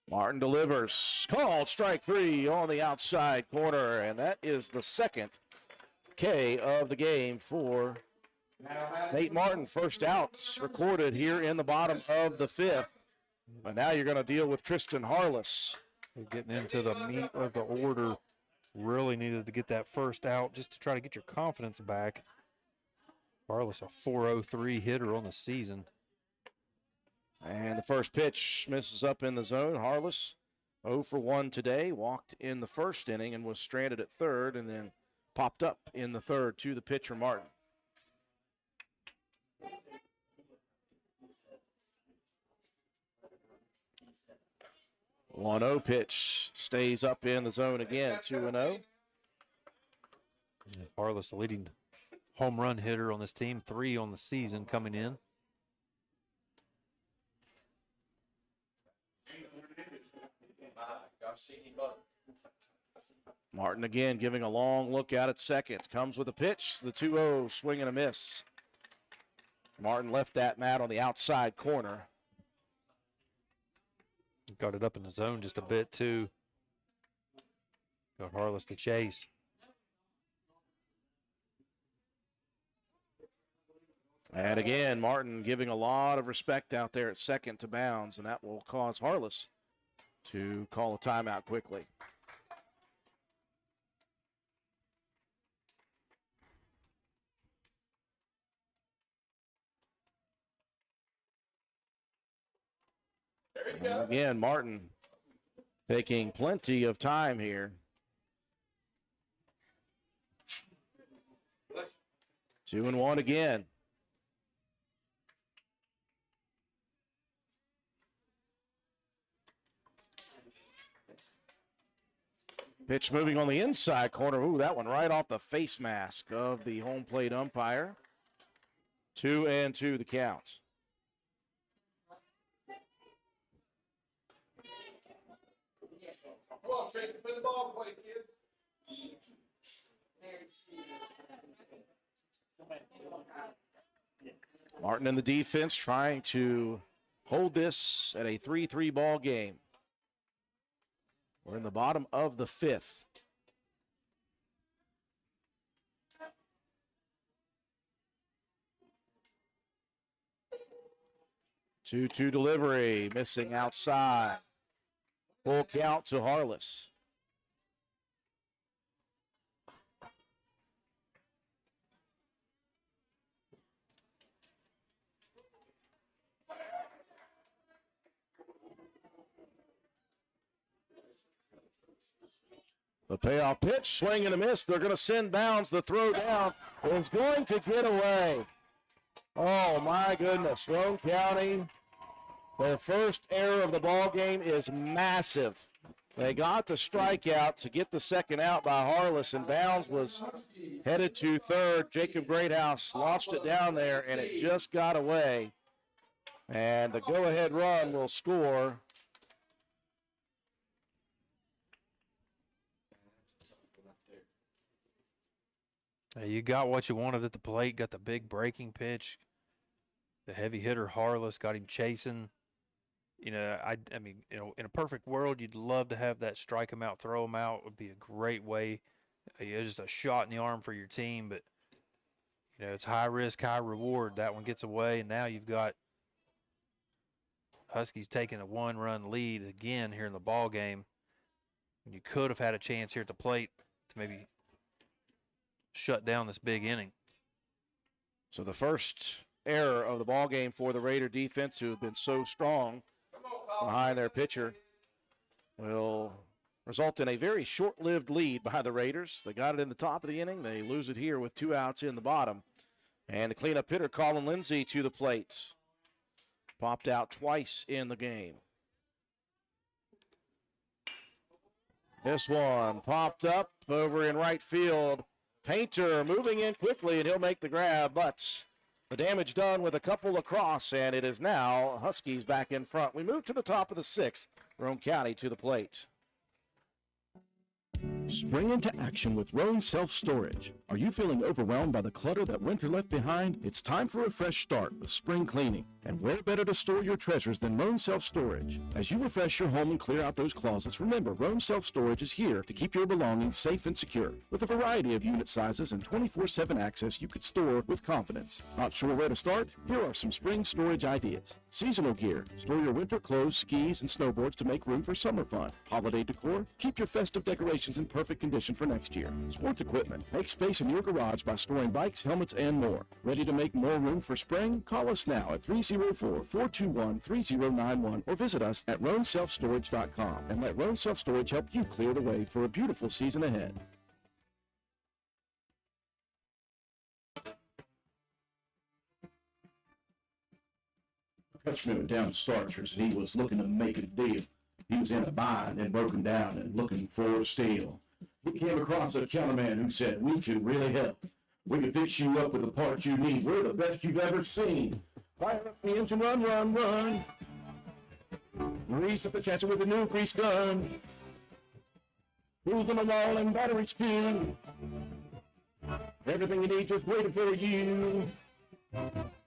Martin delivers. Called strike 3 on the outside corner, and that is the second K of the game for Nate Martin. First outs recorded here in the bottom of the fifth. But now you're going to deal with Tristan Harless. We're getting into the meat of the order. Really needed to get that first out just to try to get your confidence back. Harless, a .403 hitter on the season. And the first pitch misses up in the zone. Harless 0 for 1 today. Walked in the first inning and was stranded at third, and then popped up in the third to the pitcher, Martin. One 0 pitch stays up in the zone again. 2-0. Harless, the leading home run hitter on this team, 3 on the season coming in. Martin again giving a long look out at second. Comes with a pitch. The 2-0 swing and a miss. Martin left that mat on the outside corner. Got it up in the zone just a bit, too. Got Harless to chase. And again, Martin giving a lot of respect out there at second to Bounds, and that will cause Harless to call a timeout quickly. And again, Martin taking plenty of time here. 2-1 again. Pitch moving on the inside corner. Ooh, that one right off the face mask of the home plate umpire. 2-2 the count. Come on, Tristan, put the ball away, kid. Martin in the defense trying to hold this at a 3-3 ball game. We're in the bottom of the 5th. Two delivery, missing outside. Full count to Harless. The payoff pitch, swing and a miss. They're going to send bounds. The throw down is going to get away. Oh, my goodness. Roane County, their first error of the ball game is massive. They got the strikeout to get the second out by Harless, and Bounds was headed to third. Jacob Greathouse launched it down there, and it just got away. And the go-ahead run will score. You got what you wanted at the plate, got the big breaking pitch. The heavy hitter Harless got him chasing. You know, I mean, you know, in a perfect world, you'd love to have that strike him out, throw him out. Would be a great way. Just a shot in the arm for your team, but you know, it's high risk, high reward. That one gets away, and now you've got Huskies taking a 1-run lead again here in the ball game. You could have had a chance here at the plate to maybe shut down this big inning. So the first error of the ball game for the Raider defense, who have been so strong behind their pitcher, will result in a very short-lived lead by the Raiders. They got it in the top of the inning. They lose it here with 2 outs in the bottom. And the cleanup hitter, Colin Lindsay, to the plate. Popped out twice in the game. This one popped up over in right field. Painter moving in quickly, and he'll make the grab, but the damage done with a couple across, and it is now Huskies back in front. We move to the top of the 6th. Roane County to the plate. Spring into action with Roane Self-Storage. Are you feeling overwhelmed by the clutter that winter left behind? It's time for a fresh start with spring cleaning. And where better to store your treasures than Roane Self-Storage? As you refresh your home and clear out those closets, remember Roane Self-Storage is here to keep your belongings safe and secure. With a variety of unit sizes and 24/7 access you could store with confidence. Not sure where to start? Here are some spring storage ideas. Seasonal gear. Store your winter clothes, skis, and snowboards to make room for summer fun. Holiday decor. Keep your festive decorations in perfect condition for next year. Sports equipment. Make space in your garage by storing bikes, helmets, and more. Ready to make more room for spring? Call us now at 304-421-3091 or visit us at RoaneSelfStorage.com and let Roane Self-Storage help you clear the way for a beautiful season ahead. Customer went down to Starchers, and he was looking to make a deal. He was in a bind and broken down and looking for a steal. He came across a counterman who said, "We can really help. We can fix you up with the parts you need. We're the best you've ever seen. Fire up the engine, run, run, run. Grease up the chassis with a new grease gun. Who's on the wall and batteries too. Everything you need just waiting for you."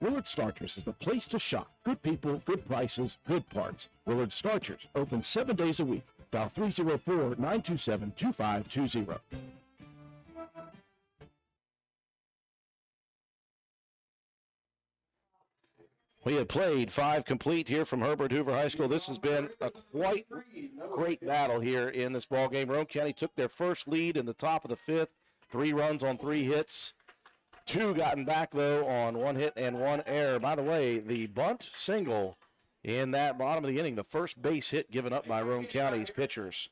Willard Starchers is the place to shop. Good people, good prices, good parts. Willard Starchers, open 7 days a week. Dial 304-927-2520. We have played 5 complete here from Herbert Hoover High School. This has been a quite great battle here in this ball game. Roane County took their first lead in the top of the 5th. 3 runs on 3 hits. 2 gotten back, though, on 1 hit and 1 error. By the way, the bunt single in that bottom of the inning, the first base hit given up by Roane County's pitchers.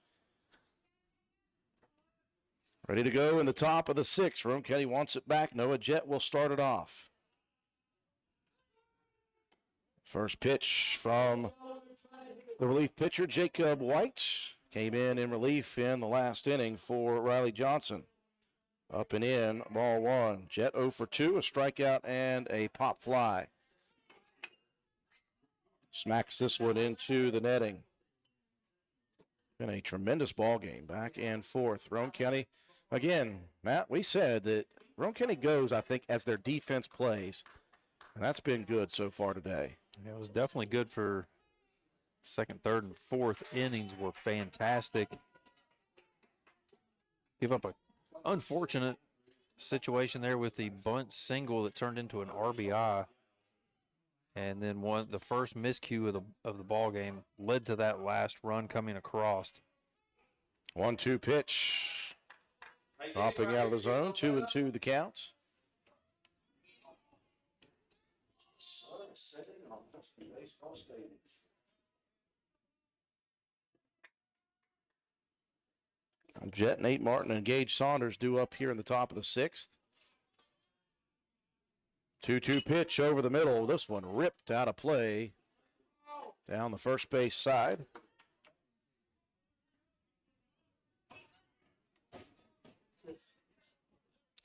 Ready to go in the top of the 6th. Roane County wants it back. Noah Jett will start it off. First pitch from the relief pitcher, Jacob White. Came in relief in the last inning for Riley Johnson. Up and in, ball 1. Jett 0 for 2, a strikeout and a pop fly. Smacks this one into the netting. Been a tremendous ball game, back and forth. Roane County, again, Matt, we said that Roane County goes, I think, as their defense plays, and that's been good so far today. Yeah, it was definitely good for second, third, and fourth innings were fantastic. Give up a unfortunate situation there with the bunt single that turned into an RBI. And then the first miscue of the ball game led to that last run coming across. 1-2 pitch. Dropping out of the zone, 2-2 the count. Jet, Nate Martin, and Gage Saunders due up here in the top of the sixth. 2-2 pitch over the middle. This one ripped out of play down the first base side.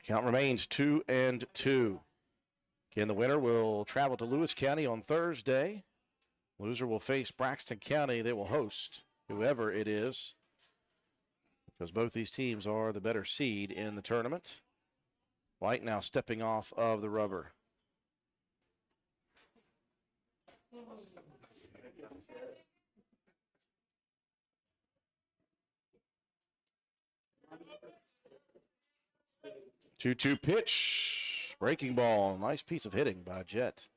Count remains 2-2. Again, the winner will travel to Lewis County on Thursday. Loser will face Braxton County. They will host whoever it is, because both these teams are the better seed in the tournament. White now stepping off of the rubber. Two-two pitch, breaking ball, nice piece of hitting by Jet.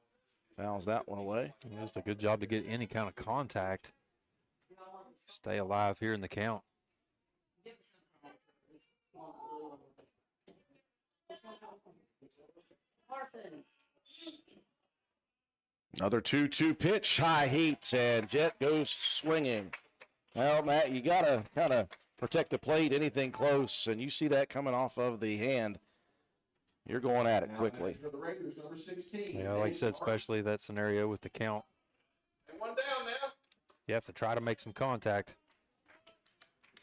Fouls that one away. Just a good job to get any kind of contact. Stay alive here in the count. Another 2-2 pitch, high heat, and Jet goes swinging. Well, Matt, you got to kind of protect the plate, anything close, and you see that coming off of the hand. You're going at it quickly. Yeah, like I said, especially that scenario with the count. One down now. You have to try to make some contact.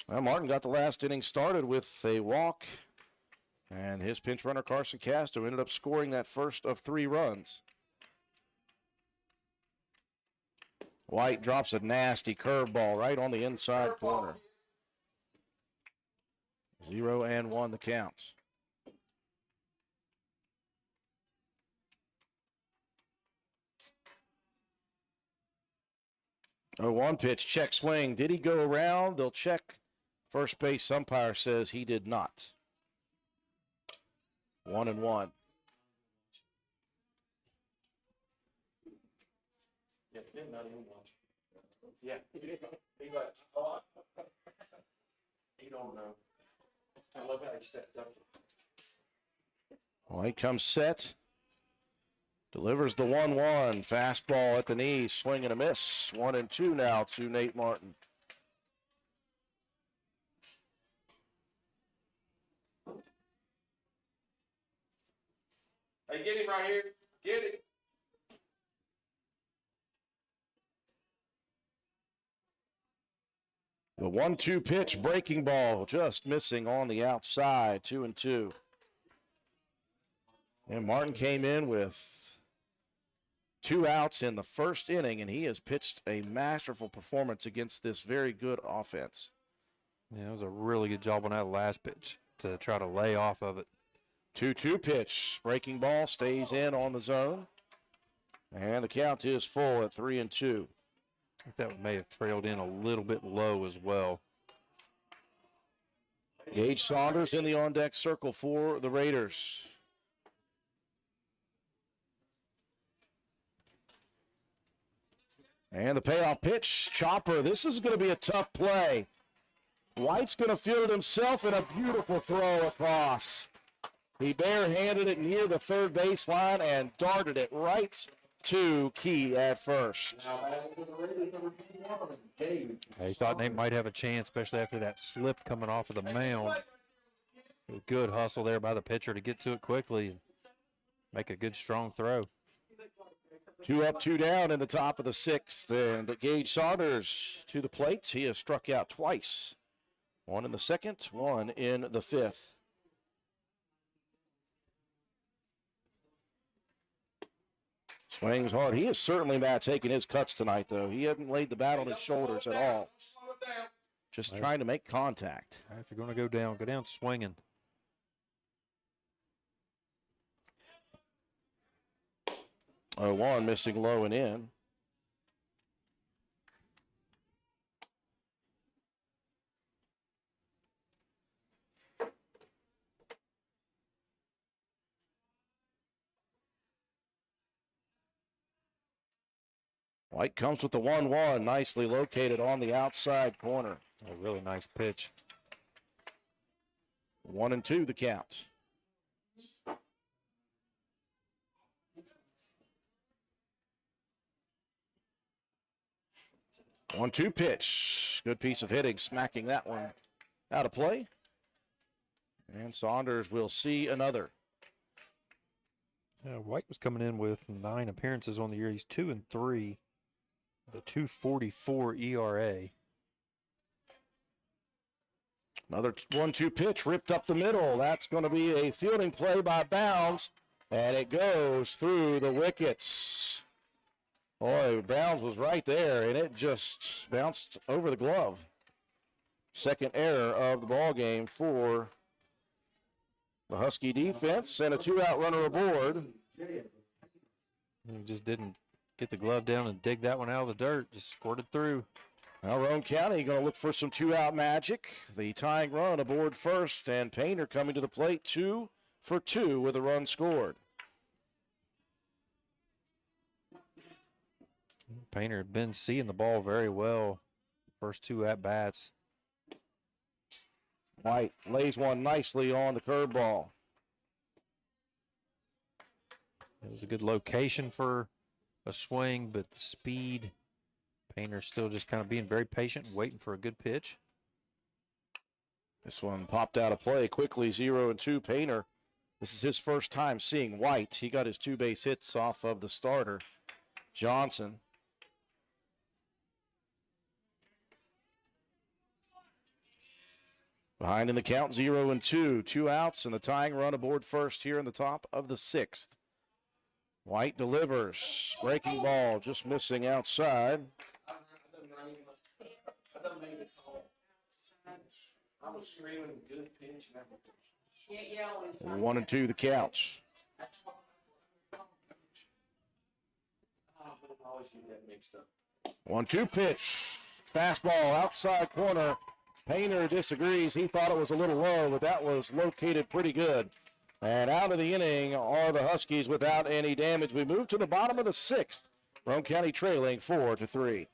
Well, Martin got the last inning started with a walk, and his pinch runner, Carson Castro, ended up scoring that first of 3 runs. White drops a nasty curveball right on the inside corner. 0-1 the count. Oh, 1 pitch, check swing. Did he go around? They'll check. First base umpire says he did not. 1-1. Yeah, not even watch. Yeah, he like, oh, he don't know. I love how he stepped up. White comes set. Delivers the 1-1. Fastball at the knee. Swing and a miss. 1-2 now to Nate Martin. Hey, get him right here. Get it. The 1-2 pitch, breaking ball, just missing on the outside. 2-2. And Martin came in with 2 outs in the first inning, and he has pitched a masterful performance against this very good offense. Yeah, it was a really good job on that last pitch to try to lay off of it. 2-2 pitch, breaking ball, stays in on the zone. And the count is full at 3-2. I think that may have trailed in a little bit low as well. Gage Saunders in the on-deck circle for the Raiders. And the payoff pitch, chopper. This is going to be a tough play. White's going to field it himself, and a beautiful throw across. He barehanded it near the third baseline and darted it right to Key at first. He thought Nate might have a chance, especially after that slip coming off of the mound. It was good hustle there by the pitcher to get to it quickly and make a good, strong throw. 2 up, 2 down in the top of the 6th. And Gage Saunders to the plate. He has struck out twice. 1 in the 2nd, 1 in the 5th. Swings hard. He is certainly not taking his cuts tonight, though. He hasn't laid the bat on his shoulders at all. Just trying to make contact. If you're going to go down swinging. 0-1, missing low and in. White comes with the 1-1, nicely located on the outside corner. A really nice pitch. 1-2 the count. One-two pitch. Good piece of hitting, smacking that one out of play. And Saunders will see another. Yeah, White was coming in with 9 appearances on the year. He's 2-3. The 2.44 ERA. Another 1-2 pitch ripped up the middle. That's going to be a fielding play by Bounds, and it goes through the wickets. Boy, Bounds was right there, and it just bounced over the glove. Second error of the ball game for the Husky defense, and a 2-out runner aboard. He just didn't get the glove down and dig that one out of the dirt. Just squirted through. Now Roane County going to look for some 2-out magic. The tying run aboard first, and Painter coming to the plate 2 for 2 with a run scored. Painter had been seeing the ball very well. First 2 at-bats. White lays one nicely on the curveball. It was a good location for a swing, but the speed, Painter still just kind of being very patient, waiting for a good pitch. This one popped out of play quickly, 0-2 Painter. This is his first time seeing White. He got his 2 base hits off of the starter, Johnson. Behind in the count, 0-2. 2 outs and the tying run aboard first here in the top of the 6th. White delivers. Breaking ball just missing outside. I was screaming good pitch and 1-2 the count. I always get that mixed up. 1-2 pitch. Fastball outside corner. Painter disagrees. He thought it was a little low, but that was located pretty good. And out of the inning are the Huskies without any damage. We move to the bottom of the 6th. Roane County trailing 4-3.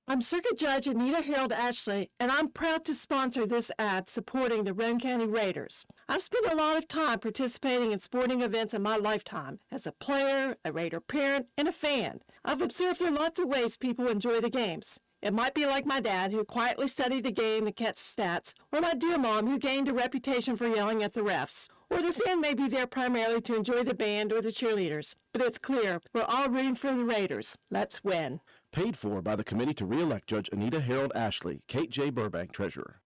I'm Circuit Judge Anita Harold Ashley, and I'm proud to sponsor this ad supporting the Roane County Raiders. I've spent a lot of time participating in sporting events in my lifetime as a player, a Raider parent, and a fan. I've observed there are lots of ways people enjoy the games. It might be like my dad, who quietly studied the game to catch stats, or my dear mom, who gained a reputation for yelling at the refs. Or the fan may be there primarily to enjoy the band or the cheerleaders. But it's clear, we're all rooting for the Raiders. Let's win. Paid for by the committee to re-elect Judge Anita Harold Ashley, Kate J. Burbank, Treasurer.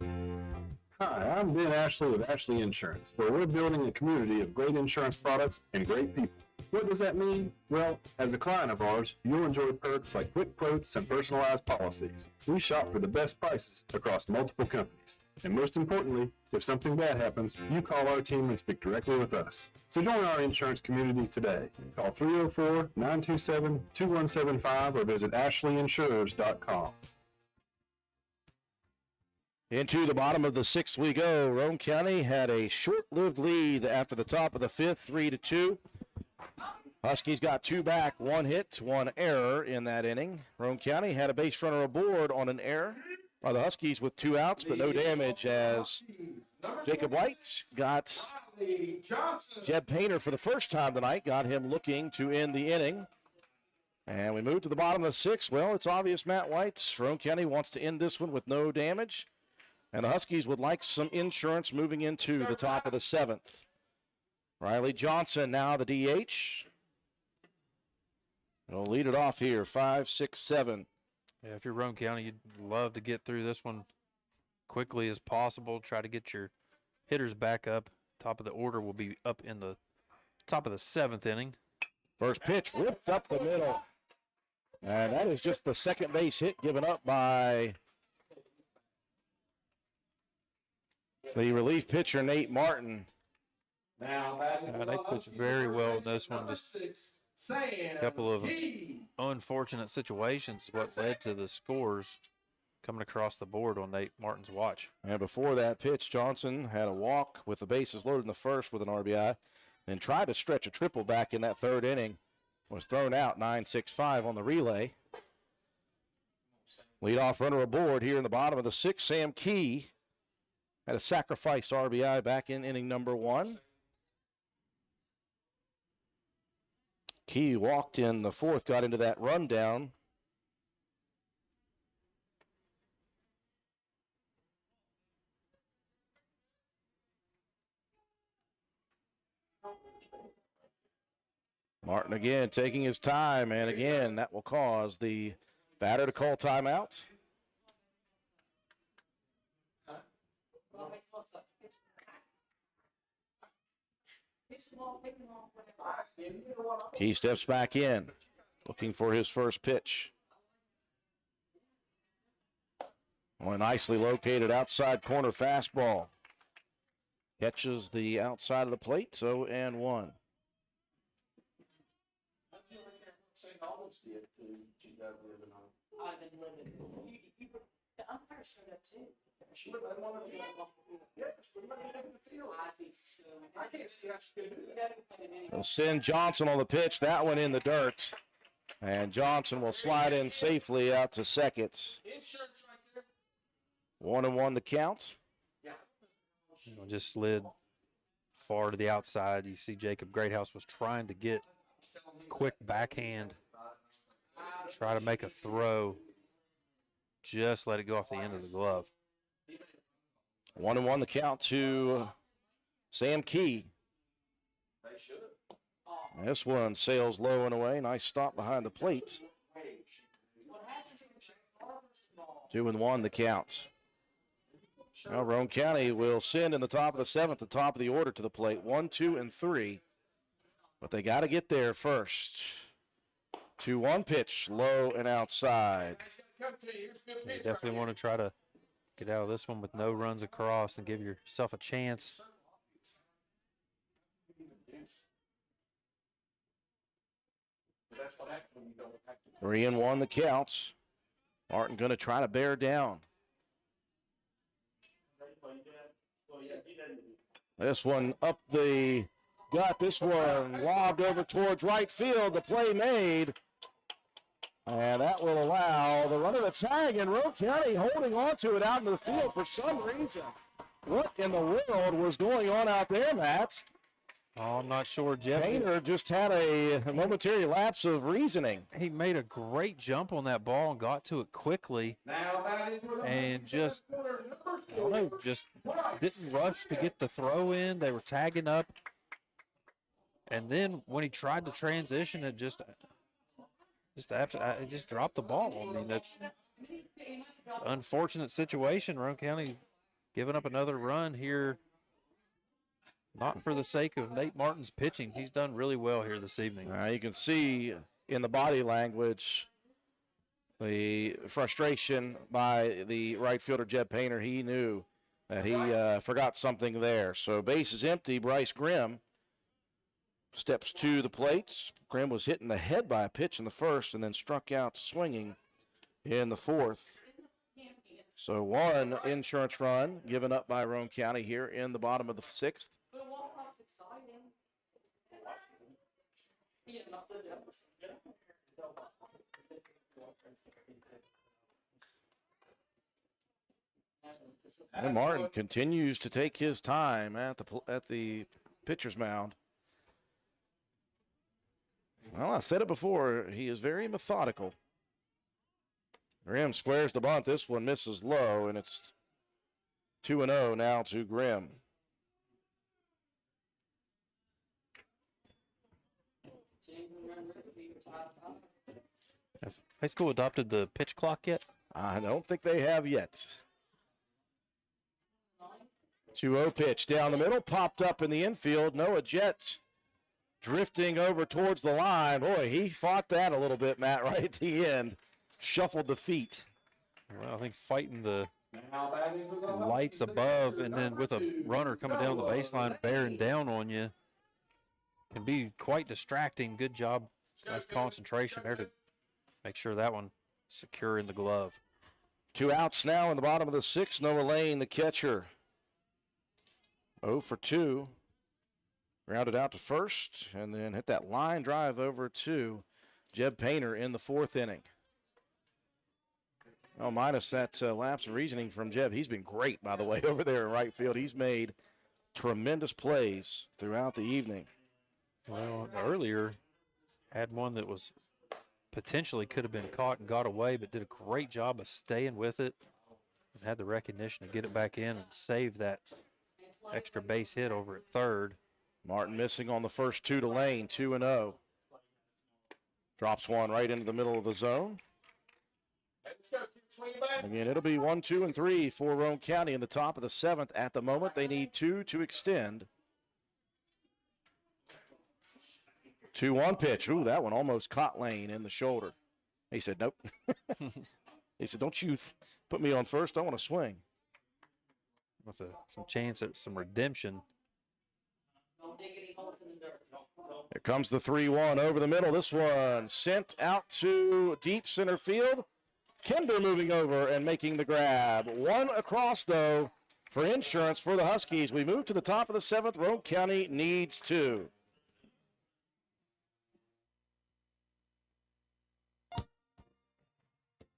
Hi, I'm Ben Ashley with Ashley Insurance, where we're building a community of great insurance products and great people. What does that mean? Well, as a client of ours, you'll enjoy perks like quick quotes and personalized policies. We shop for the best prices across multiple companies. And most importantly, if something bad happens, you call our team and speak directly with us. So join our insurance community today. Call 304-927-2175 or visit ashleyinsurers.com. Into the bottom of the 6th we go. Roane County had a short-lived lead after the top of the 5th, 3-2. Huskies got 2 back, 1 hit, 1 error in that inning. Roane County had a base runner aboard on an error by the Huskies with 2 outs, but no damage as Jacob White got Jeb Painter for the first time tonight, got him looking to end the inning. And we move to the bottom of the 6th. Well, it's obvious Matt White. Roane County wants to end this one with no damage. And the Huskies would like some insurance moving into the top of the 7th. Riley Johnson now the DH. He'll lead it off here, 5, 6, 7. Yeah, if you're Roane County, you'd love to get through this one quickly as possible. Try to get your hitters back up. Top of the order will be up in the top of the 7th inning. First pitch ripped up the middle. And that is just the second base hit given up by the relief pitcher, Nate Martin. They pitched very well in this one. Just A couple of unfortunate situations is what led to the scores coming across the board on Nate Martin's watch. And before that pitch, Johnson had a walk with the bases loaded in the first with an RBI, then tried to stretch a triple back in that third inning. Was thrown out 9-6-5 on the relay. Leadoff runner aboard here in the bottom of the sixth. Sam Key had a sacrifice RBI back in inning number 1. Key walked in the fourth, got into that rundown. Martin again taking his time, and again that will cause the batter to call timeout. Key steps back in, looking for his first pitch. On a nicely located outside corner fastball. Catches the outside of the plate, 0-1. They'll send Johnson on the pitch. That one in the dirt. And Johnson will slide in safely out to second. 1-1 the count. Just slid far to the outside. You see Jacob Greathouse was trying to get quick backhand, try to make a throw. Just let it go off the end of the glove. 1-1 the count to Sam Key. This one sails low and away. Nice stop behind the plate. 2-1 the count. Now Roane County will send in the top of the seventh, the top of the order to the plate. 1, 2, and 3. But they got to get there first. 2-1 pitch, low and outside. You definitely want to try to get out of this one with no runs across and give yourself a chance. Three and 1 the count. Martin going to try to bear down. This one up the gut. This one lobbed over towards right field. The play made. And that will allow the runner to tag, and Roane County holding on to it out in the field for some reason. What in the world was going on out there, Matt? Oh, I'm not sure, Jeff. Painter just had a momentary lapse of reasoning. He made a great jump on that ball and got to it quickly. And just didn't rush to get the throw in. They were tagging up. And then when he tried to transition, it just dropped the ball. I mean, that's an unfortunate situation. Roane County giving up another run here. Not for the sake of Nate Martin's pitching. He's done really well here this evening. You can see in the body language the frustration by the right fielder, Jed Painter. He knew that he forgot something there. So base is empty. Bryce Grimm steps to the plate. Grimm was hit in the head by a pitch in the first and then struck out swinging in the fourth. So one insurance run given up by Roane County here in the bottom of the sixth. And Martin continues to take his time at the pitcher's mound. Well, I said it before, he is very methodical. Grimm squares the bunt. This one misses low, and it's 2-0 now to Grimm. Has high school adopted the pitch clock yet? I don't think they have yet. 2-0 pitch down the middle, popped up in the infield. Noah Jett drifting over towards the line. Boy, he fought that a little bit, Matt, right at the end. Shuffled the feet. Well, I think fighting the lights above and then with a runner coming down the baseline bearing down on you can be quite distracting. Good job Nice concentration there to make sure that one secure in the glove. 2 outs now in the bottom of the 6th. Noah Lane, the catcher. 0 for 2. Grounded out to first and then hit that line drive over to Jeb Painter in the 4th inning. Oh, minus that lapse of reasoning from Jeb. He's been great, by the way, over there in right field. He's made tremendous plays throughout the evening. Well, earlier had one that was potentially could have been caught and got away, but did a great job of staying with it and had the recognition to get it back in and save that extra base hit over at third. Martin missing on the first 2 to Lane, 2-0. Drops one right into the middle of the zone. Again, it'll be 1, 2, and 3 for Roane County in the top of the 7th. At the moment, they need 2 to extend. 2-1 pitch. Ooh, that one almost caught Lane in the shoulder. He said, nope. He said, don't you put me on first. I want to swing. What's some chance at some redemption. Here comes the 3-1 over the middle. This one sent out to deep center field. Kinder moving over and making the grab. One across, though, for insurance for the Huskies. We move to the top of the 7th. Roane County needs 2.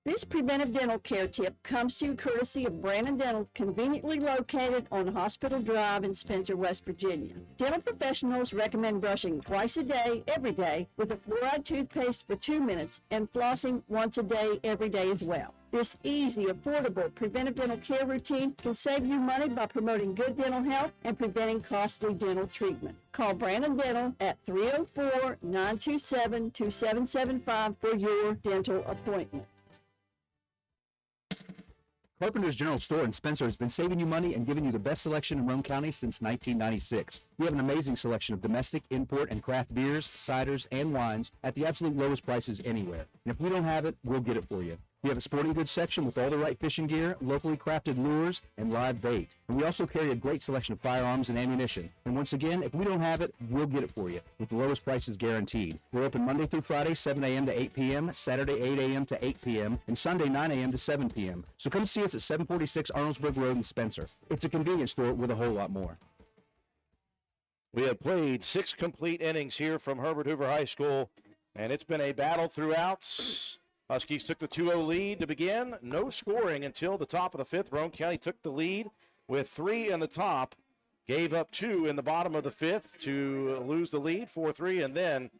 This preventive dental care tip comes to you courtesy of Brandon Dental, conveniently located on Hospital Drive in Spencer, West Virginia. Dental professionals recommend brushing twice a day, every day, with a fluoride toothpaste for 2 minutes and flossing once a day, every day as well. This easy, affordable preventive dental care routine can save you money by promoting good dental health and preventing costly dental treatment. Call Brandon Dental at 304-927-2775 for your dental appointment. Carpenter's General Store in Spencer has been saving you money and giving you the best selection in Roane County since 1996. We have an amazing selection of domestic, import, and craft beers, ciders, and wines at the absolute lowest prices anywhere. And if we don't have it, we'll get it for you. We have a sporting goods section with all the right fishing gear, locally crafted lures, and live bait. And we also carry a great selection of firearms and ammunition. And once again, if we don't have it, we'll get it for you with the lowest prices guaranteed. We're open Monday through Friday, 7 a.m. to 8 p.m., Saturday, 8 a.m. to 8 p.m., and Sunday, 9 a.m. to 7 p.m. So come see us at 746 Arnoldesburg Road in Spencer. It's a convenience store with a whole lot more. We have played 6 complete innings here from Herbert Hoover High School, and it's been a battle throughout. Huskies took the 2-0 lead to begin. No scoring until the top of the 5th. Roane County took the lead with 3 in the top, gave up 2 in the bottom of the 5th to lose the lead, 4-3, and then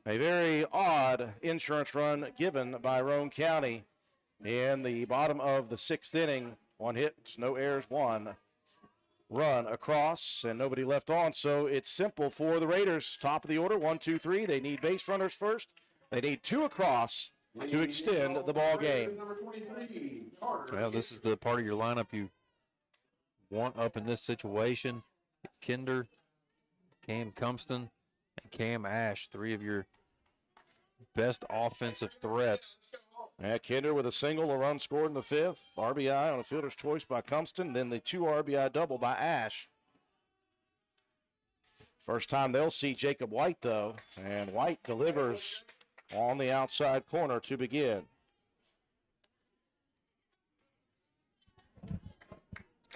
a very odd insurance run given by Roane County in the bottom of the 6th inning. 1 hit, no errors, 1 run across, and nobody left on. So it's simple for the Raiders. Top of the order, 1, 2, 3. They need base runners first. They need 2 across to extend the ball game. Well, this is the part of your lineup you want up in this situation. Kinder, Cam Cumston, and Cam Ash, 3 of your best offensive threats. Kinder with a single, a run scored in the 5th. RBI on a fielder's choice by Cumston, then the 2 RBI double by Ash. First time they'll see Jacob White, though, and White delivers on the outside corner to begin.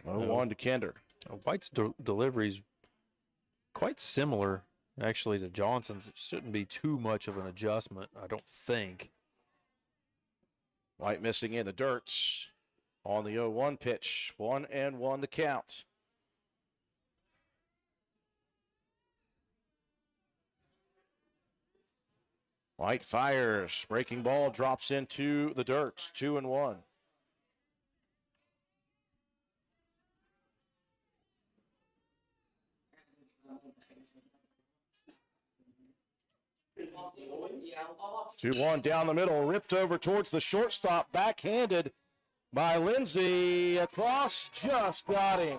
Oh, 1 to Kinder. White's delivery is quite similar, actually, to Johnson's. It shouldn't be too much of an adjustment, I don't think. White missing in the dirt on the 0-1 pitch. 1-1 the count. White fires. Breaking ball drops into the dirt. 2-1. Two one down the middle, ripped over towards the shortstop, backhanded by Lindsey. Across, just got him.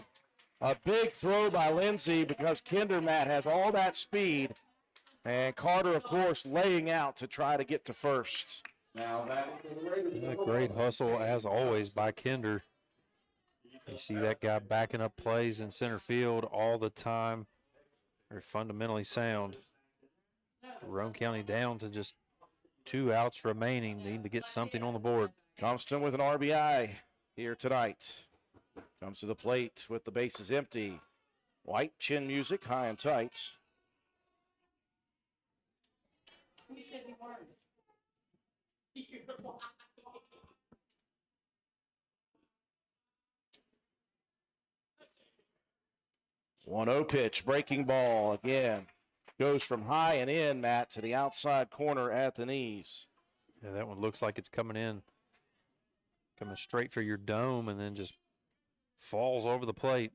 A big throw by Lindsey because Kindermat has all that speed. And Carter, of course, laying out to try to get to first. A great hustle, as always, by Kinder. You see that guy backing up plays in center field all the time. Very fundamentally sound. Roane County down to just 2 outs remaining. Need to get something on the board. Compton with an RBI here tonight. Comes to the plate with the bases empty. White, chin music, high and tight. You said you weren't. You're lying. 1-0 pitch, breaking ball again. Goes from high and in, Matt, to the outside corner at the knees. Yeah, that one looks like it's coming straight for your dome, and then just falls over the plate.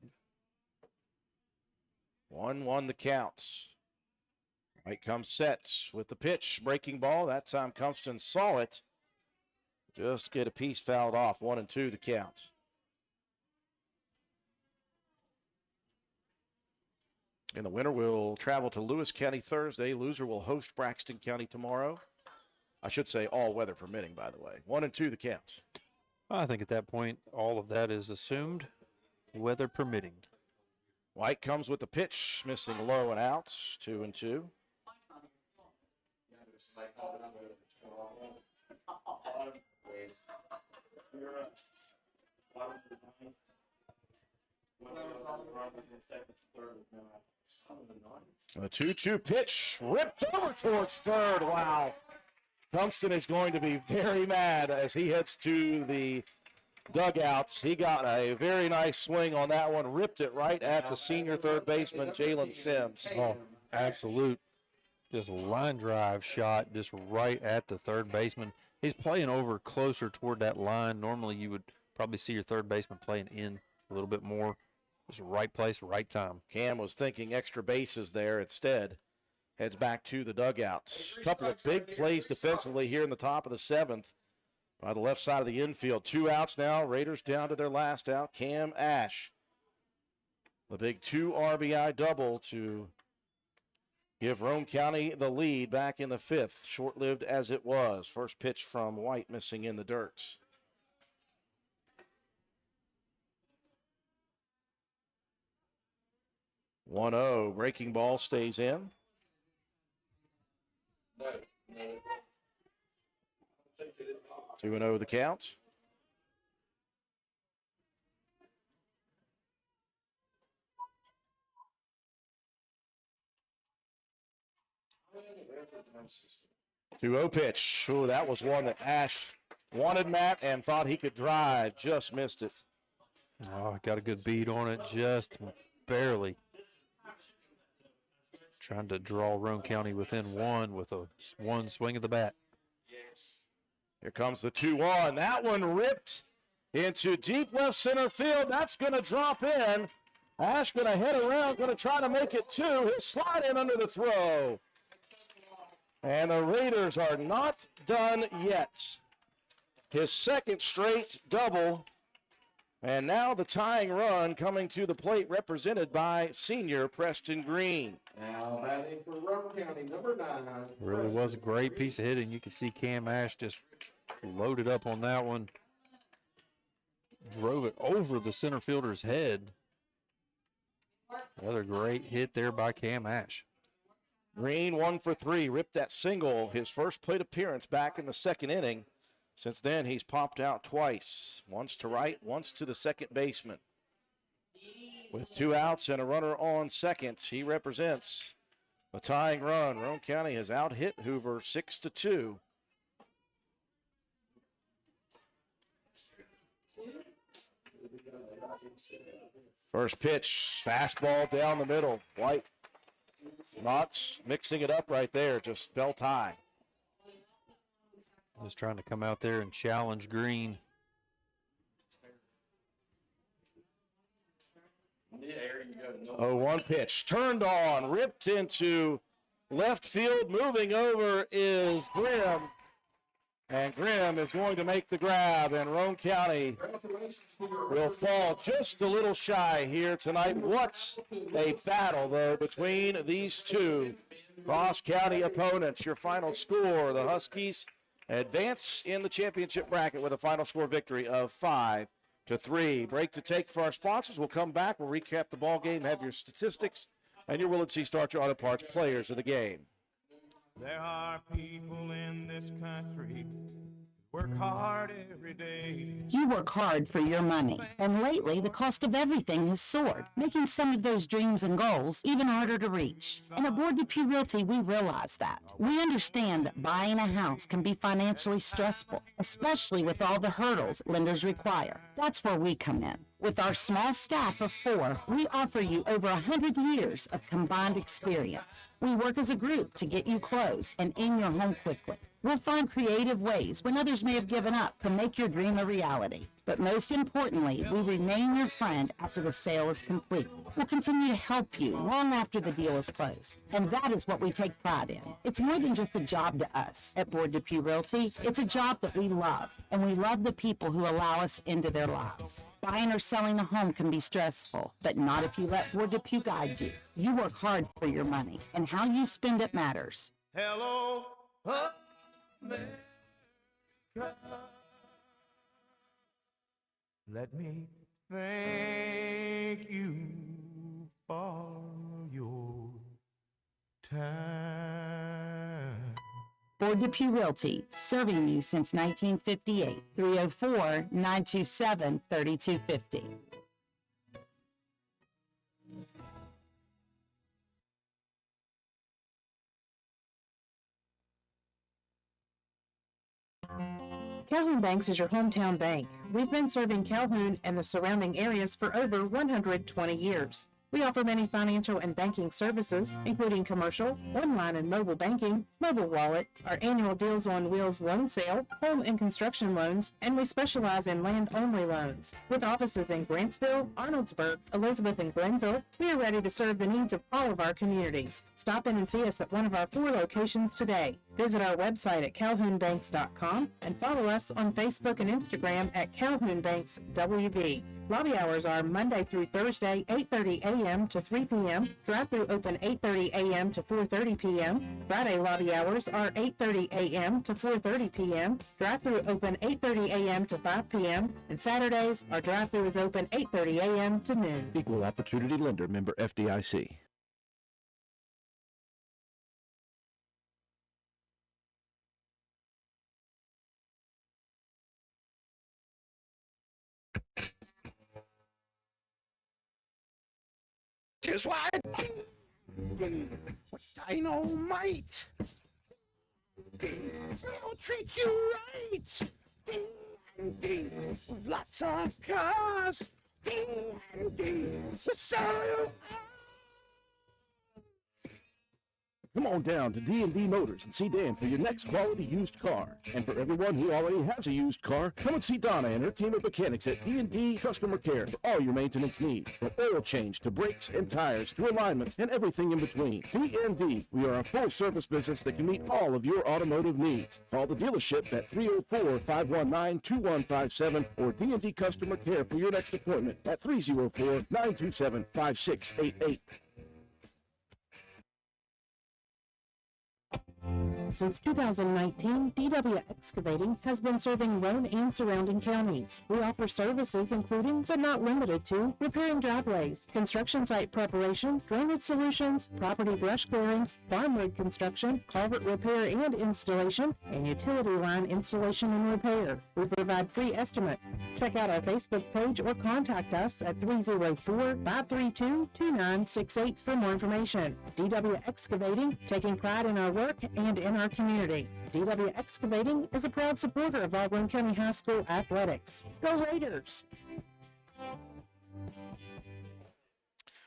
1-1 the counts. White comes sets with the pitch, breaking ball. That time Compton saw it. Just get a piece fouled off. 1-2 the count. And the winner will travel to Lewis County Thursday. Loser will host Braxton County tomorrow. I should say all weather permitting, by the way. 1-2 the count. I think at that point, all of that is assumed, weather permitting. White comes with the pitch, missing low and outs. 2-2. A 2-2 pitch ripped over towards third. Wow. Compton is going to be very mad as he heads to the dugouts. He got a very nice swing on that one, ripped it right at the senior third baseman, Jalen Sims. Oh, absolute just line drive shot just right at the third baseman. He's playing over closer toward that line. Normally you would probably see your third baseman playing in a little bit more. Just right place, right time. Cam was thinking extra bases there instead. Heads back to the dugouts. A couple of big plays defensively here in the top of the seventh by the left side of the infield. 2 outs now. Raiders down to their last out. Cam Ash. The big 2 RBI double to give Roane County the lead back in the 5th. Short-lived as it was. First pitch from White missing in the dirt. (1-0) breaking ball stays in. 2-0 the count. (2-0 pitch. Oh, that was one that Ash wanted, Matt, and thought he could drive. Just missed it. Oh, got a good beat on it, just barely. Trying to draw Roane County within one with a one swing of the bat. Here comes the 2-1. That one ripped into deep left center field. That's going to drop in. Ash going to head around, going to try to make it 2. He'll slide in under the throw. And the Raiders are not done yet. His second straight double. And now the tying run coming to the plate, represented by senior Preston Green. Now batting for Roane County, number 9. Really was a great piece of hitting. You could see Cam Ash just loaded up on that one. Drove it over the center fielder's head. Another great hit there by Cam Ash. Green 1 for 3, ripped that single, his first plate appearance back in the second inning. Since then, he's popped out twice, once to right, once to the second baseman. With 2 outs and a runner on second, he represents the tying run. Roane County has out-hit Hoover 6-2. First pitch, fastball down the middle. White not mixing it up right there, just belt high. Just trying to come out there and challenge Green. Oh, 1 pitch, turned on, ripped into left field. Moving over is Grimm. And Grimm is going to make the grab, and Roane County will fall just a little shy here tonight. What a battle, though, between these two cross-county opponents. Your final score, the Huskies advance in the championship bracket with a final score victory of 5-3. Break to take for our sponsors. We'll come back. We'll recap the ball game, have your statistics, and your Willard C. Starcher Auto Parts players of the game. There are people in this country who work hard every day. You work hard for your money, and lately the cost of everything has soared, making some of those dreams and goals even harder to reach. And at Board Depew Realty, we realize that. We understand that buying a house can be financially stressful, especially with all the hurdles lenders require. That's where we come in. With our small staff of 4, we offer you over 100 years of combined experience. We work as a group to get you closed and in your home quickly. We'll find creative ways when others may have given up to make your dream a reality. But most importantly, we remain your friend after the sale is complete. We'll continue to help you long after the deal is closed. And that is what we take pride in. It's more than just a job to us at Board Depew Realty. It's a job that we love, and we love the people who allow us into their lives. Buying or selling a home can be stressful, but not if you let Board Depew guide you. You work hard for your money, and how you spend it matters. Hello, America. Let me thank you for your time. Board Depew Realty, serving you since 1958. 304-927-3250. Calhoun Banks is your hometown bank. We've been serving Calhoun and the surrounding areas for over 120 years. We offer many financial and banking services, including commercial, online and mobile banking, mobile wallet, our annual Deals on Wheels loan sale, home and construction loans, and we specialize in land-only loans. With offices in Grantsville, Arnoldsburg, Elizabeth, and Glenville, we are ready to serve the needs of all of our communities. Stop in and see us at one of our 4 locations today. Visit our website at calhounbanks.com and follow us on Facebook and Instagram at Calhoun Banks WB. Lobby hours are Monday through Thursday, 8:30 a.m. to 3 p.m. Drive-thru open 8:30 a.m. to 4:30 p.m. Friday lobby hours are 8:30 a.m. to 4:30 p.m. Drive-thru open 8:30 a.m. to 5 p.m. And Saturdays, our drive-thru is open 8:30 a.m. to noon. Equal Opportunity Lender, member FDIC. Just what? Dynamite. I'll treat you right. Lots of cars. So Come on down to D&D Motors and see Dan for your next quality used car. And for everyone who already has a used car, come and see Donna and her team of mechanics at D&D Customer Care for all your maintenance needs. From oil change to brakes and tires to alignment and everything in between. D&D, we are a full-service business that can meet all of your automotive needs. Call the dealership at 304-519-2157 or D&D Customer Care for your next appointment at 304-927-5688. Since 2019, DW Excavating has been serving Roane and surrounding counties. We offer services including, but not limited to, repairing driveways, construction site preparation, drainage solutions, property brush clearing, farm rig construction, culvert repair and installation, and utility line installation and repair. We provide free estimates. Check out our Facebook page or contact us at 304-532-2968 for more information. DW Excavating, taking pride in our work and in our community. DW Excavating is a proud supporter of all Roane County High School athletics. Go Raiders!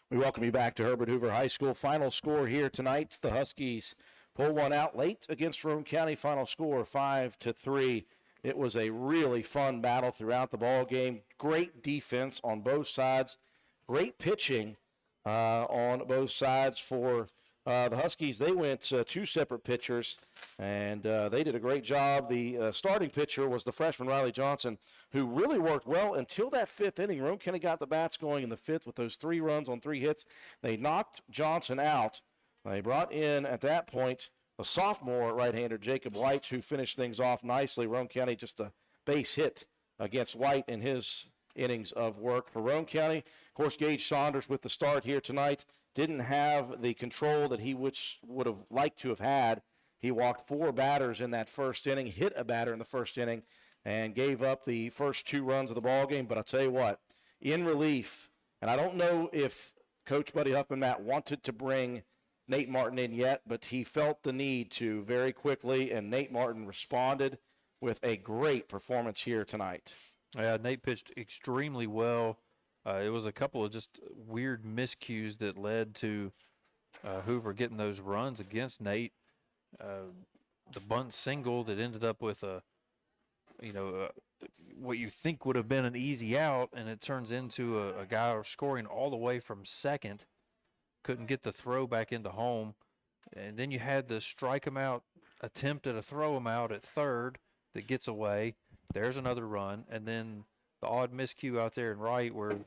We welcome you back to Herbert Hoover High School. Final score here tonight. The Huskies pull one out late against Roane County. Final score 5-3. It was a really fun battle throughout the ball game. Great defense on both sides. Great pitching on both sides for the Huskies. They went 2 separate pitchers, and they did a great job. The starting pitcher was the freshman Riley Johnson, who really worked well until that 5th inning. Roane County got the bats going in the 5th with those 3 runs on 3 hits. They knocked Johnson out. They brought in, at that point, the sophomore right-hander Jacob White, who finished things off nicely. Roane County just a base hit against White in his innings of work for Roane County. Of course, Gage Saunders with the start here tonight didn't have the control that he would have liked to have had. He walked 4 batters in that first inning, hit a batter in the first inning, and gave up the first 2 runs of the ball game. But I'll tell you what, in relief, and I don't know if Coach Buddy Huffman Matt wanted to bring Nate Martin in yet, but he felt the need to very quickly, and Nate Martin responded with a great performance here tonight. Yeah, Nate pitched extremely well. It was a couple of just weird miscues that led to Hoover getting those runs against Nate. The bunt single that ended up with what you think would have been an easy out, and it turns into a guy scoring all the way from second. Couldn't get the throw back into home. And then you had the strike him out attempt at a throw him out at third that gets away. There's another run. And then the odd miscue out there in right where,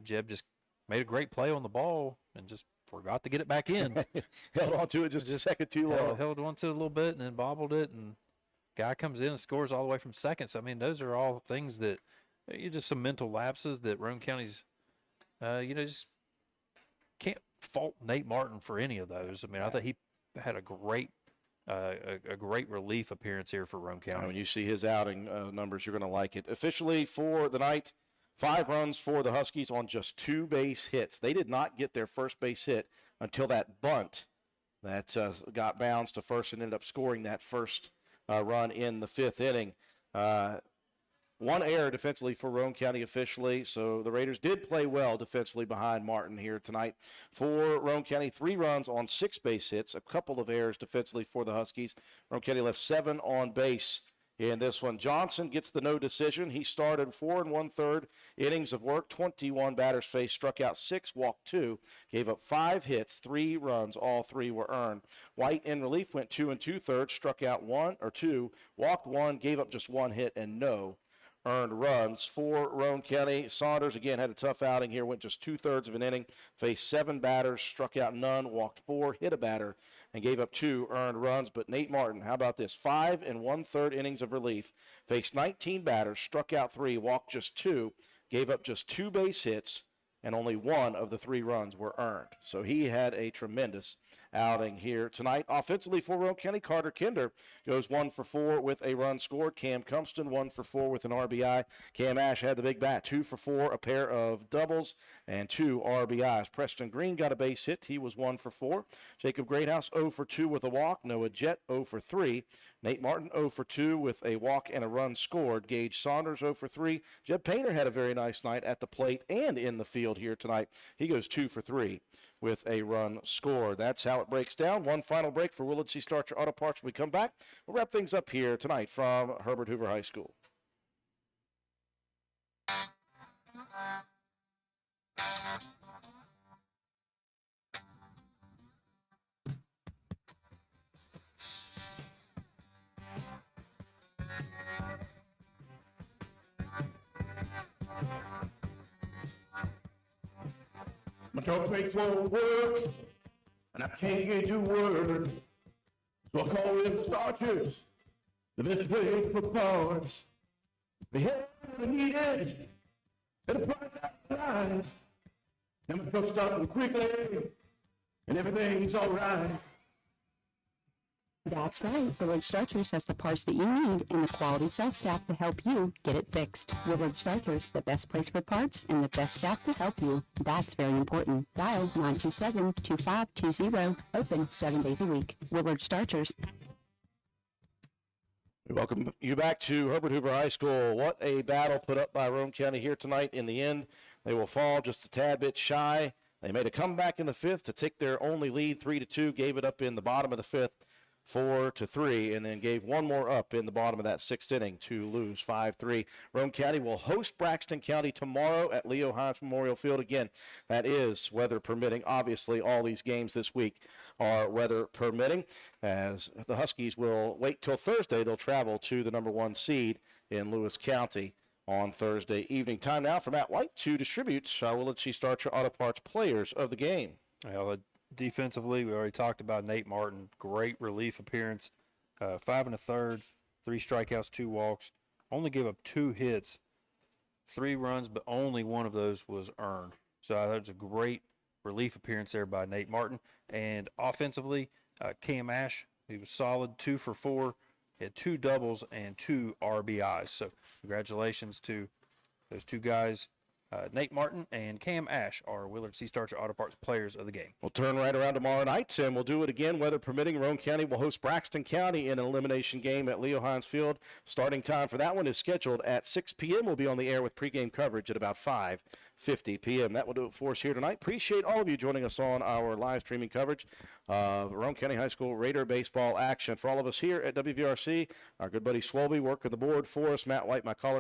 Jeb just made a great play on the ball and just forgot to get it back in. Held on to it just a second too long. Held on to it a little bit and then bobbled it, and guy comes in and scores all the way from second. So, I mean, those are all things that just some mental lapses that Roane County's, just can't fault Nate Martin for any of those. I mean, I think he had a great relief appearance here for Roane County. When you see his outing numbers, you're going to like it. Officially for the night, 5 runs for the Huskies on just 2 base hits. They did not get their first base hit until that bunt that got bounced to first and ended up scoring that first run in the 5th inning. 1 error defensively for Roane County officially, so the Raiders did play well defensively behind Martin here tonight. For Roane County, 3 runs on 6 base hits, a couple of errors defensively for the Huskies. Roane County left 7 on base in this one. Johnson gets the no decision. He started 4 1/3 innings of work, 21 batters faced, struck out 6, walked 2, gave up 5 hits, 3 runs, all 3 were earned. White in relief went 2 2/3, struck out 2, walked 1, gave up just 1 hit and no earned runs. For Roane County, Saunders again had a tough outing here, went just 2/3 of an inning, faced 7 batters, struck out none, walked 4, hit a batter, and gave up 2 earned runs. But Nate Martin, how about this? 5 1/3 innings of relief, faced 19 batters, struck out 3, walked just 2, gave up just 2 base hits, and only 1 of the 3 runs were earned. So he had a tremendous outing here tonight. Offensively for Roane County, Carter Kinder goes 1 for 4 with a run scored. Cam Cumston 1 for 4 with an RBI. Cam Ash had the big bat, 2 for 4, a pair of doubles and 2 RBIs. Preston Green got a base hit. He was 1 for 4. Jacob Greathouse 0 for 2 with a walk. Noah Jett 0 for 3. Nate Martin 0 for 2 with a walk and a run scored. Gage Saunders 0 for 3. Jeb Painter had a very nice night at the plate and in the field here tonight. He goes 2 for 3 with a run scored. That's how it breaks down. One final break for Willard C. Starcher Auto Parts. When we come back, we'll wrap things up here tonight from Herbert Hoover High School. My truck brakes won't work, and I can't get to work. So I call in the Starchers, the best place for parts. They have what I needed at a price I line. Now my truck's starting quickly, and everything's all right. That's right. Willard Starchers has the parts that you need and the quality sales staff to help you get it fixed. Willard Starchers, the best place for parts and the best staff to help you. That's very important. Dial 927-2520. Open 7 days a week. Willard Starchers. We welcome you back to Herbert Hoover High School. What a battle put up by Roane County here tonight. In the end, they will fall just a tad bit shy. They made a comeback in the 5th to take their only lead, 3-2, gave it up in the bottom of the 5th. 4-3, and then gave 1 more up in the bottom of that 6th inning to lose 5-3. Roane County will host Braxton County tomorrow at Leo Hines Memorial Field. Again, that is weather permitting. Obviously, all these games this week are weather permitting, as the Huskies will wait till Thursday. They'll travel to the number 1 seed in Lewis County on Thursday evening. Time now for Matt White to distribute Willard C. Starcher Auto Parts players of the game. Well, defensively, we already talked about Nate Martin. Great relief appearance. 5 1/3, 3 strikeouts, 2 walks. Only gave up 2 hits, 3 runs, but only 1 of those was earned. So that's a great relief appearance there by Nate Martin. And offensively, Cam Ash He was solid, 2 for 4. He had 2 doubles and 2 RBIs. So congratulations to those 2 guys. Nate Martin and Cam Ash are Willard C. Starcher Auto Parts players of the game. We'll turn right around tomorrow night, and we'll do it again, weather permitting. Roane County will host Braxton County in an elimination game at Leo Hines Field. Starting time for that one is scheduled at 6 p.m. We'll be on the air with pregame coverage at about 5:50 p.m. That will do it for us here tonight. Appreciate all of you joining us on our live streaming coverage of Roane County High School Raider baseball action. For all of us here at WVRC, our good buddy Swolby working the board for us, Matt White, my caller